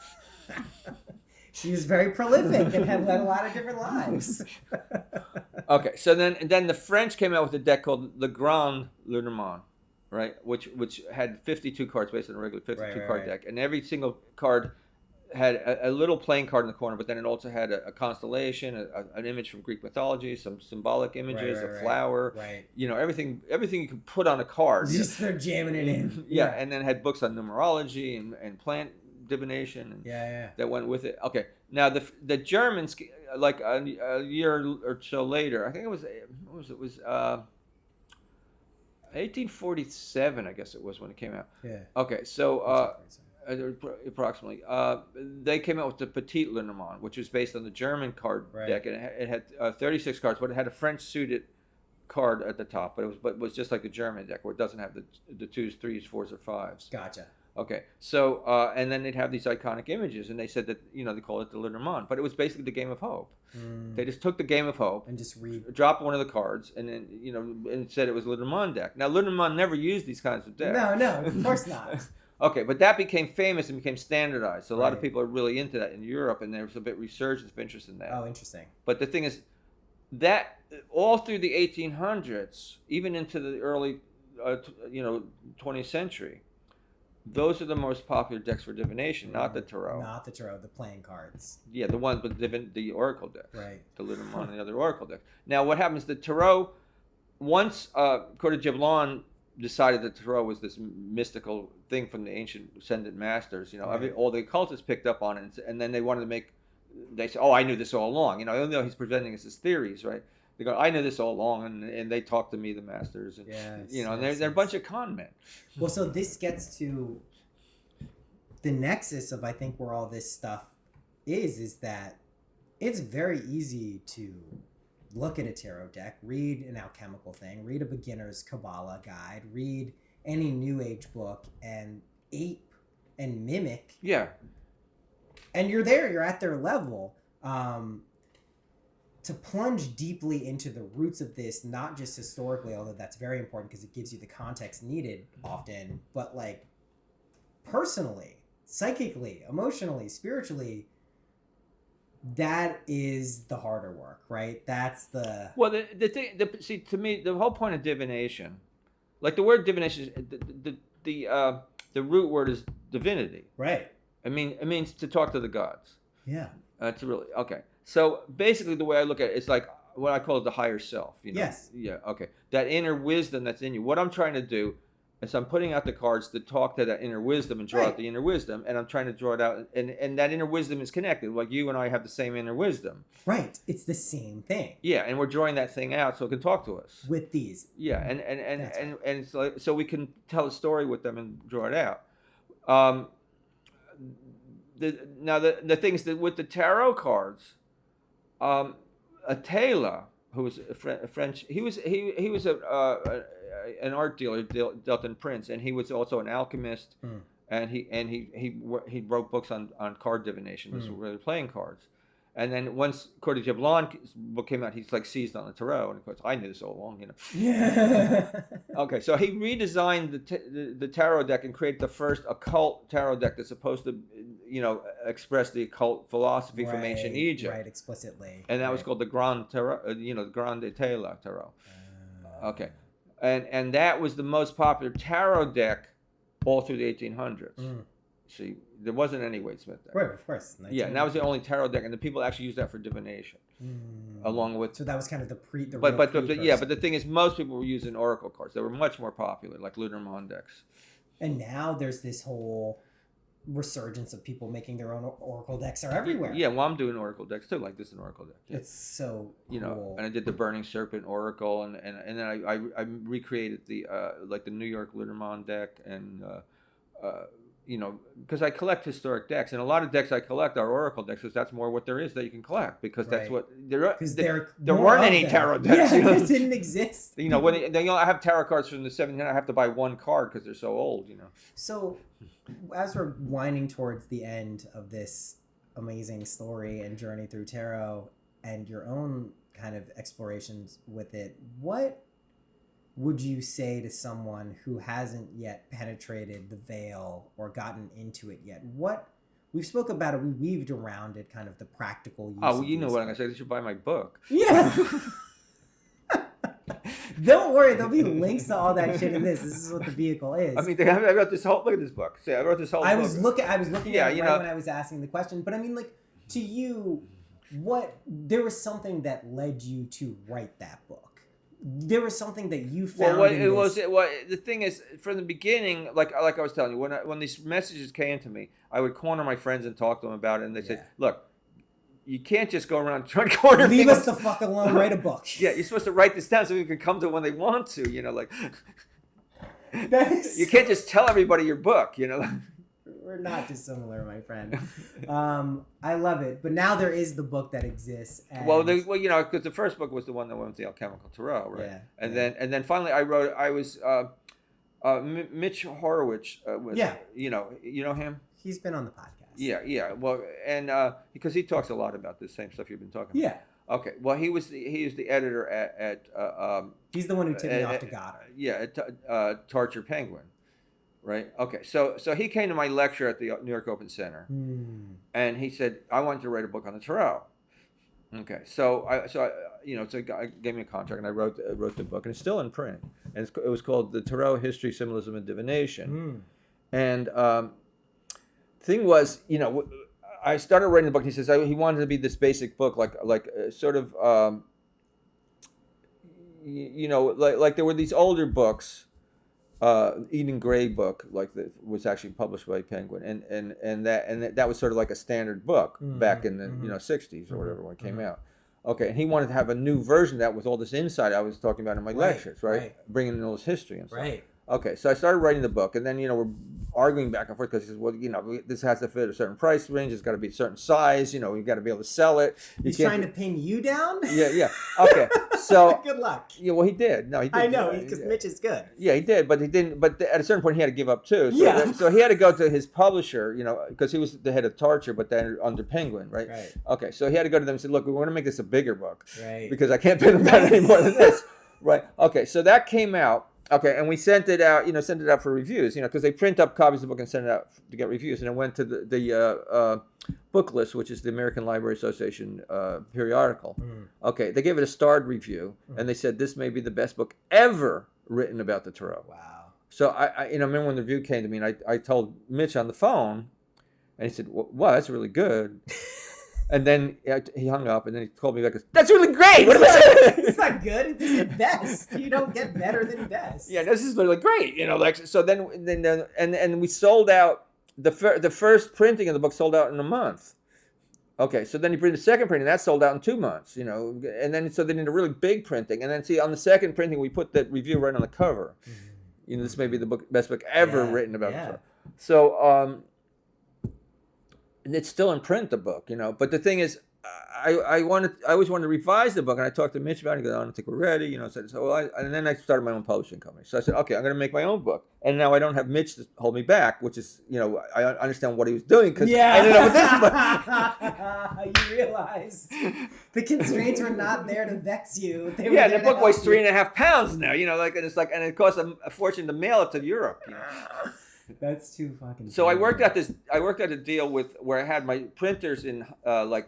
She was very prolific and had led a lot of different lives. Okay. So then the French came out with a deck called Le Grand Lenormand, right? Which had 52 cards based on a regular 52 card deck, and every single card had a little playing card in the corner, but then it also had a constellation, an image from Greek mythology, some symbolic images, a flower, right. Everything you could put on a card. Just they're jamming it in. Yeah, and then had books on numerology and plant divination. And Yeah. that went with it. Okay, now the Germans, like a year or so later, I think it was 1847, I guess it was when it came out. Yeah. Okay, so approximately, they came out with the Petit Lenormand, which was based on the German card deck, and it had 36 cards, but it had a French suited card at the top, but it was just like the German deck, where it doesn't have the 2s, 3s, 4s, or 5s. Gotcha. Okay, so and then they'd have these iconic images, and they said that they call it the Lenormand, but it was basically the Game of Hope. They just took the Game of Hope and just dropped one of the cards, and then and said it was Lenormand deck. Now Lenormand never used these kinds of decks. No, of course not. Okay, but that became famous and became standardized. So a lot of Right. people are really into that in Europe, and there's a bit resurgence of interest in that. Oh, interesting. But the thing is, that all through the 1800s, even into the early, 20th century, those are the most popular decks for divination, not the tarot. Not the tarot, the playing cards. Yeah, the ones, but the oracle decks. Right. The Lenormand and the other oracle decks. Now, what happens? The tarot, once Coeur de Giblon decided that tarot was this mystical thing from the ancient ascendant masters, Right. all the occultists picked up on it, and then they wanted to they said, oh, I knew this all along, even though he's presenting us as theories, right? They go, I knew this all along, and they talk to me, the masters, and and they're a bunch of con men. Well, so this gets to the nexus of I think where all this stuff is that it's very easy to look at a tarot deck, read an alchemical thing, read a beginner's Kabbalah guide, read any New Age book, and ape and mimic. Yeah. And you're there, you're at their level. To plunge deeply into the roots of this, not just historically, although that's very important because it gives you the context needed often, but like personally, psychically, emotionally, spiritually, that is the harder work, right? That's the... Well, the thing, see, to me, the whole point of divination, like the word divination, the root word is divinity. Right. It means to talk to the gods. Yeah. That's really, okay. So basically the way I look at it, it's like what I call the higher self. Yes. Yeah, okay. That inner wisdom that's in you. What I'm trying to do is I'm putting out the cards to talk to that inner wisdom and draw out the inner wisdom, and I'm trying to draw it out, and that inner wisdom is connected. Like you and I have the same inner wisdom. Right. It's the same thing. Yeah, and we're drawing that thing out so it can talk to us. With these. Yeah, and it's like, so we can tell a story with them and draw it out. The things that with the tarot cards, Atala, who was a French, he was an art dealer, dealt in prints, and he was also an alchemist, and he wrote books on card divination, was really playing cards. And then once Coeur de Jablon's book came out, he's like seized on the tarot, and of course I knew this all along, Yeah. Okay, so he redesigned the tarot deck and created the first occult tarot deck that's supposed to, express the occult philosophy from ancient Egypt. Right, explicitly. And that was called the Grand Tarot, the Grand Etala Tarot. Okay, and that was the most popular tarot deck all through the 1800s. See, there wasn't any Wade Smith deck. Right, of course. Yeah, and that was the only tarot deck, and the people actually used that for divination, along with. So that was kind of the But the thing is, most people were using oracle cards. They were much more popular, like Lenormand decks. And now there's this whole resurgence of people making their own oracle decks are everywhere. Yeah, well, I'm doing oracle decks too, like this is an oracle deck. Yeah. It's so cool. And I did the Burning Serpent Oracle, and then I recreated the like the New York Lenormand deck, and because I collect historic decks, and a lot of decks I collect are oracle decks, because that's more what there is that you can collect, because that's what there weren't any tarot decks. Yeah, it didn't exist. When I have tarot cards from the 1700s, I have to buy one card because they're so old. So, as we're winding towards the end of this amazing story and journey through tarot and your own kind of explorations with it, what would you say to someone who hasn't yet penetrated the veil or gotten into it yet? We've spoke about it, we weaved around it, kind of the practical use. Oh, well, you know what I'm going to say. They should buy my book. Yeah. Don't worry, there'll be links to all that shit in this. This is what the vehicle is. I mean, I wrote this whole. Look at this book. See, I wrote this whole. I was looking at it when I was asking the question. But I mean, like, to you, there was something that led you to write that book. There was something that you found. The thing is, from the beginning, like I was telling you, when these messages came to me, I would corner my friends and talk to them about it, and they said, "Look, you can't just go around trying to corner. Leave us the fuck alone. Write a book." Yeah, you're supposed to write this down so you can come to it when they want to. You can't just tell everybody your book. We're not dissimilar, my friend. I love it, but now there is the book that exists. And... because the first book was the one that went with the alchemical tarot, right? Yeah. And then finally, I was Mitch Horowitz. You know him. He's been on the podcast. Yeah. Well, and because he talks a lot about this same stuff you've been talking about. Yeah. Okay. Well, he was the editor at he's the one who tipped me off to Goddard. Yeah, at Torture Penguin. Right. Okay. So he came to my lecture at the New York Open Center, and he said, "I want you to write a book on the tarot." Okay. So I gave me a contract, and I wrote the book, and it's still in print, and it was called The Tarot: History, Symbolism, and Divination. And thing was, I started writing the book. And he says he wanted it to be this basic book, like sort of, like there were these older books. Eden Gray book, like that was actually published by Penguin, and that was sort of like a standard book back in the 60s or whatever when it came out. Okay, and he wanted to have a new version of that with all this insight I was talking about in my lectures, right? Bringing in all this history and stuff. Right. Okay, so I started writing the book, and then we're arguing back and forth because he says, well, this has to fit a certain price range. It's got to be a certain size. You've got to be able to sell it. He's trying to pin you down. Yeah. Okay, so good luck. Yeah, well, he did. No, he did. I know because Mitch is good. Yeah, he did, but he didn't. But at a certain point, he had to give up too. So, so he had to go to his publisher, because he was the head of Torture, but then under Penguin, right? Right. Okay, so he had to go to them and say, look, we want to make this a bigger book, right? Because I can't pin him down any more than this, right? Okay, so that came out. Okay, and we sent it out, for reviews, because they print up copies of the book and send it out to get reviews, and it went to the book list, which is the American Library Association periodical. Okay, they gave it a starred review, and they said this may be the best book ever written about the Tarot. Wow. So I remember when the review came to me, and I told Mitch on the phone, and he said, "Wow, that's really good." And then he hung up, and then he called me back. That's really great. What was it? It's not good. This is best. You don't get better than best. Yeah, this is really great. So then we sold out the first printing of the book sold out in a month. Okay, so then he printed the second printing, that sold out in 2 months. And then so they did a really big printing, and then see on the second printing we put that review right on the cover. This may be the best book ever written about the Tarot. So and it's still in print, the book, But the thing is, I always wanted to revise the book, and I talked to Mitch about it. He goes, I don't think we're ready, and then I started my own publishing company. So I said, okay, I'm going to make my own book, and now I don't have Mitch to hold me back, which is, I understand what he was doing because I ended up with this book. You realized the constraints were not there to vex you. They were the book weighs 3.5 pounds now, and it costs a fortune to mail it to Europe. That's too fucking. So I worked out a deal where I had my printers in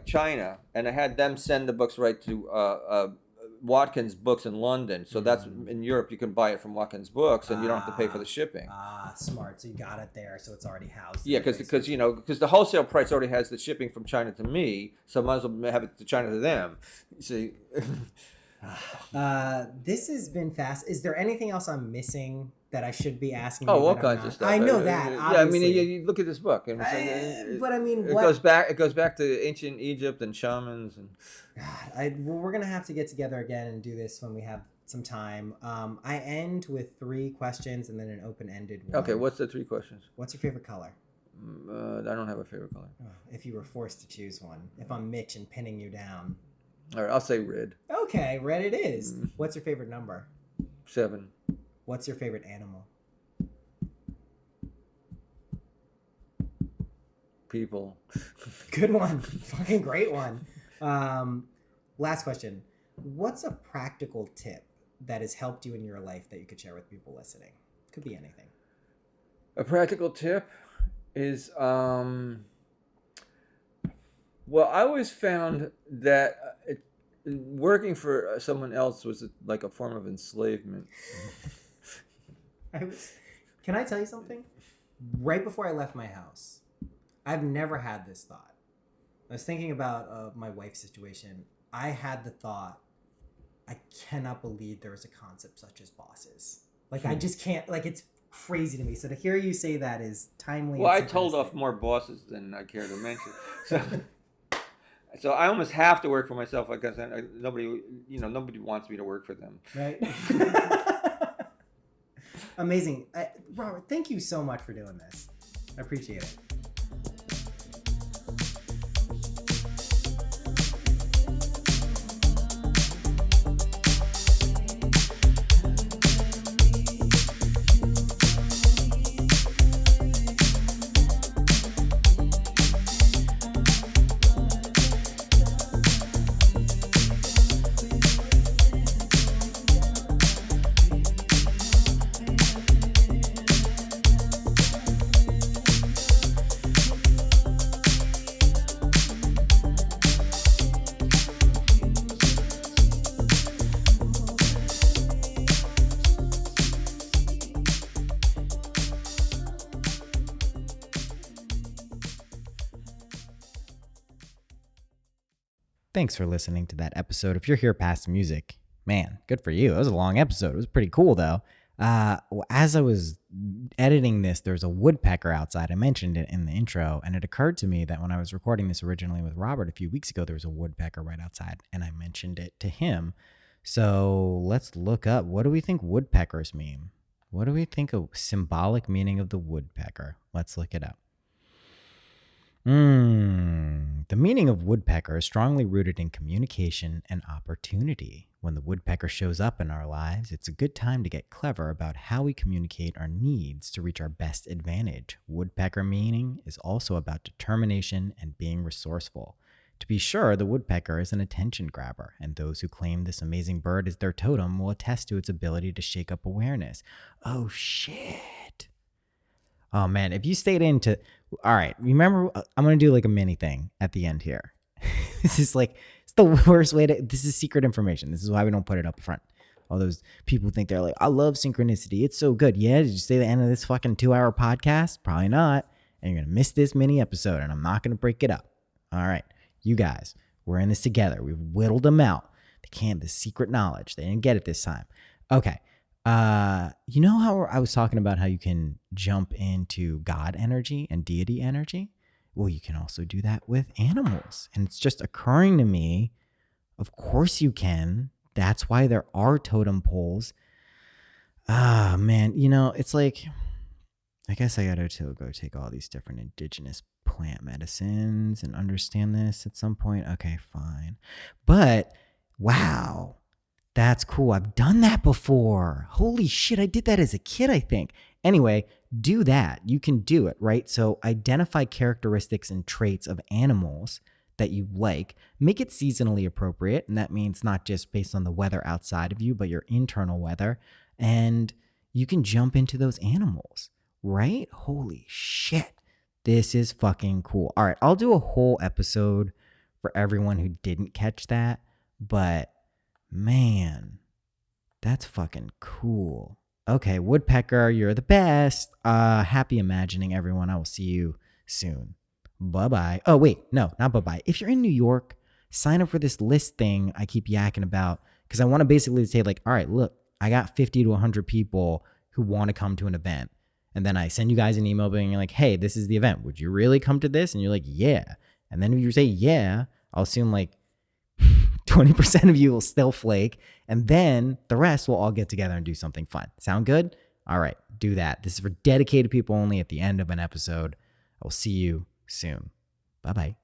China, and I had them send the books right to Watkins Books in London. So that's in Europe. You can buy it from Watkins Books, and you don't have to pay for the shipping. Smart. So you got it there, so it's already housed. Yeah, because the wholesale price already has the shipping from China to me, so I might as well have it to China to them. You see. This has been fast. Is there anything else I'm missing that I should be asking? Oh, all kinds of stuff. I know that. Yeah, I mean, you look at this book, and but I mean, it goes back to ancient Egypt and shamans, and we're gonna have to get together again and do this when we have some time. I end with 3 questions and then an open-ended one. Okay, what's the 3 questions? What's your favorite color? I don't have a favorite color. Oh, if you were forced to choose one, if I'm Mitch and pinning you down. All right, I'll say red. Okay, red it is. What's your favorite number? 7. What's your favorite animal? People. Good one. Fucking great one. Last question. What's a practical tip that has helped you in your life that you could share with people listening? Could be anything. A practical tip is, well, I always found that working for someone else was like a form of enslavement. Can I tell you something? Right before I left my house, I've never had this thought. I was thinking about my wife's situation. I had the thought, I cannot believe there is a concept such as bosses. Like, I just can't, like, it's crazy to me. So to hear you say that is timely. Well, I told off more bosses than I care to mention. So I almost have to work for myself because nobody wants me to work for them. Right. Amazing. Robert, thank you so much for doing this. I appreciate it. Thanks for listening to that episode. If you're here past the music, man, good for you. It was a long episode. It was pretty cool, though. As I was editing this, there's a woodpecker outside. I mentioned it in the intro, and it occurred to me that when I was recording this originally with Robert a few weeks ago, there was a woodpecker right outside, and I mentioned it to him. So let's look up, what do we think woodpeckers mean? What do we think a symbolic meaning of the woodpecker? Let's look it up. The meaning of woodpecker is strongly rooted in communication and opportunity. When the woodpecker shows up in our lives, it's a good time to get clever about how we communicate our needs to reach our best advantage. Woodpecker meaning is also about determination and being resourceful. To be sure, the woodpecker is an attention grabber, and those who claim this amazing bird as their totem will attest to its ability to shake up awareness. Oh, shit. Oh, man, if you stayed into... All right, remember, I'm going to do like a mini thing at the end here. This is like, it's the worst way to... This is secret information. This is why we don't put it up front. All those people think they're like, I love synchronicity. It's so good. Yeah, did you say the end of this fucking 2-hour podcast? Probably not. And you're going to miss this mini episode, and I'm not going to break it up. All right. You guys, we're in this together. We've whittled them out. They can't, the secret knowledge. They didn't get it this time. Okay. You know how I was talking about how you can jump into God energy and deity energy? Well, you can also do that with animals. And it's just occurring to me, of course you can. That's why there are totem poles. Ah, man, you know, it's like, I guess I gotta go take all these different indigenous plant medicines and understand this at some point. Okay, fine. But wow, that's cool. I've done that before. Holy shit, I did that as a kid, I think. Anyway, do that. You can do it, right? So identify characteristics and traits of animals that you like. Make it seasonally appropriate, and that means not just based on the weather outside of you, but your internal weather. And you can jump into those animals, right? Holy shit. This is fucking cool. All right, I'll do a whole episode for everyone who didn't catch that, but man, that's fucking cool. Okay, woodpecker, you're the best. Happy imagining, everyone. I will see you soon. Bye-bye. Oh, wait, no, not bye-bye. If you're in New York, sign up for this list thing I keep yakking about, because I want to basically say, like, all right, look, I got 50 to 100 people who want to come to an event. And then I send you guys an email being like, hey, this is the event. Would you really come to this? And you're like, yeah. And then if you say, yeah, I'll assume like 20% of you will still flake. And then the rest will all get together and do something fun. Sound good? All right, do that. This is for dedicated people only at the end of an episode. I will see you soon. Bye-bye.